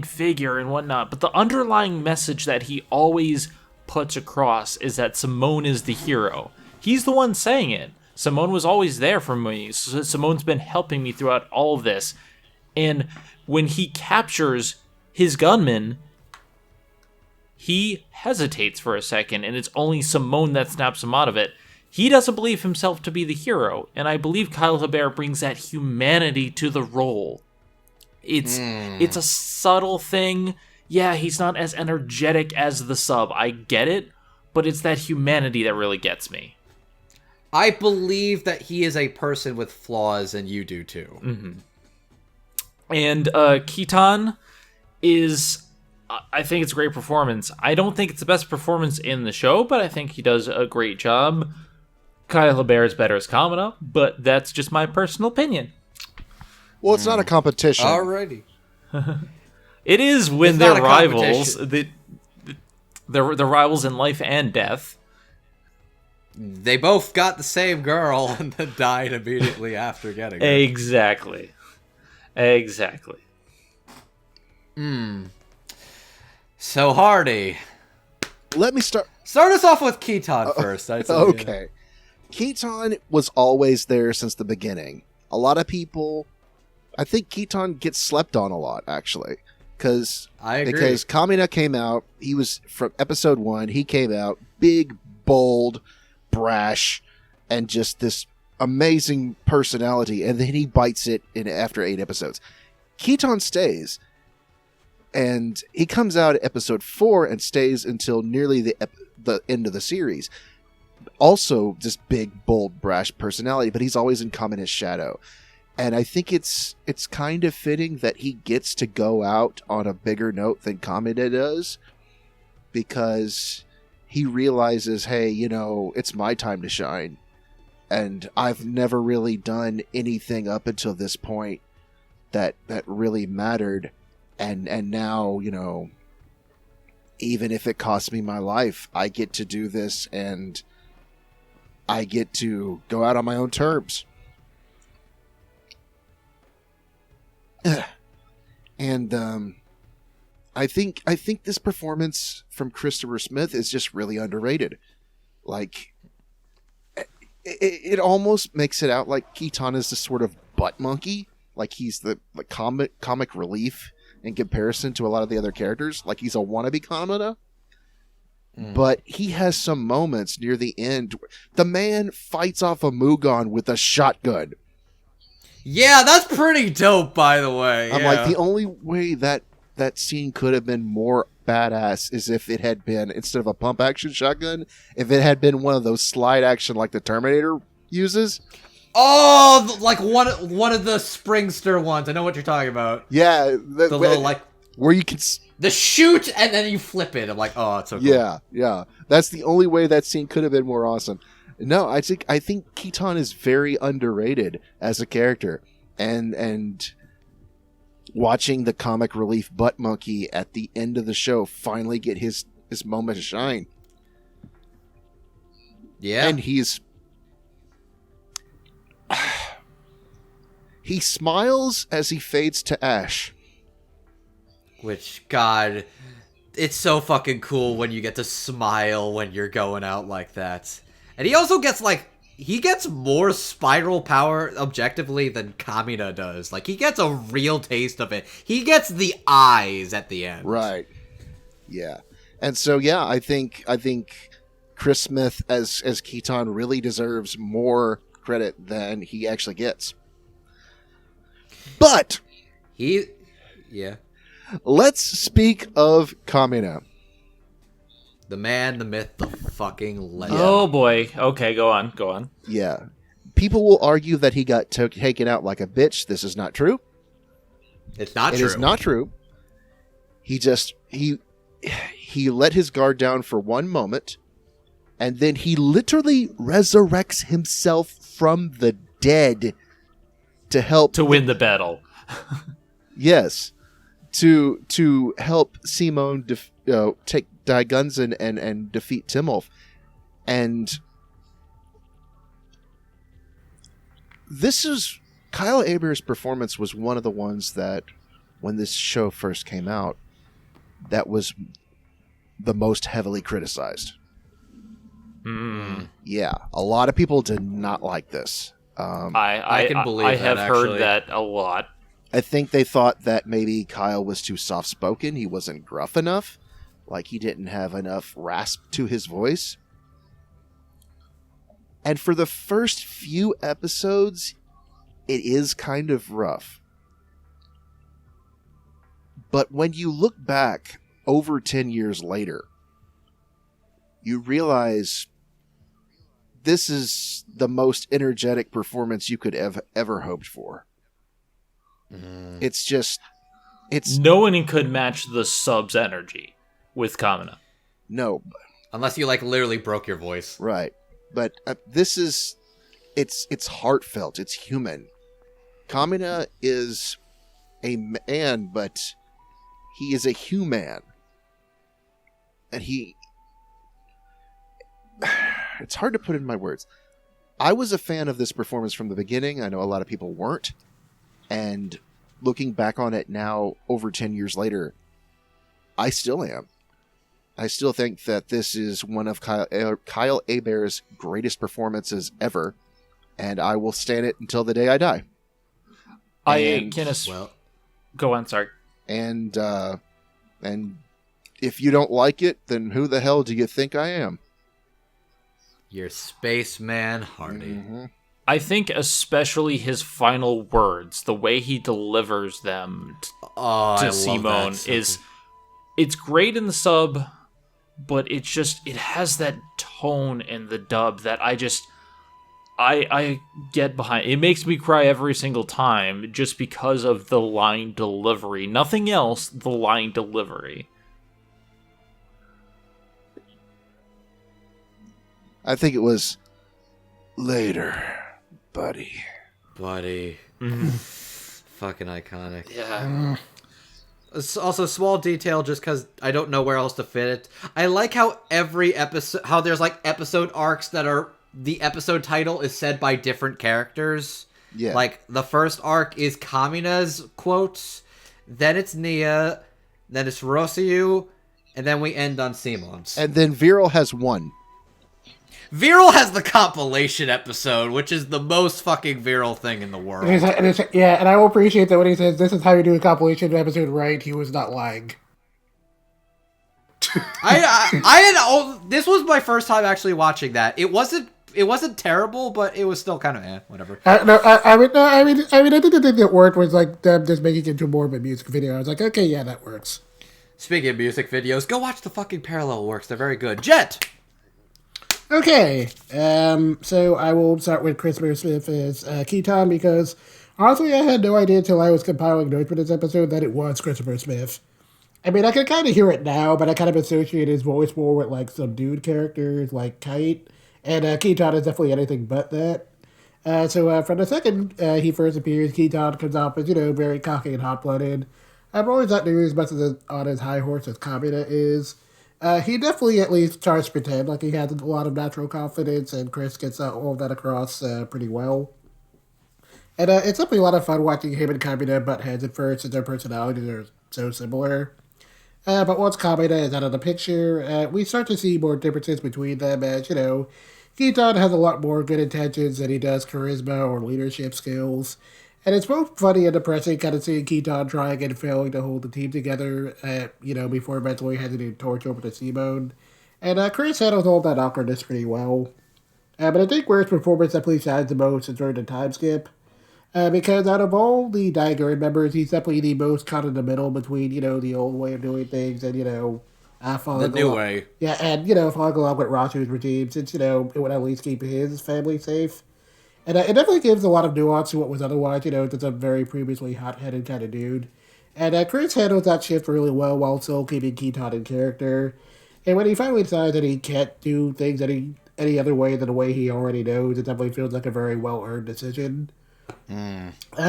figure and whatnot. But the underlying message that he always puts across is that Simone is the hero. He's the one saying it. Simone was always there for me. Simone's been helping me throughout all of this. And when he captures his gunman, he hesitates for a second, and it's only Simone that snaps him out of it. He doesn't believe himself to be the hero, and I believe Kyle Hebert brings that humanity to the role. It's a subtle thing. Yeah, he's not as energetic as the sub. I get it, but it's that humanity that really gets me.
I believe that he is a person with flaws, and you do too.
Mm-hmm. And Kiton is, I think it's a great performance. I don't think it's the best performance in the show, but I think he does a great job. Kyle Bear is better as Kamina, but that's just my personal opinion.
Well, it's not a competition.
Alrighty.
It is when
It's
they're
not a
rivals.
competition.
They're rivals in life and death.
They both got the same girl and then died immediately after getting her.
Exactly.
So, Hardy.
Let me start.
Start us off with Kiton first. I'd say,
Okay. Kiton was always there since the beginning. A lot of people, I think Kiton gets slept on a lot, actually.
I agree.
Because Kamina came out, he was from episode 1, he came out big, bold, brash, and just this amazing personality, and then he bites it in after 8 episodes. Kiton stays, and he comes out at episode 4 and stays until nearly the end of the series. Also, this big, bold, brash personality, but he's always in Kamina's shadow. And I think it's kind of fitting that he gets to go out on a bigger note than Kamina does, because he realizes, hey, it's my time to shine. And I've never really done anything up until this point that really mattered. And now, even if it costs me my life, I get to do this, and I get to go out on my own terms. And I think this performance from Christopher Smith is just really underrated. Like, it almost makes it out like Kiton is this sort of butt monkey. Like he's the comic relief in comparison to a lot of the other characters. Like he's a wannabe Kamina. But he has some moments near the end. The man fights off a Mugon with a shotgun.
Yeah, that's pretty dope, by the way.
I'm like, the only way that scene could have been more badass is if it had been, instead of a pump action shotgun, if it had been one of those slide action like the Terminator uses.
Oh, like one of the Springster ones. I know what you're talking about.
Yeah.
The little, like...
Where you can...
The shoot, and then you flip it. I'm like, oh, it's so cool.
Yeah. That's the only way that scene could have been more awesome. No, I think Kiton is very underrated as a character. And watching the comic relief butt monkey at the end of the show finally get his moment to shine.
Yeah.
And he smiles as he fades to ash.
Which, God, it's so fucking cool when you get to smile when you're going out like that. And he also gets, he gets more spiral power objectively than Kamina does. Like, he gets a real taste of it. He gets the eyes at the end.
Right. Yeah. And so, yeah, I think Chris Smith as Kiton really deserves more credit than he actually gets. But...
Yeah.
Let's speak of Kamina.
The man, the myth, the fucking legend.
Oh boy. Okay, go on.
Yeah. People will argue that he got taken out like a bitch. This is not true.
It's not
true. It is not true. He let his guard down for one moment, and then he literally resurrects himself from the dead to help...
To win the battle.
Yes. To help Simone take Daigunzen and defeat Timolf. And this is... Kyle Aber's performance was one of the ones that, when this show first came out, that was the most heavily criticized. Yeah, a lot of people did not like this.
I can believe
I
that,
have heard that a lot.
I think they thought that maybe Kyle was too soft-spoken. He wasn't gruff enough. Like, he didn't have enough rasp to his voice. And for the first few episodes, it is kind of rough. But when you look back over 10 years later, you realize this is the most energetic performance you could have ever hoped for. It's just...
No one could match the sub's energy with Kamina.
No.
Unless you, literally broke your voice.
Right. but this is it's heartfelt. It's human. Kamina is a man, but he is a human, and it's hard to put in my words. I was a fan of this performance from the beginning. I know a lot of people weren't, and looking back on it now, over 10 years later, I still am. I still think that this is one of Kyle Abert's greatest performances ever, and I will stand it until the day I die.
Go on, sorry.
And if you don't like it, then who the hell do you think I am?
You're Spaceman Hardy.
Mm-hmm.
I think especially his final words, the way he delivers them to Simone is... It's great in the sub, but it has that tone in the dub that I get behind. It makes me cry every single time just because of the line delivery. Nothing else, the line delivery.
I think it was later, buddy.
Fucking iconic.
Yeah.
Also, small detail, just because I don't know where else to fit it. I like how every episode, how there's like episode arcs that are, the episode title is said by different characters.
Yeah.
Like, the first arc is Kamina's quotes, then it's Nia, then it's Rosyu, and then we end on Simon's.
And then Viral has one.
Viral has the compilation episode, which is the most fucking Viral thing in the world.
And I will appreciate that when he says, this is how you do a compilation episode right, he was not lying.
This was my first time actually watching that. It wasn't terrible, but it was still kind of whatever.
I think the thing that worked was like them just making it into more of a music video. I was like, okay, yeah, that works.
Speaking of music videos, go watch the fucking Parallel Works. They're very good. Jet!
Okay, so I will start with Christopher Smith as Kiton, because honestly I had no idea until I was compiling notes for this episode that it was Christopher Smith. I mean, I can kind of hear it now, but I kind of associate his voice more with like some dude characters like Kite, and Kiton is definitely anything but that. So from the second he first appears, Kiton comes off as, very cocky and hot-blooded. I've always not nearly as much on his high horse as Kamina is. He definitely at least tries to pretend like he has a lot of natural confidence, and Chris gets all of that across pretty well. And it's definitely a lot of fun watching him and Kamina butt heads at first, since their personalities are so similar. But once Kamina is out of the picture, we start to see more differences between them, as, Kiton has a lot more good intentions than he does charisma or leadership skills. And it's both funny and depressing kind of seeing Kiton trying and failing to hold the team together, before eventually handing the torch over to Simone. And Chris handles all that awkwardness pretty well. But I think where his performance definitely shines the most is during the time skip. Because out of all the Daigen members, he's definitely the most caught in the middle between, the old way of doing things and, following
the new way.
Yeah, and, following along with Rasu's regime, since, it would at least keep his family safe. And it definitely gives a lot of nuance to what was otherwise, just a very previously hot-headed kind of dude. And Chris handles that shift really well while still keeping Kiton in character. And when he finally decides that he can't do things any other way than the way he already knows, it definitely feels like a very well-earned decision.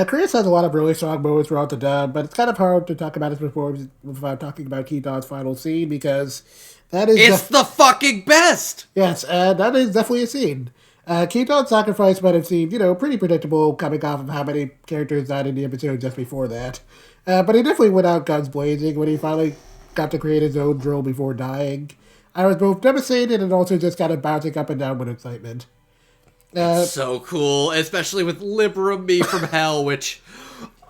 Chris has a lot of really strong moments throughout the dub, but it's kind of hard to talk about his performance without talking about Kiton's final scene, because that is...
It's the fucking best!
Yes, that is definitely a scene. Kiton's sacrifice might have seemed, pretty predictable coming off of how many characters died in the episode just before that. But he definitely went out guns blazing when he finally got to create his own drill before dying. I was both devastated and also just kind of bouncing up and down with excitement.
It's so cool, especially with Libera Me from Hell, which...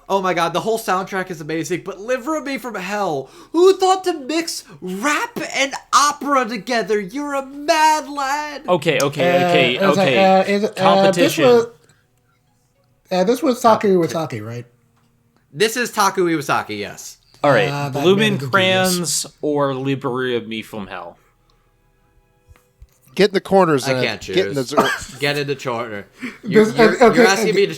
Oh my god, the whole soundtrack is amazing, but Libera Me from Hell, who thought to mix rap and opera together? You're a mad lad!
Okay. Competition.
This was Taku Iwasaki, right?
This is Taku Iwasaki, yes.
Alright, Blooming Crayons or Libera Me from Hell?
Get in the corners.
I can't choose. Get in the corner.
You're
asking me to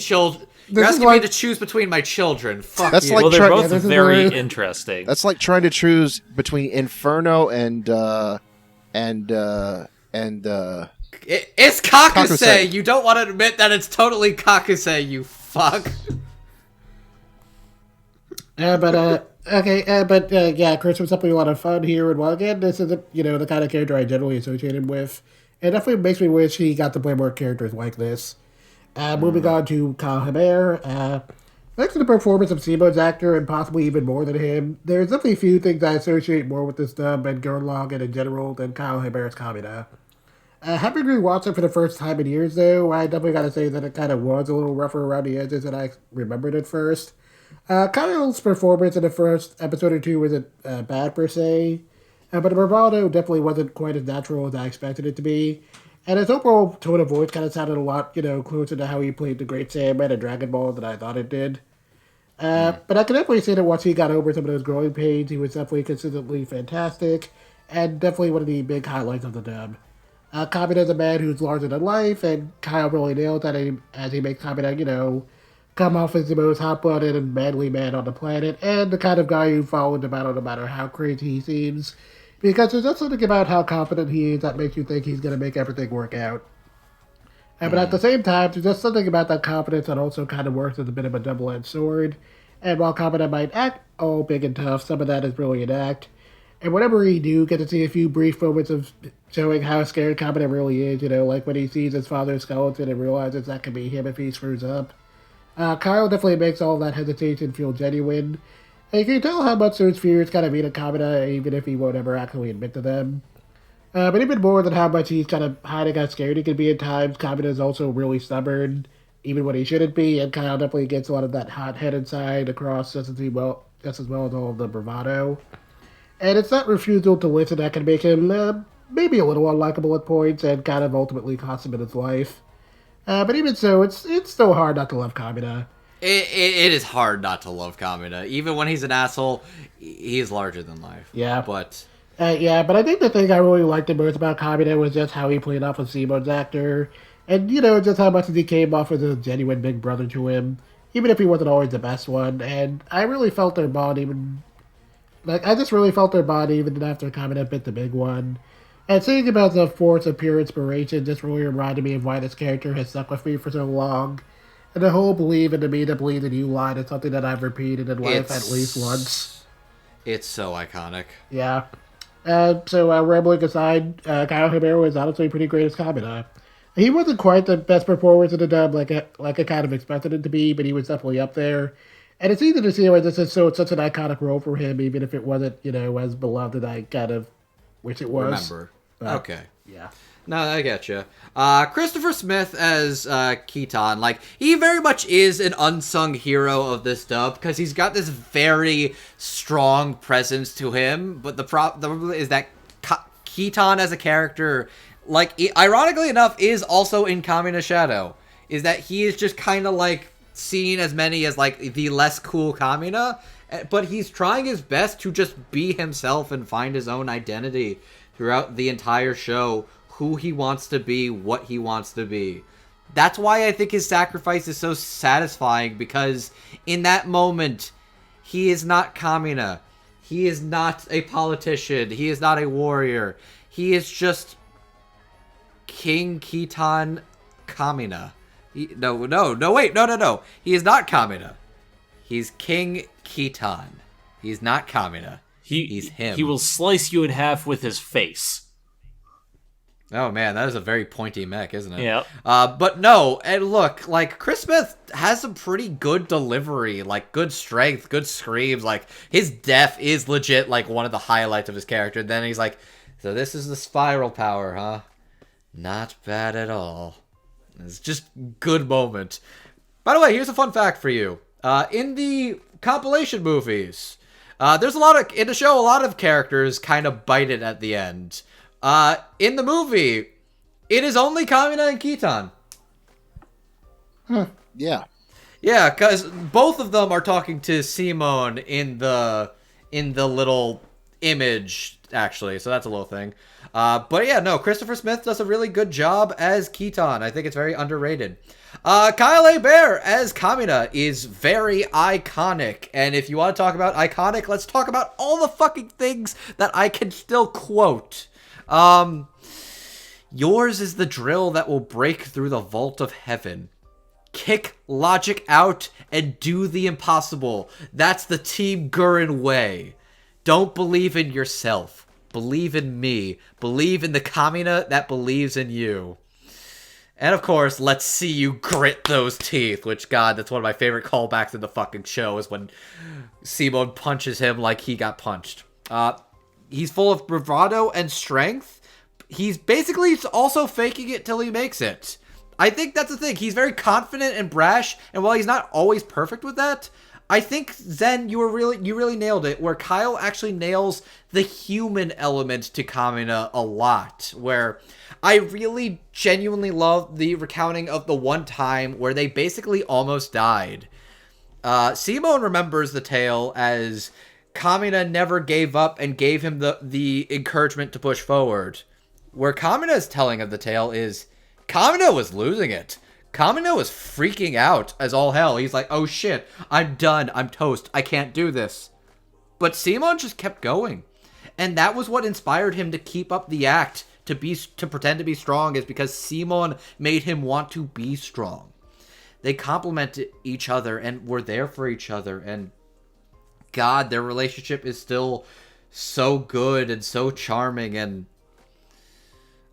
You're asking me to choose between my children. Fuck
that's
you.
like
well, they're both very interesting.
That's like trying to choose between Inferno and
It's Kakuse.
Kakuse.
You don't want to admit that it's totally Kakuse, you fuck.
Yeah, Chris was definitely a lot of fun here. And well, again, this isn't, the kind of character I generally associate him with. It definitely makes me wish he got to play more characters like this. Moving on to Kakihara. Thanks to the performance of Simo's actor, and possibly even more than him, there's definitely a few things I associate more with this dub and Gurren Lagann in general than Kakihara's Kamina. Having rewatched it for the first time in years, though, I definitely gotta say that it kind of was a little rougher around the edges than I remembered at first. Kyle's performance in the first episode or two wasn't bad per se, but the bravado definitely wasn't quite as natural as I expected it to be. And his overall tone of voice kind of sounded a lot, closer to how he played the Great Saiyaman in Dragon Ball than I thought it did. But I can definitely say that once he got over some of those growing pains, he was definitely consistently fantastic, and definitely one of the big highlights of the dub. Kamina is a man who's larger than life, and Kyle really nails that as he makes Kamina, come off as the most hot-blooded and manly man on the planet, and the kind of guy you follow in the battle no matter how crazy he seems, because there's just something about how confident he is that makes you think he's going to make everything work out. But at the same time, there's just something about that confidence that also kind of works as a bit of a double-edged sword. And while Kamina might act all big and tough, some of that is really an act. And whenever you do get to see a few brief moments of showing how scared Kamina really is, like when he sees his father's skeleton and realizes that could be him if he screws up. Kyle definitely makes all that hesitation feel genuine. And you can tell how much those fears kind of mean to Kamina, even if he won't ever actually admit to them. But even more than how much he's kind of hiding how scared he can be at times, Kamina is also really stubborn, even when he shouldn't be, and Kyle definitely gets a lot of that hot-headed side across just as well as all of the bravado. And it's that refusal to listen that can make him maybe a little unlikable at points and kind of ultimately cost him in his life. But even so, it's still hard not to love Kamina.
It is hard not to love Kamina. Even when he's an asshole, he's larger than life.
Yeah.
But
but I think the thing I really liked the most about Kamina was just how he played off of Simo's actor. And, just how much he came off as a genuine big brother to him, even if he wasn't always the best one. And I really felt their bond even after Kamina bit the big one. And thinking about the force of pure inspiration just really reminded me of why this character has stuck with me for so long. And the whole believe in me to believe in you line is something that I've repeated in life at least once.
It's so iconic.
Yeah. So rambling aside, Kakihara was honestly pretty great as Kamina. He wasn't quite the best performance in the dub like I kind of expected him to be, but he was definitely up there. And it's easy to see why this is such an iconic role for him, even if it wasn't, as beloved as I kind of wish it was.
Remember. Okay.
Yeah.
No, I get you. Christopher Smith as Kiton, he very much is an unsung hero of this dub because he's got this very strong presence to him. But the problem is that Kiton as a character, ironically enough, is also in Kamina's shadow. Is that he is just kind of seen as many as the less cool Kamina, but he's trying his best to just be himself and find his own identity throughout the entire show, who he wants to be, what he wants to be. That's why I think his sacrifice is so satisfying, because in that moment, he is not Kamina. He is not a politician. He is not a warrior. He is just King Kiton Kamina. No. He is not Kamina. He's King Kiton. He's not Kamina. He's him.
He will slice you in half with his face.
Oh man, that is a very pointy mech, isn't it?
Yeah.
But no, and look, Chris Smith has some pretty good delivery, good strength, good screams. His death is legit, one of the highlights of his character. And then he's so this is the spiral power, huh? Not bad at all. It's just good moment. By the way, here's a fun fact for you. In the compilation movies, there's a lot of characters kind of bite it at the end. In the movie, it is only Kamina and Kiton.
Yeah.
Yeah, because both of them are talking to Simone in the little image, actually, so that's a little thing. But yeah, no, Christopher Smith does a really good job as Kiton. I think it's very underrated. Kyle A. Bear as Kamina is very iconic. And if you want to talk about iconic, let's talk about all the fucking things that I can still quote. Yours is the drill that will break through the vault of heaven. Kick logic out and do the impossible. That's the Team Gurren way. Don't believe in yourself. Believe in me. Believe in the Kamina that believes in you. And of course, let's see you grit those teeth, which, God, that's one of my favorite callbacks in the fucking show, is when Simon punches him like he got punched. He's full of bravado and strength. He's basically also faking it till he makes it. I think that's the thing. He's very confident and brash, and while he's not always perfect with that, I think, Zen, you really nailed it, where Kyle actually nails the human element to Kamina a lot, where I really genuinely love the recounting of the one time where they basically almost died. Simone remembers the tale as Kamina never gave up and gave him the encouragement to push forward. Where Kamina's telling of the tale is Kamina was losing it. Kamina was freaking out as all hell. He's like, oh shit, I'm done. I'm toast. I can't do this. But Simon just kept going. And that was what inspired him to keep up the act, to pretend to be strong, is because Simon made him want to be strong. They complemented each other and were there for each other. And God, their relationship is still so good and so charming. And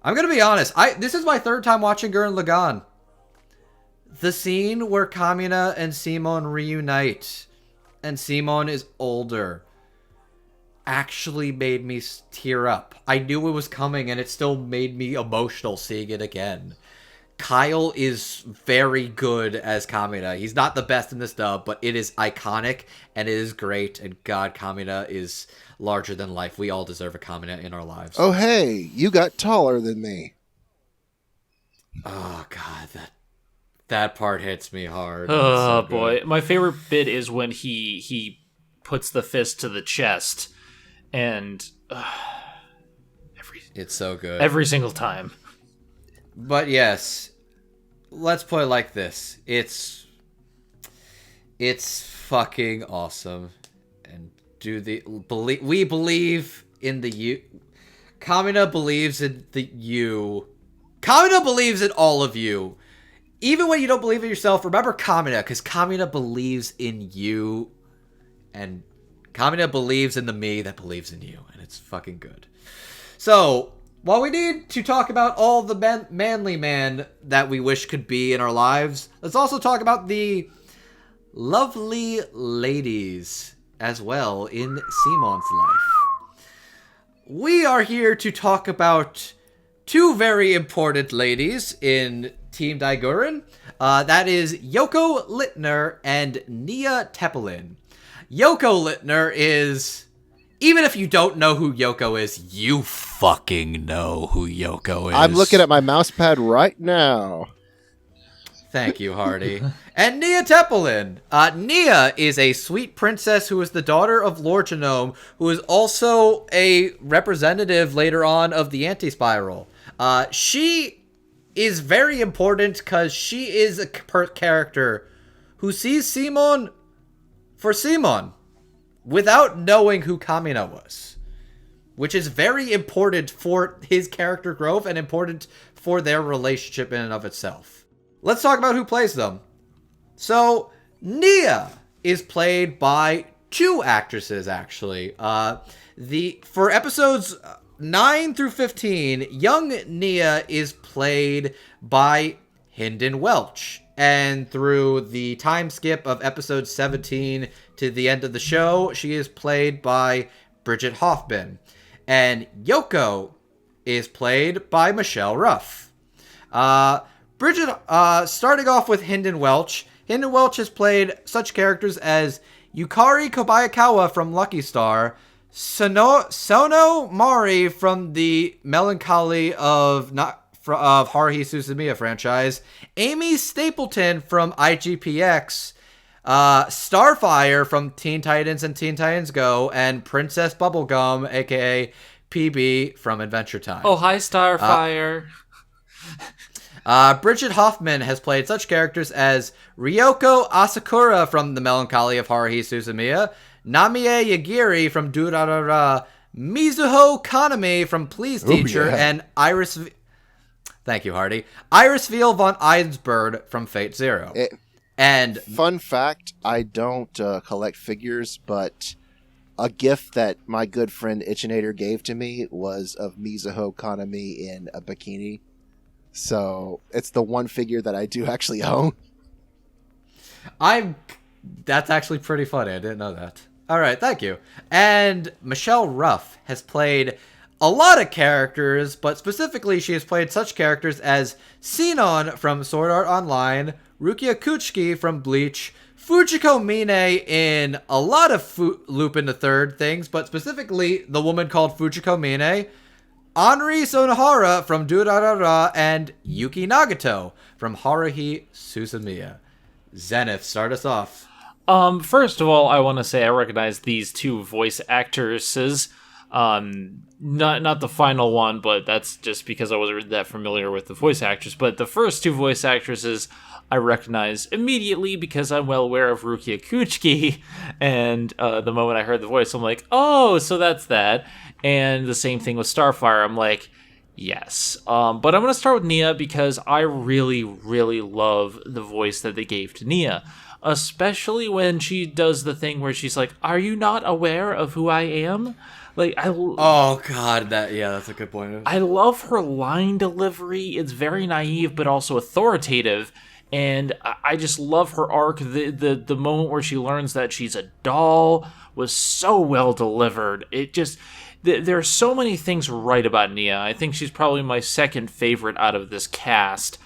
I'm going to be honest. This is my third time watching Gurren Lagann. The scene where Kamina and Simon reunite, and Simon is older, actually made me tear up. I knew it was coming, and it still made me emotional seeing it again. Kyle is very good as Kamina. He's not the best in this dub, but it is iconic, and it is great, and God, Kamina is larger than life. We all deserve a Kamina in our lives.
Oh, hey, you got taller than me.
Oh, God, that part hits me hard.
Oh, so boy. My favorite bit is when he puts the fist to the chest, and
it's so good.
Every single time.
But yes, let's put it like this. It's fucking awesome. And we believe in the you. Kamina believes in the you. Kamina believes in all of you. Even when you don't believe in yourself, remember Kamina, because Kamina believes in you. And Kamina believes in the me that believes in you. And it's fucking good. So, while we need to talk about all the manly man that we wish could be in our lives, let's also talk about the lovely ladies as well in Simon's life. We are here to talk about two very important ladies in Team Daiguren. That is Yoko Littner and Nia Tepelin. Yoko Littner is... Even if you don't know who Yoko is, you fucking know who Yoko is.
I'm looking at my mouse pad right now.
Thank you, Hardy. And Nia Tepelin. Nia is a sweet princess who is the daughter of Lord Janome, who is also a representative later on of the Anti-Spiral. She is very important because she is a character who sees Simon for Simon without knowing who Kamina was, which is very important for his character growth and important for their relationship in and of itself. Let's talk about who plays them. So, Nia is played by two actresses, actually. For episodes 9 through 15, young Nia is played by Hynden Welch. And through the time skip of episode 17 to the end of the show, she is played by Bridget Hoffman. And Yoko is played by Michelle Ruff. Bridget, starting off with Hynden Welch. Hynden Welch has played such characters as Yukari Kobayakawa from Lucky Star, Sono Mari from the Melancholy of Haruhi Suzumiya franchise, Amy Stapleton from IGPX, Starfire from Teen Titans and Teen Titans Go, and Princess Bubblegum, aka PB from Adventure Time.
Oh, hi, Starfire.
Bridget Hoffman has played such characters as Ryoko Asakura from The Melancholy of Haruhi Suzumiya, Namie Yagiri from Durarara, Mizuho Kaname from Please Teacher, and Iris Thank you, Hardy. Irisfiel von Einsberg from Fate Zero. And
fun fact, I don't collect figures, but a gift that my good friend Itchinator gave to me was of Mizuho Kanami in a bikini. So it's the one figure that I do actually own.
That's actually pretty funny. I didn't know that. All right, thank you. And Michelle Ruff has played a lot of characters, but specifically she has played such characters as Sinon from Sword Art Online, Rukia Kuchiki from Bleach, Fujiko Mine in a lot of Lupin the Third things, but specifically the woman called Fujiko Mine, Anri Sonohara from Durarara, and Yuki Nagato from Haruhi Suzumiya. Zenith, start us off.
First of all, I want to say I recognize these two voice actresses. Not the final one, but that's just because I wasn't that familiar with the voice actress. But the first two voice actresses I recognize immediately because I'm well aware of Rukia Kuchiki, and the moment I heard the voice, I'm like, oh, so that's that. And the same thing with Starfire. I'm like, yes. But I'm going to start with Nia because I really, really love the voice that they gave to Nia. Especially when she does the thing where she's like, are you not aware of who I am?
Oh god, that's a good point.
I love her line delivery. It's very naive, but also authoritative. And I just love her arc. The moment where she learns that she's a doll was so well delivered. It just... There are so many things right about Nia. I think she's probably my second favorite out of this cast.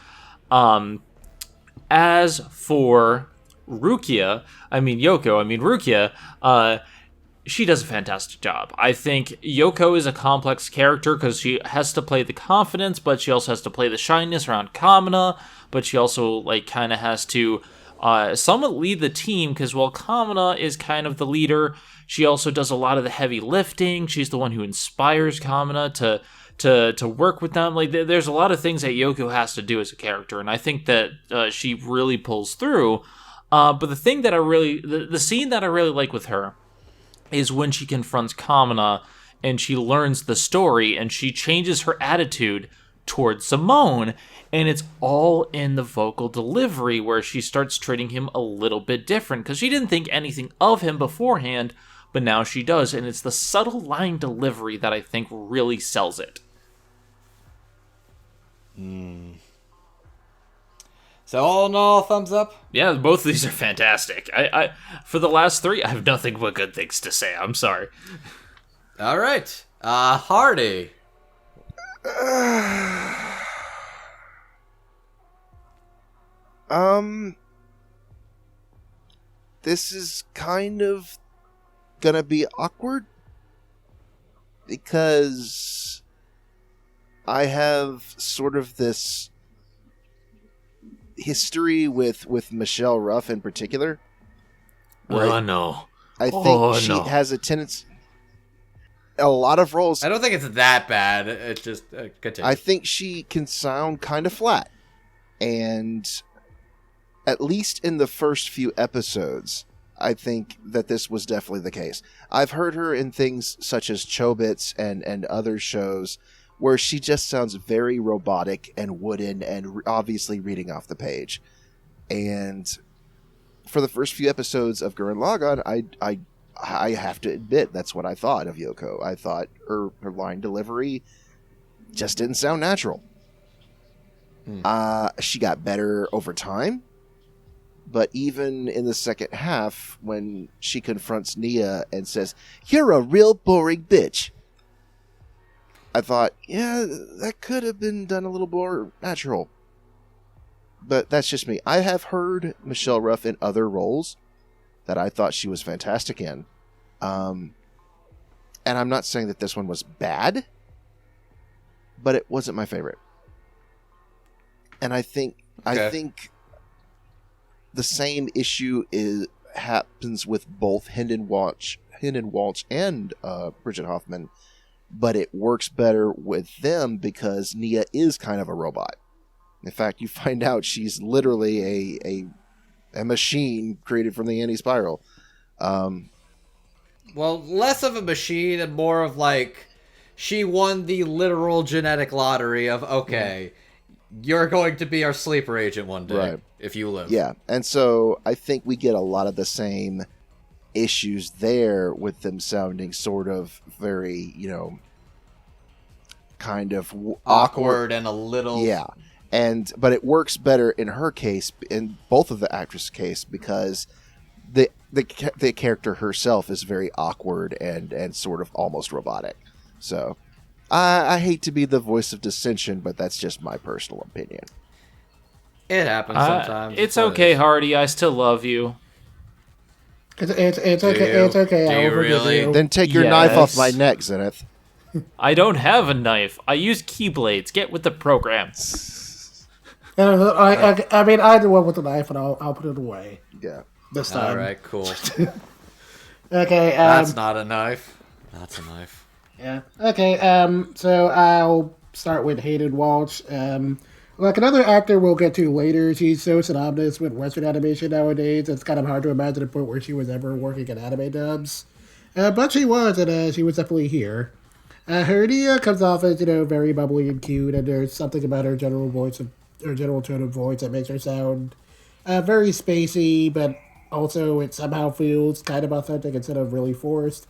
As for Rukia, she does a fantastic job. I think Yoko is a complex character because she has to play the confidence, but she also has to play the shyness around Kamina, but she also kind of has to somewhat lead the team because while Kamina is kind of the leader, she also does a lot of the heavy lifting. She's the one who inspires Kamina to work with them. There's a lot of things that Yoko has to do as a character, and I think that she really pulls through. But the thing that the scene that I really like with her is when she confronts Kamina and she learns the story and she changes her attitude towards Simone, and it's all in the vocal delivery where she starts treating him a little bit different because she didn't think anything of him beforehand, but now she does, and it's the subtle line delivery that I think really sells it.
So all in all, thumbs up?
Yeah, both of these are fantastic. I for the last three, I have nothing but good things to say. I'm sorry.
All right. Hardy.
This is kind of gonna be awkward because I have sort of this history with Michelle Ruff in particular.
Oh no.
I think she has a tendency, a lot of roles.
I don't think it's that bad. It's just continue.
I think she can sound kind of flat, and at least in the first few episodes, I think that this was definitely the case. I've heard her in things such as Chobits and other shows where she just sounds very robotic and wooden and obviously reading off the page. And for the first few episodes of Gurren Lagann, I have to admit that's what I thought of Yoko. I thought her line delivery just didn't sound natural. She got better over time, but even in the second half, when she confronts Nia and says, "You're a real boring bitch," I thought, yeah, that could have been done a little more natural. But that's just me. I have heard Michelle Ruff in other roles that I thought she was fantastic in. And I'm not saying that this one was bad, but it wasn't my favorite. And I think the same issue happens with both Hinden Walsh and Bridget Hoffman, but it works better with them because Nia is kind of a robot. In fact, you find out she's literally a machine created from the anti-spiral.
Well, less of a machine and more of she won the literal genetic lottery of, okay, you're going to be our sleeper agent one day,
Right.
if you live.
Yeah, and so I think we get a lot of the same issues there with them sounding sort of very, kind of
Awkward and a little...
Yeah, but it works better in her case, in both of the actress' case, because the character herself is very awkward and sort of almost robotic. So I hate to be the voice of dissension, but that's just my personal opinion.
It happens sometimes.
It's okay, Hardy. I still love you.
It's okay. It's okay.
Do
I'll
you
forgive
really?
you.
Then take your
Yes.
knife off my neck, Zenith.
I don't have a knife. I use keyblades. Get with the program.
I mean, I do one with the knife, and I'll put it away
Yeah.
this time.
All right, cool.
Okay.
That's not a knife. That's a knife.
Yeah. Okay. So I'll start with Hayden Walsh. Like another actor we'll get to later, she's so synonymous with Western animation nowadays. It's kind of hard to imagine a point where she was ever working in anime dubs. But she was, and she was definitely here. Her idea comes off as, very bubbly and cute, and there's something about her general tone of voice that makes her sound very spacey, but also it somehow feels kind of authentic instead of really forced.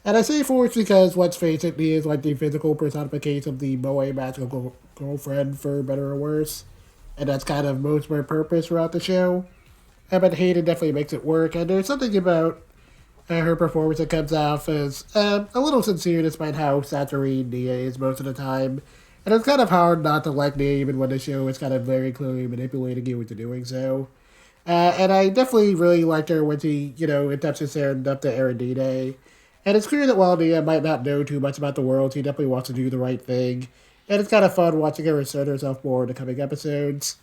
And I say forced because, let's face it, Nia is like the physical personification of the moe magical girlfriend, for better or worse. And that's kind of most of her purpose throughout the show. But Hayden definitely makes it work, and there's something about her performance that comes off as a little sincere despite how saturated Nia is most of the time. And it's kind of hard not to like Nia even when the show is kind of very clearly manipulating you into doing so. And I definitely really liked her when she, attempts to stand up to Erendine. And it's clear that while Nia might not know too much about the world, she definitely wants to do the right thing. And it's kind of fun watching her assert herself more in the coming episodes.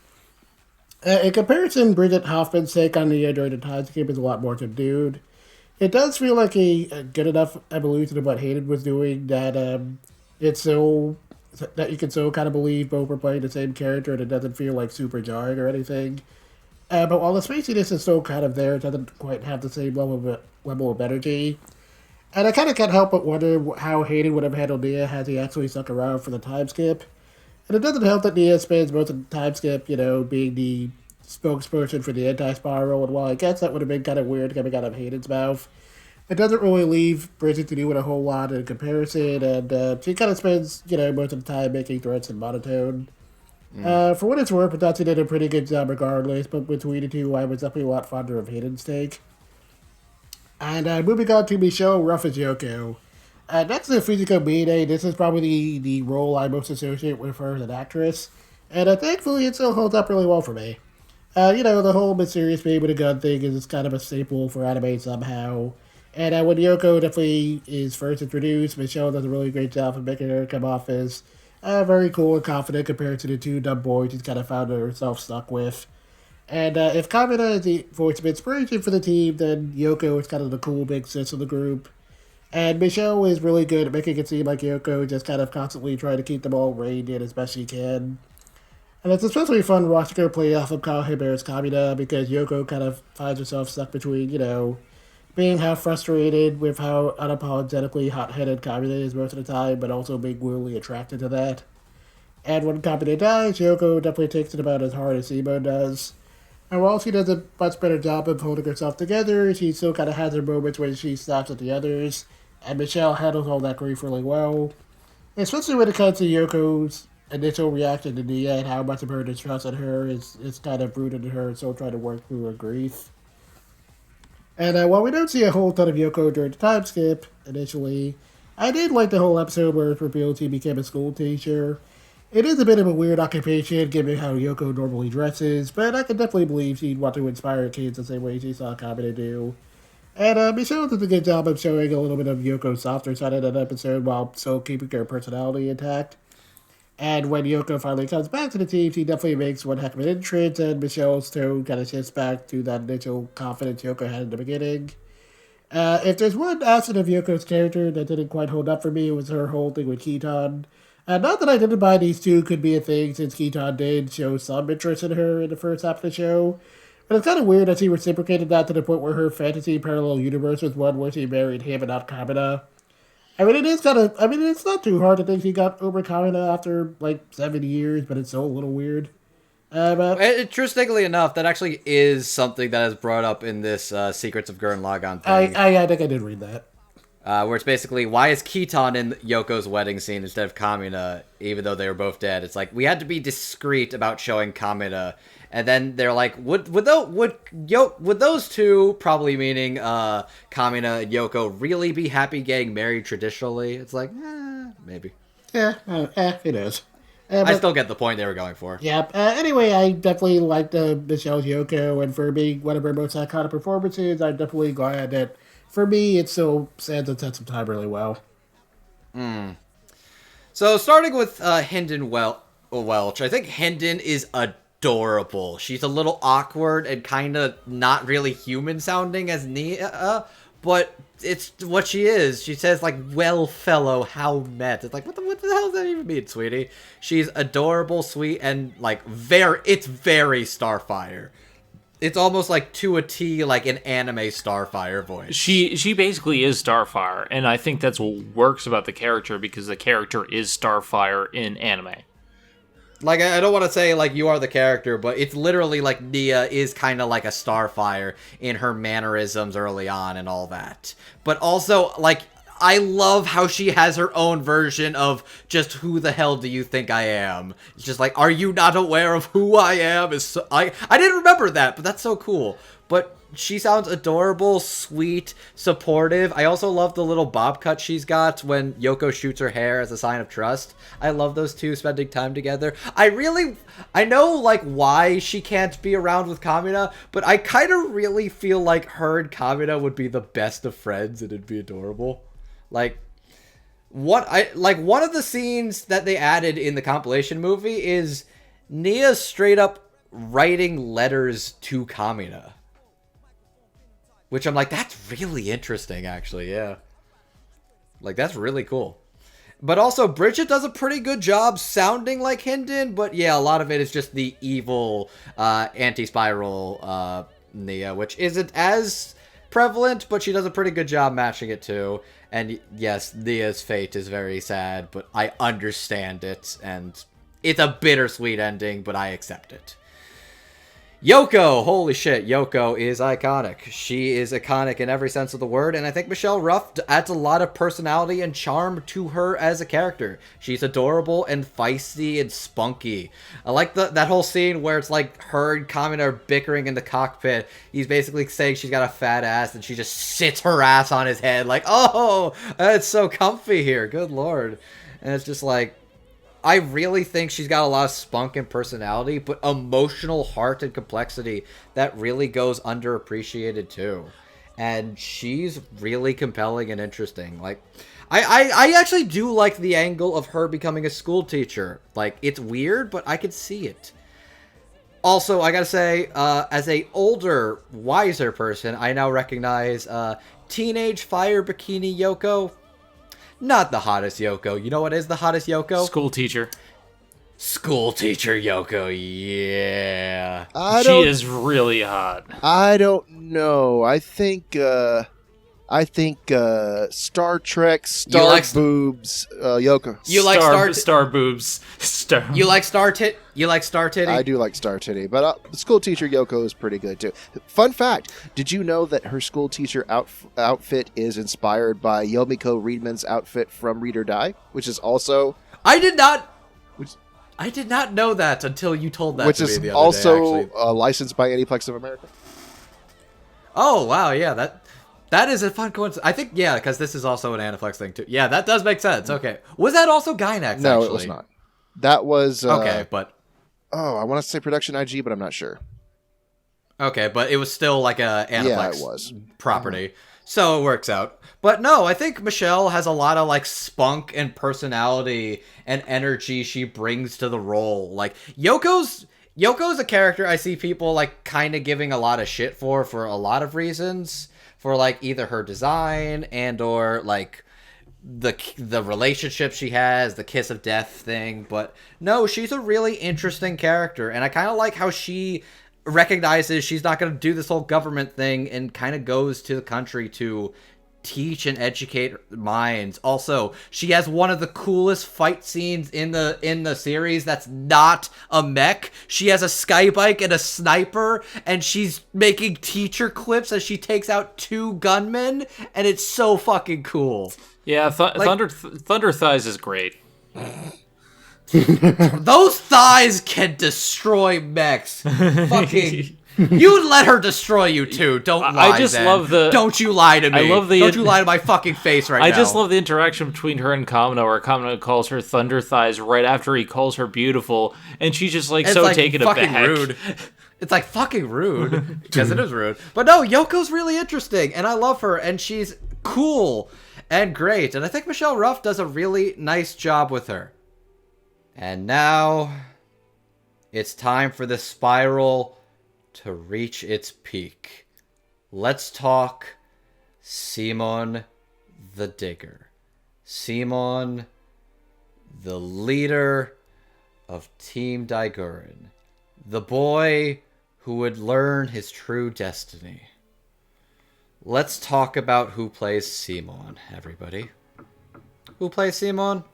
In comparison, Bridget Hoffman's take on Nia during the time skip is a lot more subdued. It does feel like a good enough evolution of what Hayden was doing that that you can so kind of believe both were playing the same character and it doesn't feel like super jarring or anything. But while the spaciness is still kind of there, it doesn't quite have the same level of energy. And I kind of can't help but wonder how Hayden would have handled Nia had he actually stuck around for the time skip. And it doesn't help that Nia spends most of the time skip, being the spokesperson for the anti-spiral, and while I guess that would have been kind of weird coming out of Hayden's mouth, it doesn't really leave Bridget to do it a whole lot in comparison, and she kind of spends, most of the time making threats in monotone. For what it's worth, I thought she did a pretty good job regardless, but between the two, I was definitely a lot fonder of Hayden's take. And moving on to Michelle Ruff as Yoko. Next to Fujiko Mine, this is probably the role I most associate with her as an actress, and thankfully it still holds up really well for me. The whole mysterious baby with a gun thing is kind of a staple for anime somehow. And when Yoko definitely is first introduced, Michelle does a really great job of making her come off as very cool and confident compared to the two dumb boys she's kind of found herself stuck with. And if Kamina is the voice of inspiration for the team, then Yoko is kind of the cool big sis of the group. And Michelle is really good at making it seem like Yoko just kind of constantly trying to keep them all reined in as best she can. And it's especially fun watching her play off of Kahime's Kamina because Yoko kind of finds herself stuck between, being half frustrated with how unapologetically hot-headed Kamina is most of the time, but also being weirdly attracted to that. And when Kamina dies, Yoko definitely takes it about as hard as Simo does. And while she does a much better job of holding herself together, she still kind of has her moments when she snaps at the others, and Michelle handles all that grief really well. Especially when it comes to Yoko's initial reaction to Nia and how much of her distrust in her is kind of rooted in her still trying to work through her grief. And while we don't see a whole ton of Yoko during the time skip, initially, I did like the whole episode where it's revealed she became a school teacher. It is a bit of a weird occupation given how Yoko normally dresses, but I can definitely believe she'd want to inspire kids the same way she saw Kamina do. And Michelle does a good job of showing a little bit of Yoko's softer side in that episode while still keeping her personality intact. And when Yoko finally comes back to the team, she definitely makes one heck of an entrance, and Michelle's tone kind of shifts back to that initial confidence Yoko had in the beginning. If there's one aspect of Yoko's character that didn't quite hold up for me, it was her whole thing with Kiton. Not that I didn't buy these two could be a thing, since Kiton did show some interest in her in the first half of the show. But it's kind of weird that she reciprocated that to the point where her fantasy parallel universe was one where she married him and not Kamina. I mean, it is kind of. I mean, it's not too hard to think he got over Kamina after like 7 years, but it's still a little weird. But
Interestingly enough, that actually is something that is brought up in this Secrets of Gurren Lagann thing.
I think I did read that.
Where it's basically, why is Kiton in Yoko's wedding scene instead of Kamina, even though they were both dead? It's like, we had to be discreet about showing Kamina. And then they're like, would those two, probably meaning Kamina and Yoko, really be happy getting married traditionally? It's like, maybe.
Yeah, it is.
I still get the point they were going for.
Yeah. Anyway, I definitely liked Michelle's Yoko, and for me, one of her most iconic performances. I'm definitely glad that, for me, it still stands the test of time really well.
So, starting with Hinden Welch, I think Hinden is adorable. She's a little awkward and kind of not really human sounding as Nia, but it's what she is. She says, like, well, fellow, how met. It's like, what the hell does that even mean, sweetie? She's adorable, sweet, and, like, it's very Starfire. It's almost like to a T, like an anime Starfire voice.
She basically is Starfire, and I think that's what works about the character, because the character is Starfire in anime.
Like, I don't want to say, like, you are the character, but it's literally, like, Nia is kind of like a Starfire in her mannerisms early on and all that. But also, like, I love how she has her own version of just who the hell do you think I am? It's just like, are you not aware of who I am? I didn't remember that, but that's so cool. But she sounds adorable, sweet, supportive. I also love the little bob cut she's got when Yoko shoots her hair as a sign of trust. I love those two spending time together. I know, like, why she can't be around with Kamina, but I kind of really feel like her and Kamina would be the best of friends, and it'd be adorable. Like, one of the scenes that they added in the compilation movie is Nia straight up writing letters to Kamina. Which I'm like, that's really interesting, actually, yeah. Like, that's really cool. But also, Bridget does a pretty good job sounding like Hinden, but yeah, a lot of it is just the evil anti-spiral Nia, which isn't as prevalent, but she does a pretty good job matching it too. And yes, Nia's fate is very sad, but I understand it, and it's a bittersweet ending, but I accept it. Yoko! Holy shit, Yoko is iconic. She is iconic in every sense of the word, and I think Michelle Ruff adds a lot of personality and charm to her as a character. She's adorable and feisty and spunky. I like that whole scene where it's like her and Kamina are bickering in the cockpit. He's basically saying she's got a fat ass, and she just sits her ass on his head like, oh, it's so comfy here, good lord. And it's just like, I really think she's got a lot of spunk and personality, but emotional heart and complexity that really goes underappreciated too. And she's really compelling and interesting. Like, I actually do like the angle of her becoming a school teacher. Like, it's weird, but I could see it. Also, I gotta say, as a older, wiser person, I now recognize teenage fire bikini Yoko. Not the hottest Yoko. You know what is the hottest Yoko?
School teacher.
School teacher Yoko, yeah.
She is really hot.
I don't know. I think Star Trek, boobs, Yoko.
You like
star boobs.
You like star titty?
I do like star titty, but school teacher Yoko is pretty good too. Fun fact: did you know that her school teacher outfit is inspired by Yomiko Reedman's outfit from Read or Die, which is also
I did not know that until you told that to me the other day.
Which is also licensed by Aniplex of America.
Oh wow, yeah, that is a fun coincidence. I think, yeah, because this is also an Aniplex thing, too. Yeah, that does make sense. Okay. Was that also Gainax,
No,
actually?
it was not. That was...
okay, but...
Oh, I want to say Production IG, but I'm not sure.
Okay, but it was still like a Aniplex property.
Mm-hmm.
So it works out. But no, I think Michelle has a lot of, like, spunk and personality and energy she brings to the role. Like, Yoko's a character I see people, like, kind of giving a lot of shit for a lot of reasons. For, like, either her design and or, like, the relationship she has, the kiss of death thing. But no, she's a really interesting character. And I kind of like how she recognizes she's not going to do this whole government thing and kind of goes to the country to teach and educate minds. Also, she has one of the coolest fight scenes in the series that's not a mech. She has a sky bike and a sniper, and she's making teacher clips as she takes out 2 gunmen, and it's so fucking cool.
Yeah, Thunder Thighs is great.
Those thighs can destroy mechs. Fucking... You'd let her destroy you too. Don't lie.
I just
Zen.
love the.
Don't you lie to me. Don't you lie to my fucking face right now.
I just love the interaction between her and Kamina, where Kamina calls her Thunder Thighs right after he calls her beautiful, and she's just like so taken aback.
Rude. It's like fucking rude because it is rude. But no, Yoko's really interesting, and I love her, and she's cool and great, and I think Michelle Ruff does a really nice job with her. And now it's time for the spiral to reach its peak. Let's talk Simon the Digger. Simon, the leader of Team Daiguren. The boy who would learn his true destiny. Let's talk about who plays Simon, everybody. Who plays Simon?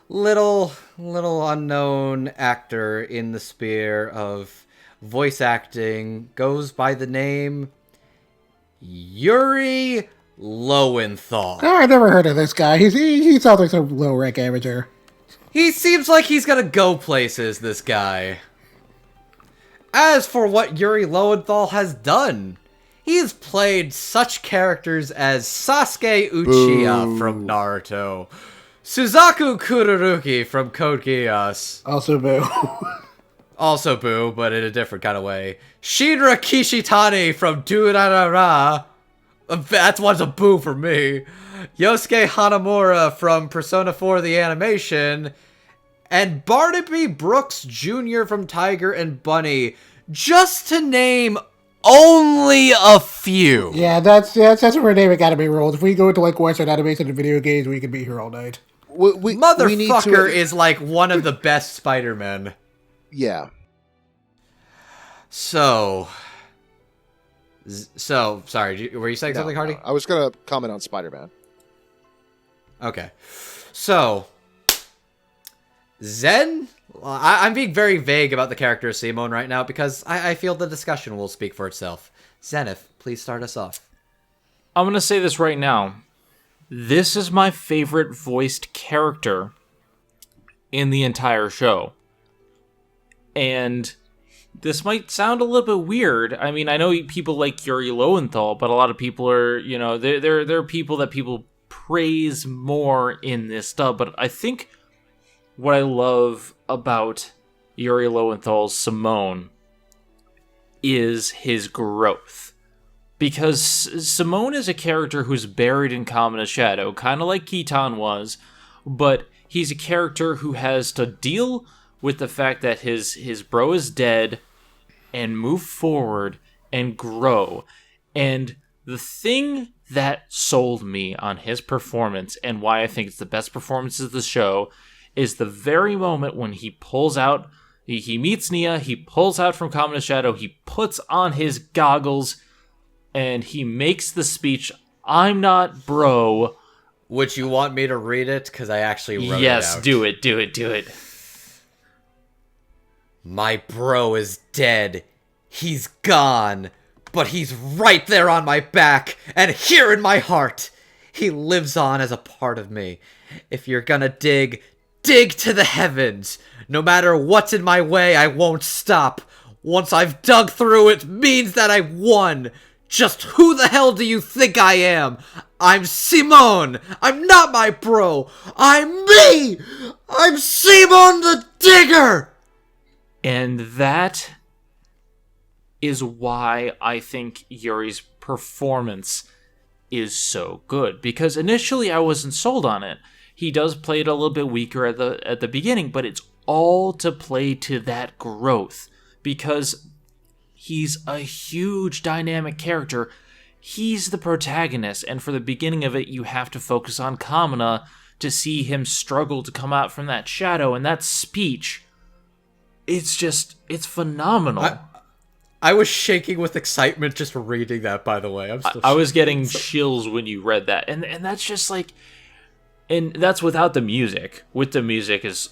Little unknown actor in the sphere of voice acting, goes by the name Yuri Lowenthal.
Oh, I never heard of this guy. He sounds like some low-rank amateur.
He seems like he's gonna go places, this guy. As for what Yuri Lowenthal has done, he's played such characters as Sasuke Uchiha from Naruto, Suzaku Kururuki from Code Geass.
Also boo.
Also boo, but in a different kind of way. Shinra Kishitani from Durarara. That's one's a boo for me. Yosuke Hanamura from Persona 4 the animation. And Barnaby Brooks Jr. from Tiger and Bunny. Just to name only a few.
Yeah, that's where David gotta be rolled. If we go into like Western animation and video games, we could be here all night.
Motherfucker is like one of the best Spider-Men.
Yeah.
So, sorry, were you saying something, Hardy?
No, I was going to comment on Spider-Man.
Okay. So, Zen, I'm being very vague about the character of Simon right now because I feel the discussion will speak for itself. Zenith, please start us off.
I'm going to say this right now. This is my favorite voiced character in the entire show. And this might sound a little bit weird. I mean, I know people like Yuri Lowenthal, but a lot of people are, there are people that people praise more in this dub. But I think what I love about Yuri Lowenthal's Simone is his growth. Because Simone is a character who's buried in Kamina's shadow, kind of like Kiton was, but he's a character who has to deal with the fact that his bro is dead and move forward and grow. And the thing that sold me on his performance and why I think it's the best performance of the show is the very moment when he pulls out, he meets Nia, he pulls out from Kamina's shadow, he puts on his goggles, and he makes the speech, "I'm not bro."
Would you want me to read it? Because I actually wrote it out.
Yes, do it.
My bro is dead. He's gone. But he's right there on my back and here in my heart. He lives on as a part of me. If you're gonna dig to the heavens. No matter what's in my way, I won't stop. Once I've dug through, it means that I won. Just who the hell do you think I am? I'm Simon. I'm not my bro. I'm me. I'm Simon the Digger.
And that is why I think Yuri's performance is so good. Because initially I wasn't sold on it. He does play it a little bit weaker at the beginning, but it's all to play to that growth. Because he's a huge dynamic character. He's the protagonist, and for the beginning of it, you have to focus on Kamina to see him struggle to come out from that shadow, and that speech, it's phenomenal.
I was shaking with excitement just reading that, by the way.
I was getting chills when you read that. And that's just like... And that's without the music. With the music is...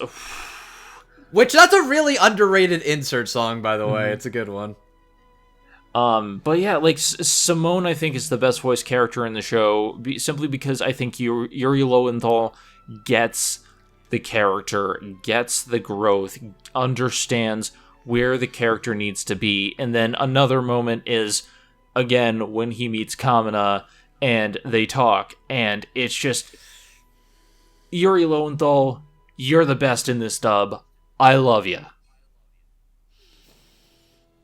Which, that's a really underrated insert song, by the way. It's a good one.
But yeah, like, Simone, I think, is the best voice character in the show, simply because I think Yuri Lowenthal gets the character, gets the growth, understands where the character needs to be. And then another moment is, again, when he meets Kamina, and they talk, and it's just... Yuri Lowenthal, you're the best in this dub. I love you.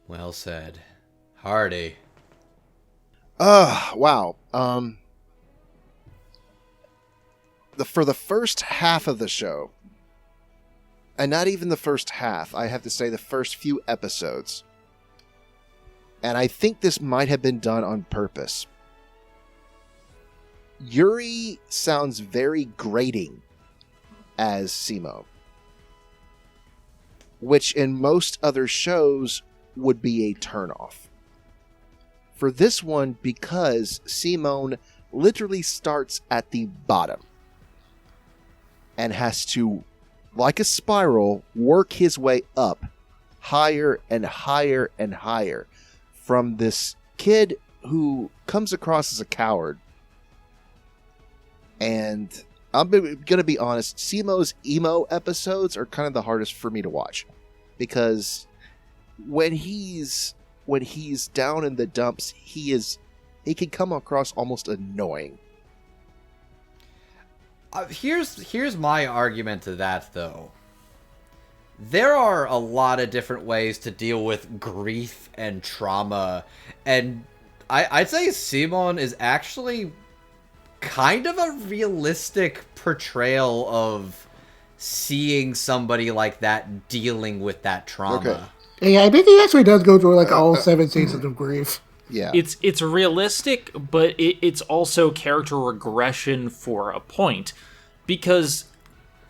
Well said. Hardy.
Wow. For the first half of the show, and not even the first half, I have to say the first few episodes, and I think this might have been done on purpose. Yuri sounds very grating as Simo, which in most other shows would be a turnoff. For this one, because Simone literally starts at the bottom and has to, like a spiral, work his way up higher and higher and higher from this kid who comes across as a coward. And I'm going to be honest, Simo's emo episodes are kind of the hardest for me to watch, because when he's down in the dumps, he can come across almost annoying.
Here's my argument to that, though. There are a lot of different ways to deal with grief and trauma, and I'd say Simon is actually kind of a realistic portrayal of seeing somebody like that dealing with that trauma.
Okay.
Yeah, I think he actually does go through like all 7 seasons of grief.
Yeah,
it's realistic, but it's also character regression for a point, because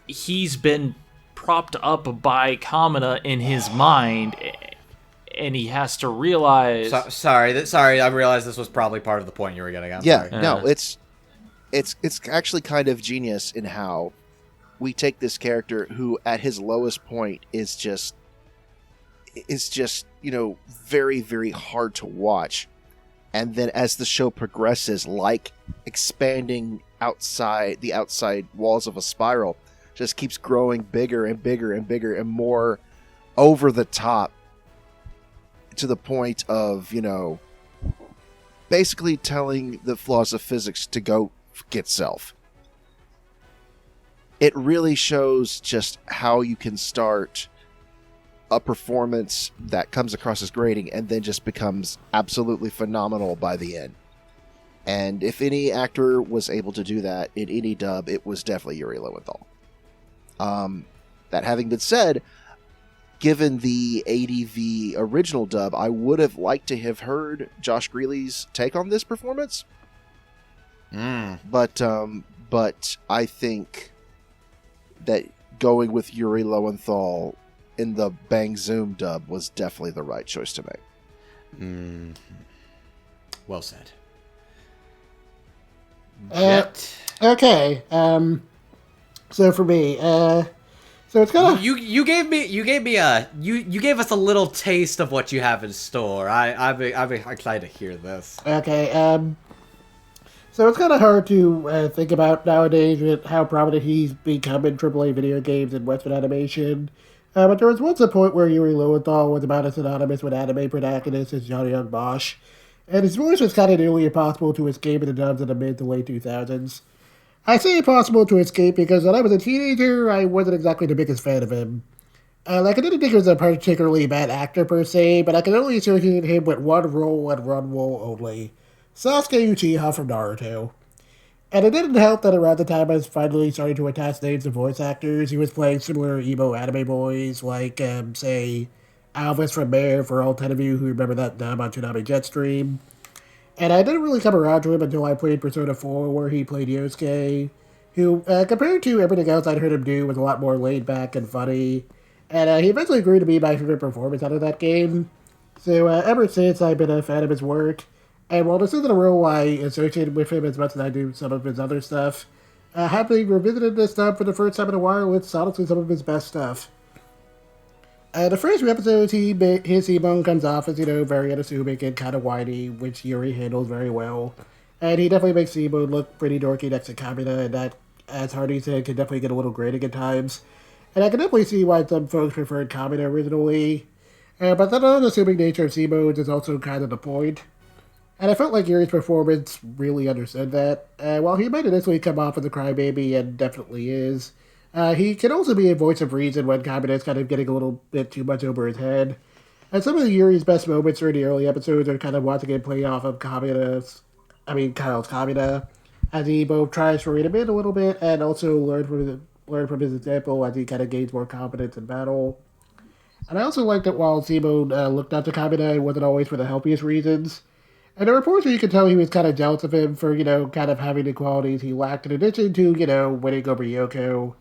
he's been propped up by Kamina in his mind, and he has to realize.
Sorry, I realized this was probably part of the point you were getting at.
Yeah, no, it's actually kind of genius in how we take this character who, at his lowest point, is just very, very hard to watch, and then as the show progresses, like expanding outside the outside walls of a spiral, just keeps growing bigger and bigger and bigger and more over the top, to the point of basically telling the flaws of physics to go get self. It really shows just how you can start a performance that comes across as grating and then just becomes absolutely phenomenal by the end. And if any actor was able to do that in any dub, it was definitely Yuri Lowenthal. That having been said, given the ADV original dub, I would have liked to have heard Josh Greeley's take on this performance. But I think that going with Yuri Lowenthal in the Bang Zoom dub was definitely the right choice to make.
Well said.
Okay. So for me, so it's kind of
you gave us a little taste of what you have in store. I'm excited to hear this.
okay. So it's kind of hard to think about nowadays with how prominent he's become in AAA video games and Western animation. But there was once a point where Yuri Lowenthal was about as synonymous with anime protagonist as Young Bosch, and his voice was kind of nearly impossible to escape in the dubs in the mid to late 2000s. I say impossible to escape because when I was a teenager, I wasn't exactly the biggest fan of him. I didn't think he was a particularly bad actor per se, but I can only associate him with one role and one role only: Sasuke Uchiha from Naruto. And it didn't help that around the time I was finally starting to attach names to voice actors, he was playing similar emo anime boys like, say, Alvis from Mare, for all 10 of you who remember that dub on Tsunami Jetstream. And I didn't really come around to him until I played Persona 4, where he played Yosuke, who, compared to everything else I'd heard him do, was a lot more laid back and funny. And he eventually grew to be my favorite performance out of that game. So ever since, I've been a fan of his work. And while this isn't a role I associated with him as much as I do some of his other stuff, having revisited this stuff for the first time in a while, it's honestly some of his best stuff. The first few episodes, his Simone comes off as, very unassuming and kind of whiny, which Yuri handles very well. And he definitely makes Simone look pretty dorky next to Kamina, and that, as Hardy said, can definitely get a little grating at times. And I can definitely see why some folks preferred Kamina originally. But the unassuming nature of Simone is also kind of the point. And I felt like Yuri's performance really understood that. While he might initially come off as a crybaby, and definitely is, he can also be a voice of reason when Kamina is kind of getting a little bit too much over his head. And some of Yuri's best moments during the early episodes are kind of watching him play off of Kyle's Kamina, as he both tries to read him in a little bit and also learn from his example as he kind of gains more confidence in battle. And I also like that while Simone looked up to Kamina, it wasn't always for the healthiest reasons. And the reports where you could tell he was kind of jealous of him for, kind of having the qualities he lacked in addition to, winning over Yoko.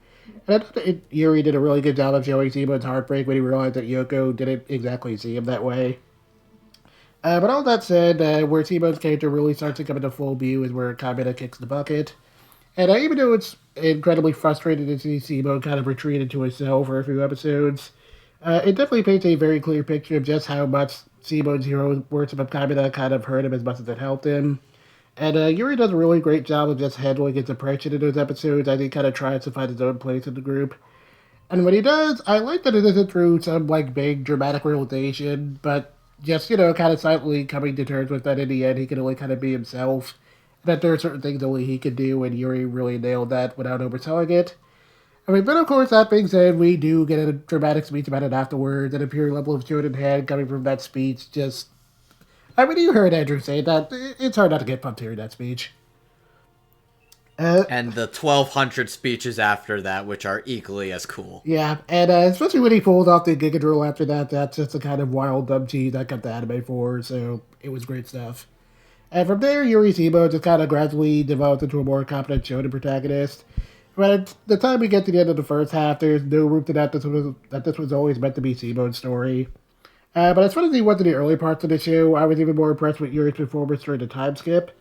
And I thought that Yuri did a really good job of showing Simone's heartbreak when he realized that Yoko didn't exactly see him that way. But all that said, where Simone's character really starts to come into full view is where Kamina kicks the bucket. And even though it's incredibly frustrating to see Simone kind of retreat into his cell for a few episodes, it definitely paints a very clear picture of just how much Simone's hero's worship of Kamina kind of hurt him as much as it helped him. And Yuri does a really great job of just handling his depression in those episodes as he kind of tries to find his own place in the group. And when he does, I like that it isn't through some, big dramatic realization, but just, kind of silently coming to terms with that in the end, he can only kind of be himself. That there are certain things only he can do, and Yuri really nailed that without overselling it. But of course, that being said, we do get a dramatic speech about it afterwards, and a pure level of showed in hand coming from that speech just... you heard Andrew say that. It's hard not to get pumped hearing that speech.
And the 1,200 speeches after that, which are equally as cool.
Yeah, and especially when he pulled off the Giga Drill after that, that's just the kind of wild dumb cheese I got the anime for, so it was great stuff. And from there, Yuri Simo just kind of gradually developed into a more competent shonen protagonist. But at the time we get to the end of the first half, there's no room to that this was always meant to be Simo's story. But as far as he was in the early parts of the show, I was even more impressed with Yuri's performance during the time skip.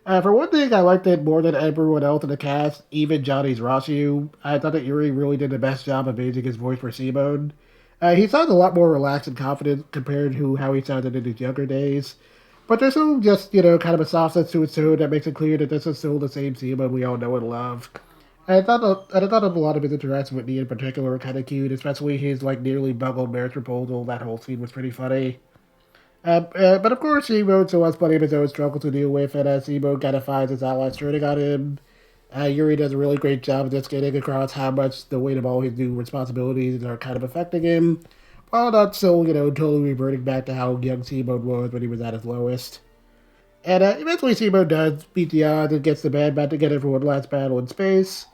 For one thing, I liked it more than everyone else in the cast, even Johnny's Rashu. I thought that Yuri really did the best job of using his voice for Simone. He sounds a lot more relaxed and confident compared to how he sounded in his younger days. But there's still just, kind of a softness to his tone that makes it clear that this is still the same Simone we all know and love. And I thought a lot of his interaction with me in particular were kind of cute, especially his, nearly bungled marriage proposal. That whole scene was pretty funny. But of course, Simone still has plenty of his own struggle to deal with, and as Simone kind of finds his allies turning on him, Yuri does a really great job of just getting across how much the weight of all his new responsibilities are kind of affecting him, while not still, totally reverting back to how young Simone was when he was at his lowest. And eventually Simone does beat the odds and gets the band back together for one last battle in space.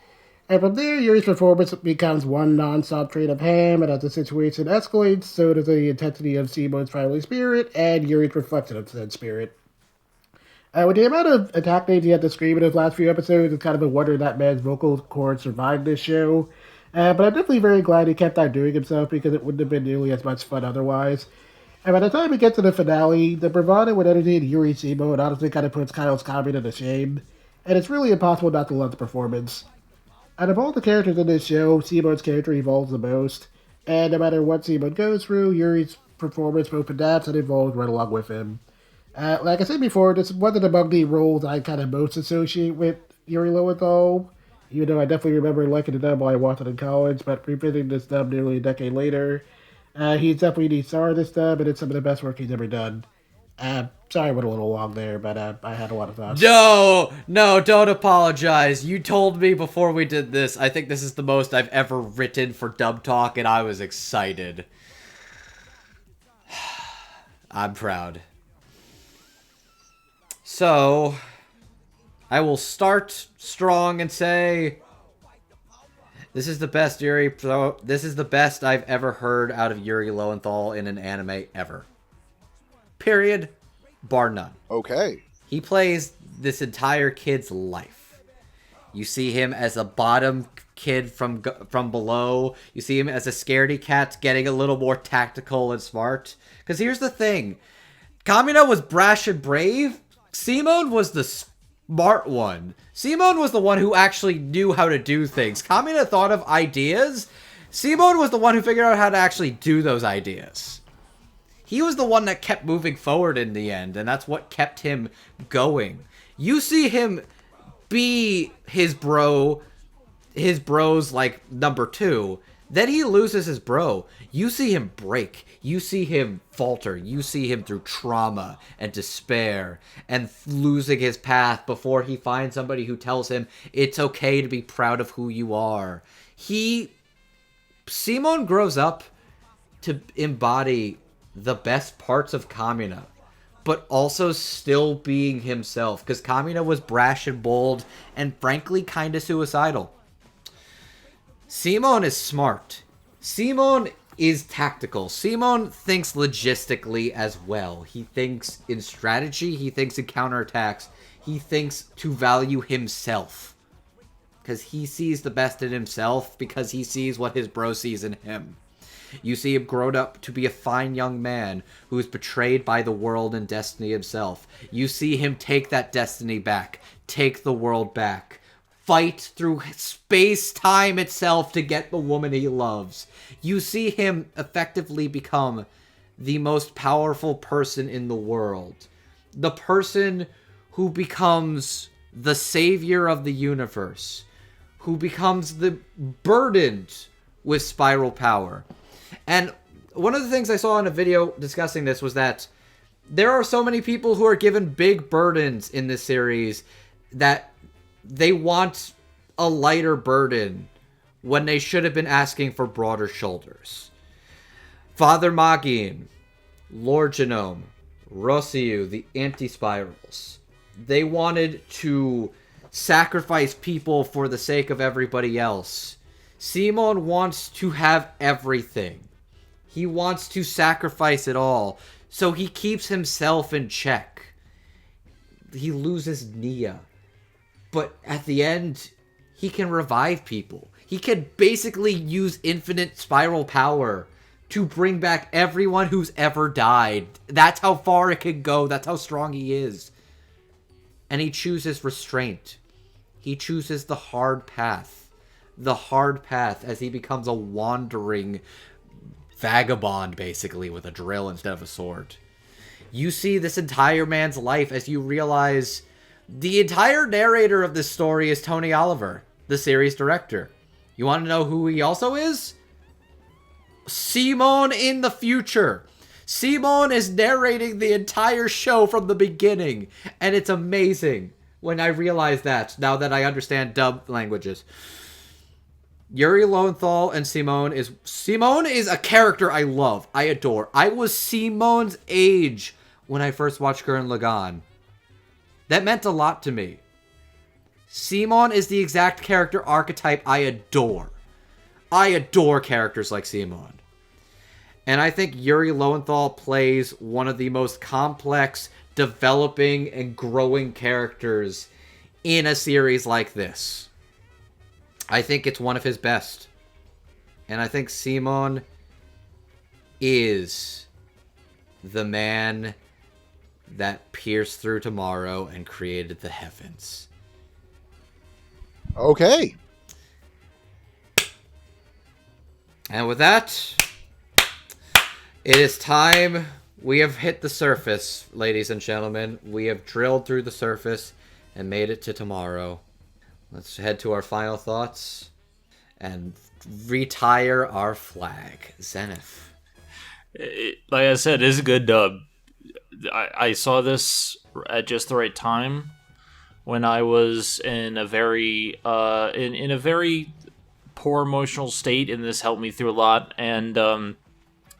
And from there, Yuri's performance becomes one non-stop train of ham, and as the situation escalates, so does the intensity of Simone's fiery spirit and Yuri's reflection of said spirit. With the amount of attack names he had to scream in his last few episodes, it's kind of a wonder that man's vocal cords survived this show. But I'm definitely very glad he kept on doing himself because it wouldn't have been nearly as much fun otherwise. And by the time we get to the finale, the bravado and energy in Yuri Simone honestly kind of puts Kyle's comment to shame, and it's really impossible not to love the performance. Out of all the characters in this show, Simone's character evolves the most, and no matter what Simone goes through, Yuri's performance both adapts and evolves right along with him. Like I said before, this is one of the Mugni roles I kind of most associate with Yuri Lowenthal, even though I definitely remember liking the dub while I watched it in college, but revisiting this dub nearly a decade later, he's definitely the star of this dub, and it's some of the best work he's ever done. Sorry I went a little long there, but I had a lot of thoughts.
No, don't apologize. You told me before we did this, I think this is the most I've ever written for Dub Talk, and I was excited. I'm proud. So, I will start strong and say, this is the best this is the best I've ever heard out of Yuri Lowenthal in an anime ever. Period. Bar none.
Okay.
He plays this entire kid's life. You see him as a bottom kid from below. You see him as a scaredy cat getting a little more tactical and smart. Because here's the thing. Kamina was brash and brave. Simone was the smart one. Simone was the one who actually knew how to do things. Kamina thought of ideas. Simone was the one who figured out how to actually do those ideas. He was the one that kept moving forward in the end, and that's what kept him going. You see him be his bro's like number 2. Then he loses his bro. You see him break. You see him falter. You see him through trauma and despair and losing his path before he finds somebody who tells him it's okay to be proud of who you are. Simon grows up to embody the best parts of Kamina, but also still being himself, because Kamina was brash and bold and frankly kind of suicidal. Simon is smart. Simon is tactical. Simon thinks logistically as well. He thinks in strategy. He thinks in counterattacks. He thinks to value himself, because he sees the best in himself, because he sees what his bro sees in him. You see him grown up to be a fine young man who is betrayed by the world and destiny himself. You see him take that destiny back, take the world back, fight through space-time itself to get the woman he loves. You see him effectively become the most powerful person in the world. The person who becomes the savior of the universe, who becomes the burdened with spiral power. And one of the things I saw in a video discussing this was that there are so many people who are given big burdens in this series that they want a lighter burden when they should have been asking for broader shoulders. Father Magin, Lord Janome, Rossiu, the anti-spirals. They wanted to sacrifice people for the sake of everybody else. Simon wants to have everything. He wants to sacrifice it all, so he keeps himself in check. He loses Nia, but at the end, he can revive people. He can basically use infinite spiral power to bring back everyone who's ever died. That's how far it can go. That's how strong he is. And he chooses restraint. He chooses the hard path. The hard path as he becomes a wandering vagabond, basically, with a drill instead of a sword. You see this entire man's life as you realize the entire narrator of this story is Tony Oliver, the series director. You want to know who he also is? Simon in the future. Simon is narrating the entire show from the beginning, and it's amazing when I realize that, now that I understand dub languages. Yuri Lowenthal and Simone is a character I love. I adore. I was Simone's age when I first watched Gurren Lagann. That meant a lot to me. Simon is the exact character archetype I adore. I adore characters like Simon. And I think Yuri Lowenthal plays one of the most complex, developing, and growing characters in a series like this. I think it's one of his best. And I think Simon is the man that pierced through tomorrow and created the heavens.
Okay.
And with that, it is time. We have hit the surface, ladies and gentlemen. We have drilled through the surface and made it to tomorrow. Let's head to our final thoughts and retire our flag. Zenith.
Like I said, it's a good dub. I saw this at just the right time when I was in a very in a very poor emotional state, and this helped me through a lot. And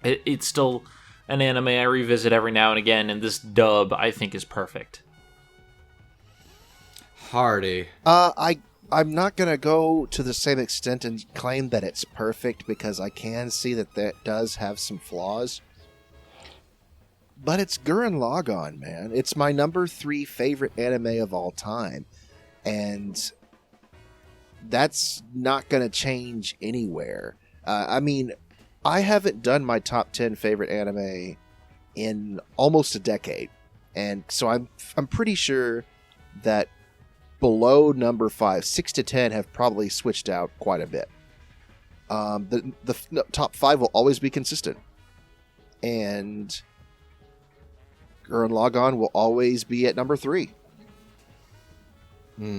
it's still an anime I revisit every now and again, and this dub I think is perfect.
Hardy.
I'm not going to go to the same extent and claim that it's perfect, because I can see that does have some flaws. But it's Gurren Lagann, man. It's my number 3 favorite anime of all time. And that's not going to change anywhere. I mean, I haven't done my top 10 favorite anime in almost a decade. And so I'm pretty sure that below number 5, 6 to 10 have probably switched out quite a bit. The top 5 will always be consistent. And Gurren Lagann will always be at number 3.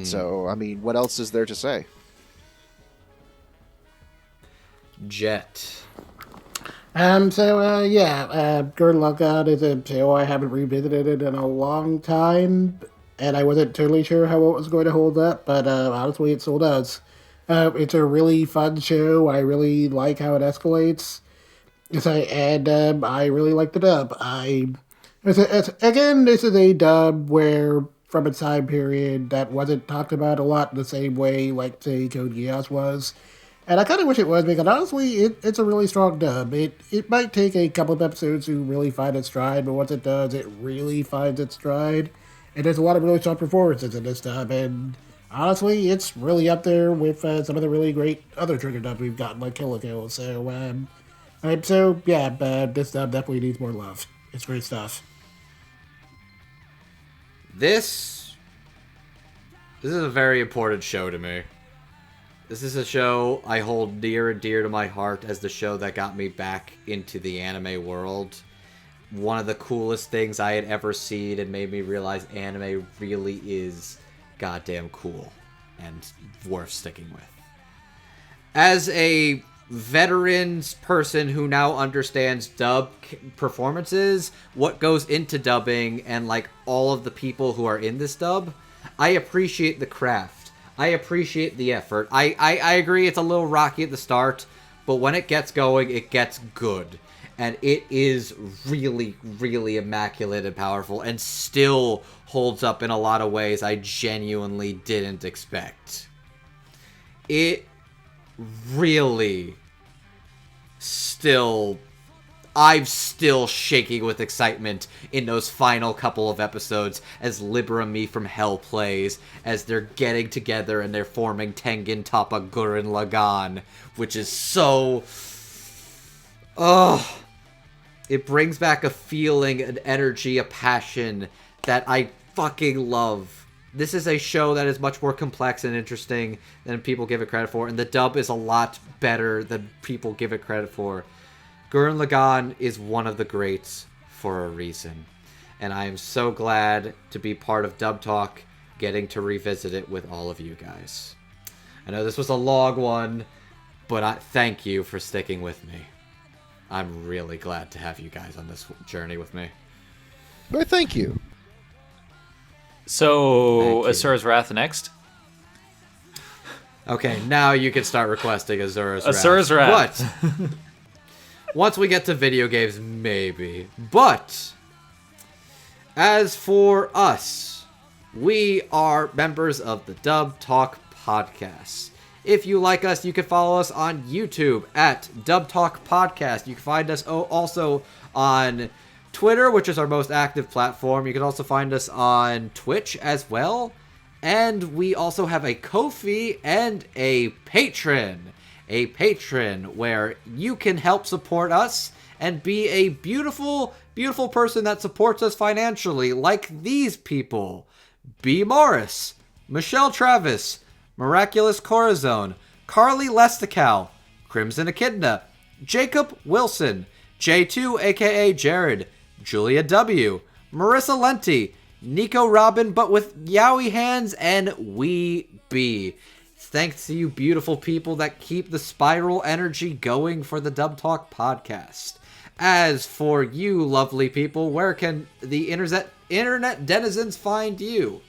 So, I mean, what else is there to say?
Jet.
Gurren Lagann is a show I haven't revisited it in a long time, and I wasn't totally sure how it was going to hold up, but honestly, it still does. It's a really fun show. I really like how it escalates. I really like the dub. This is a dub where, from a time period that wasn't talked about a lot in the same way, like, say, Code Geass was. And I kind of wish it was, because honestly, it's a really strong dub. It might take a couple of episodes to really find its stride, but once it does, it really finds its stride. And there's a lot of really strong performances in this dub, and honestly, it's really up there with some of the really great other trigger dubs we've gotten, like Kill la Kill. This dub definitely needs more love. It's great stuff.
This is a very important show to me. This is a show I hold near and dear to my heart as the show that got me back into the anime world. One of the coolest things I had ever seen and made me realize anime really is goddamn cool and worth sticking with. As a veterans person who now understands dub performances, what goes into dubbing, and like all of the people who are in this dub, I appreciate the craft. I appreciate the effort. I agree it's a little rocky at the start, but when it gets going, it gets good. And it is really, really immaculate and powerful, and still holds up in a lot of ways I genuinely didn't expect. It really I'm still shaking with excitement in those final couple of episodes as Libera Me from Hell plays, as they're getting together and they're forming Tengen Toppa Gurren Lagann, which is so... it brings back a feeling, an energy, a passion that I fucking love. This is a show that is much more complex and interesting than people give it credit for, and the dub is a lot better than people give it credit for. Gurren Lagann is one of the greats for a reason, and I am so glad to be part of Dub Talk, getting to revisit it with all of you guys. I know this was a long one, but thank you for sticking with me. I'm really glad to have you guys on this journey with me.
Well, thank you.
So, Asura's Wrath next.
Okay, now you can start requesting Asura's Wrath.
Asura's Wrath.
But once we get to video games, maybe. But as for us, we are members of the Dub Talk Podcast. If you like us, you can follow us on YouTube at Dub Talk Podcast. You can find us also on Twitter, which is our most active platform. You can also find us on Twitch as well. And we also have a Ko-fi and a Patreon. A Patreon where you can help support us and be a beautiful, beautiful person that supports us financially, like these people: B. Morris, Michelle Travis, Miraculous Corazon, Carly Lesticow, Crimson Echidna, Jacob Wilson, J2 aka Jared, Julia W, Marissa Lenti, Nico Robin but with yaoi hands, and We Be. Thanks to you beautiful people that keep the spiral energy going for the Dub Talk Podcast. As for you lovely people, where can the internet denizens find you?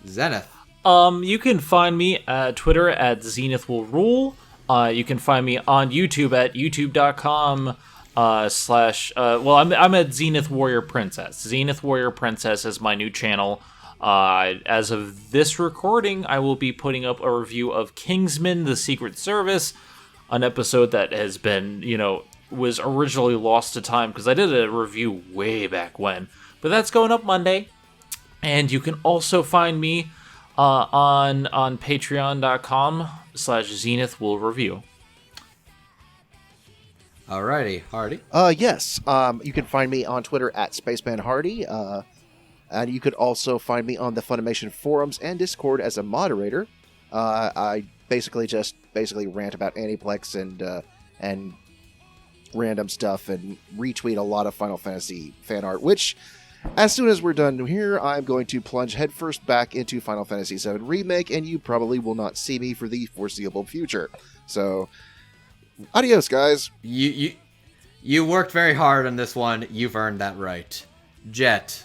Zenith.
You can find me at Twitter at Zenith Will Rule. You can find me on YouTube at youtube.com I'm at Zenith Warrior Princess. Zenith Warrior Princess is my new channel. As of this recording, I will be putting up a review of Kingsman: The Secret Service, an episode that has been, was originally lost to time because I did a review way back when. But that's going up Monday. And you can also find me on patreon.com/Zenith will review.
Alrighty, Hardy.
Yes. You can find me on Twitter at SpacemanHardy. And you could also find me on the Funimation forums and Discord as a moderator. I basically rant about Aniplex and random stuff and retweet a lot of Final Fantasy fan art, which, as soon as we're done here, I'm going to plunge headfirst back into Final Fantasy VII Remake, and you probably will not see me for the foreseeable future. So, adios, guys.
You worked very hard on this one. You've earned that right. Jet.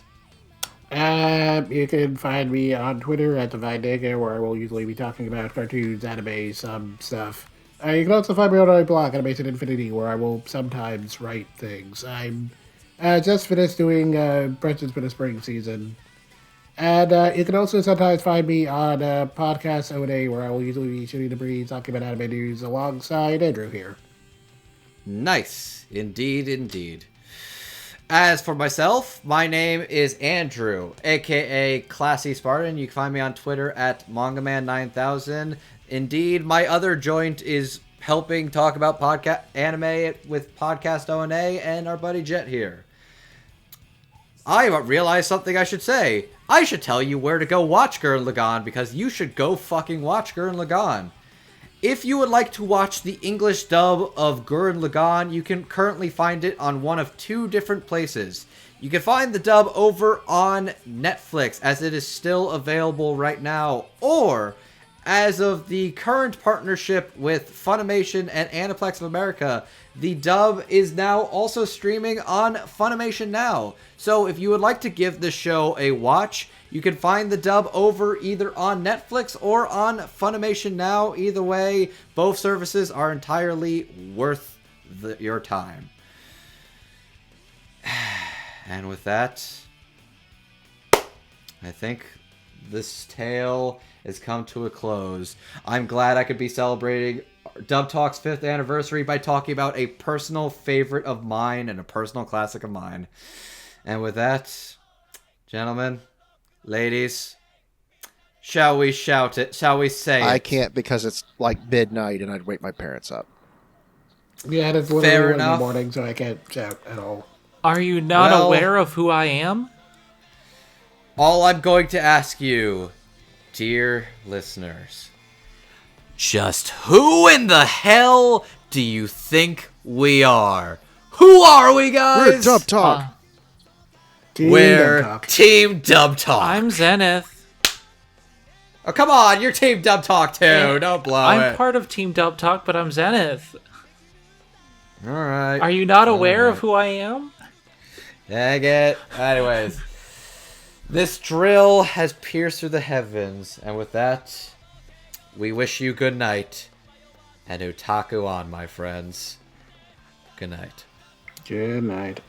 You can find me on Twitter at @DivineNigga, where I will usually be talking about cartoons, anime, some stuff. You can also find me on my blog, Animation Infinity, where I will sometimes write things. I'm just finished doing Presents for the Spring season. And you can also sometimes find me on Podcast O&A, where I will usually be shooting the breeze, talking about anime news alongside Andrew here.
Nice. Indeed, indeed. As for myself, my name is Andrew, aka Classy Spartan. You can find me on Twitter at MangaMan9000. Indeed, my other joint is helping talk about podcast anime with Podcast O&A and our buddy Jet here. I realized something I should say. I should tell you where to go watch Gurren Lagann, because you should go fucking watch Gurren Lagann. If you would like to watch the English dub of Gurren Lagann, you can currently find it on one of two different places. You can find the dub over on Netflix, as it is still available right now, or as of the current partnership with Funimation and Aniplex of America, the dub is now also streaming on Funimation Now. So if you would like to give this show a watch, you can find the dub over either on Netflix or on Funimation Now. Either way, both services are entirely worth your time. And with that, I think this tale has come to a close. I'm glad I could be celebrating Dub Talk's 5th anniversary by talking about a personal favorite of mine and a personal classic of mine. And with that, gentlemen, ladies, shall we shout it? Shall we say it?
I can't, because it's like midnight and I'd wake my parents up.
Yeah, it's
Fair
literally 1 in the
enough.
morning, so I can't shout at all.
Are you not
Well-
aware of who I am?
All I'm going to ask you, dear listeners, just who in the hell do you think we are? Who are we, guys?
We're Dub Talk.
Team
We're
Dub Talk.
Team Dub Talk.
I'm Zenith.
Oh, come on, you're Team Dub Talk too.
Hey,
Don't blow
I'm
it.
part of Team Dub Talk, but I'm Zenith.
All right.
Are you not aware of who I am?
Dang it. Anyways, this drill has pierced through the heavens, and with that, we wish you good night, and otaku on, my friends. Good night.
Good night.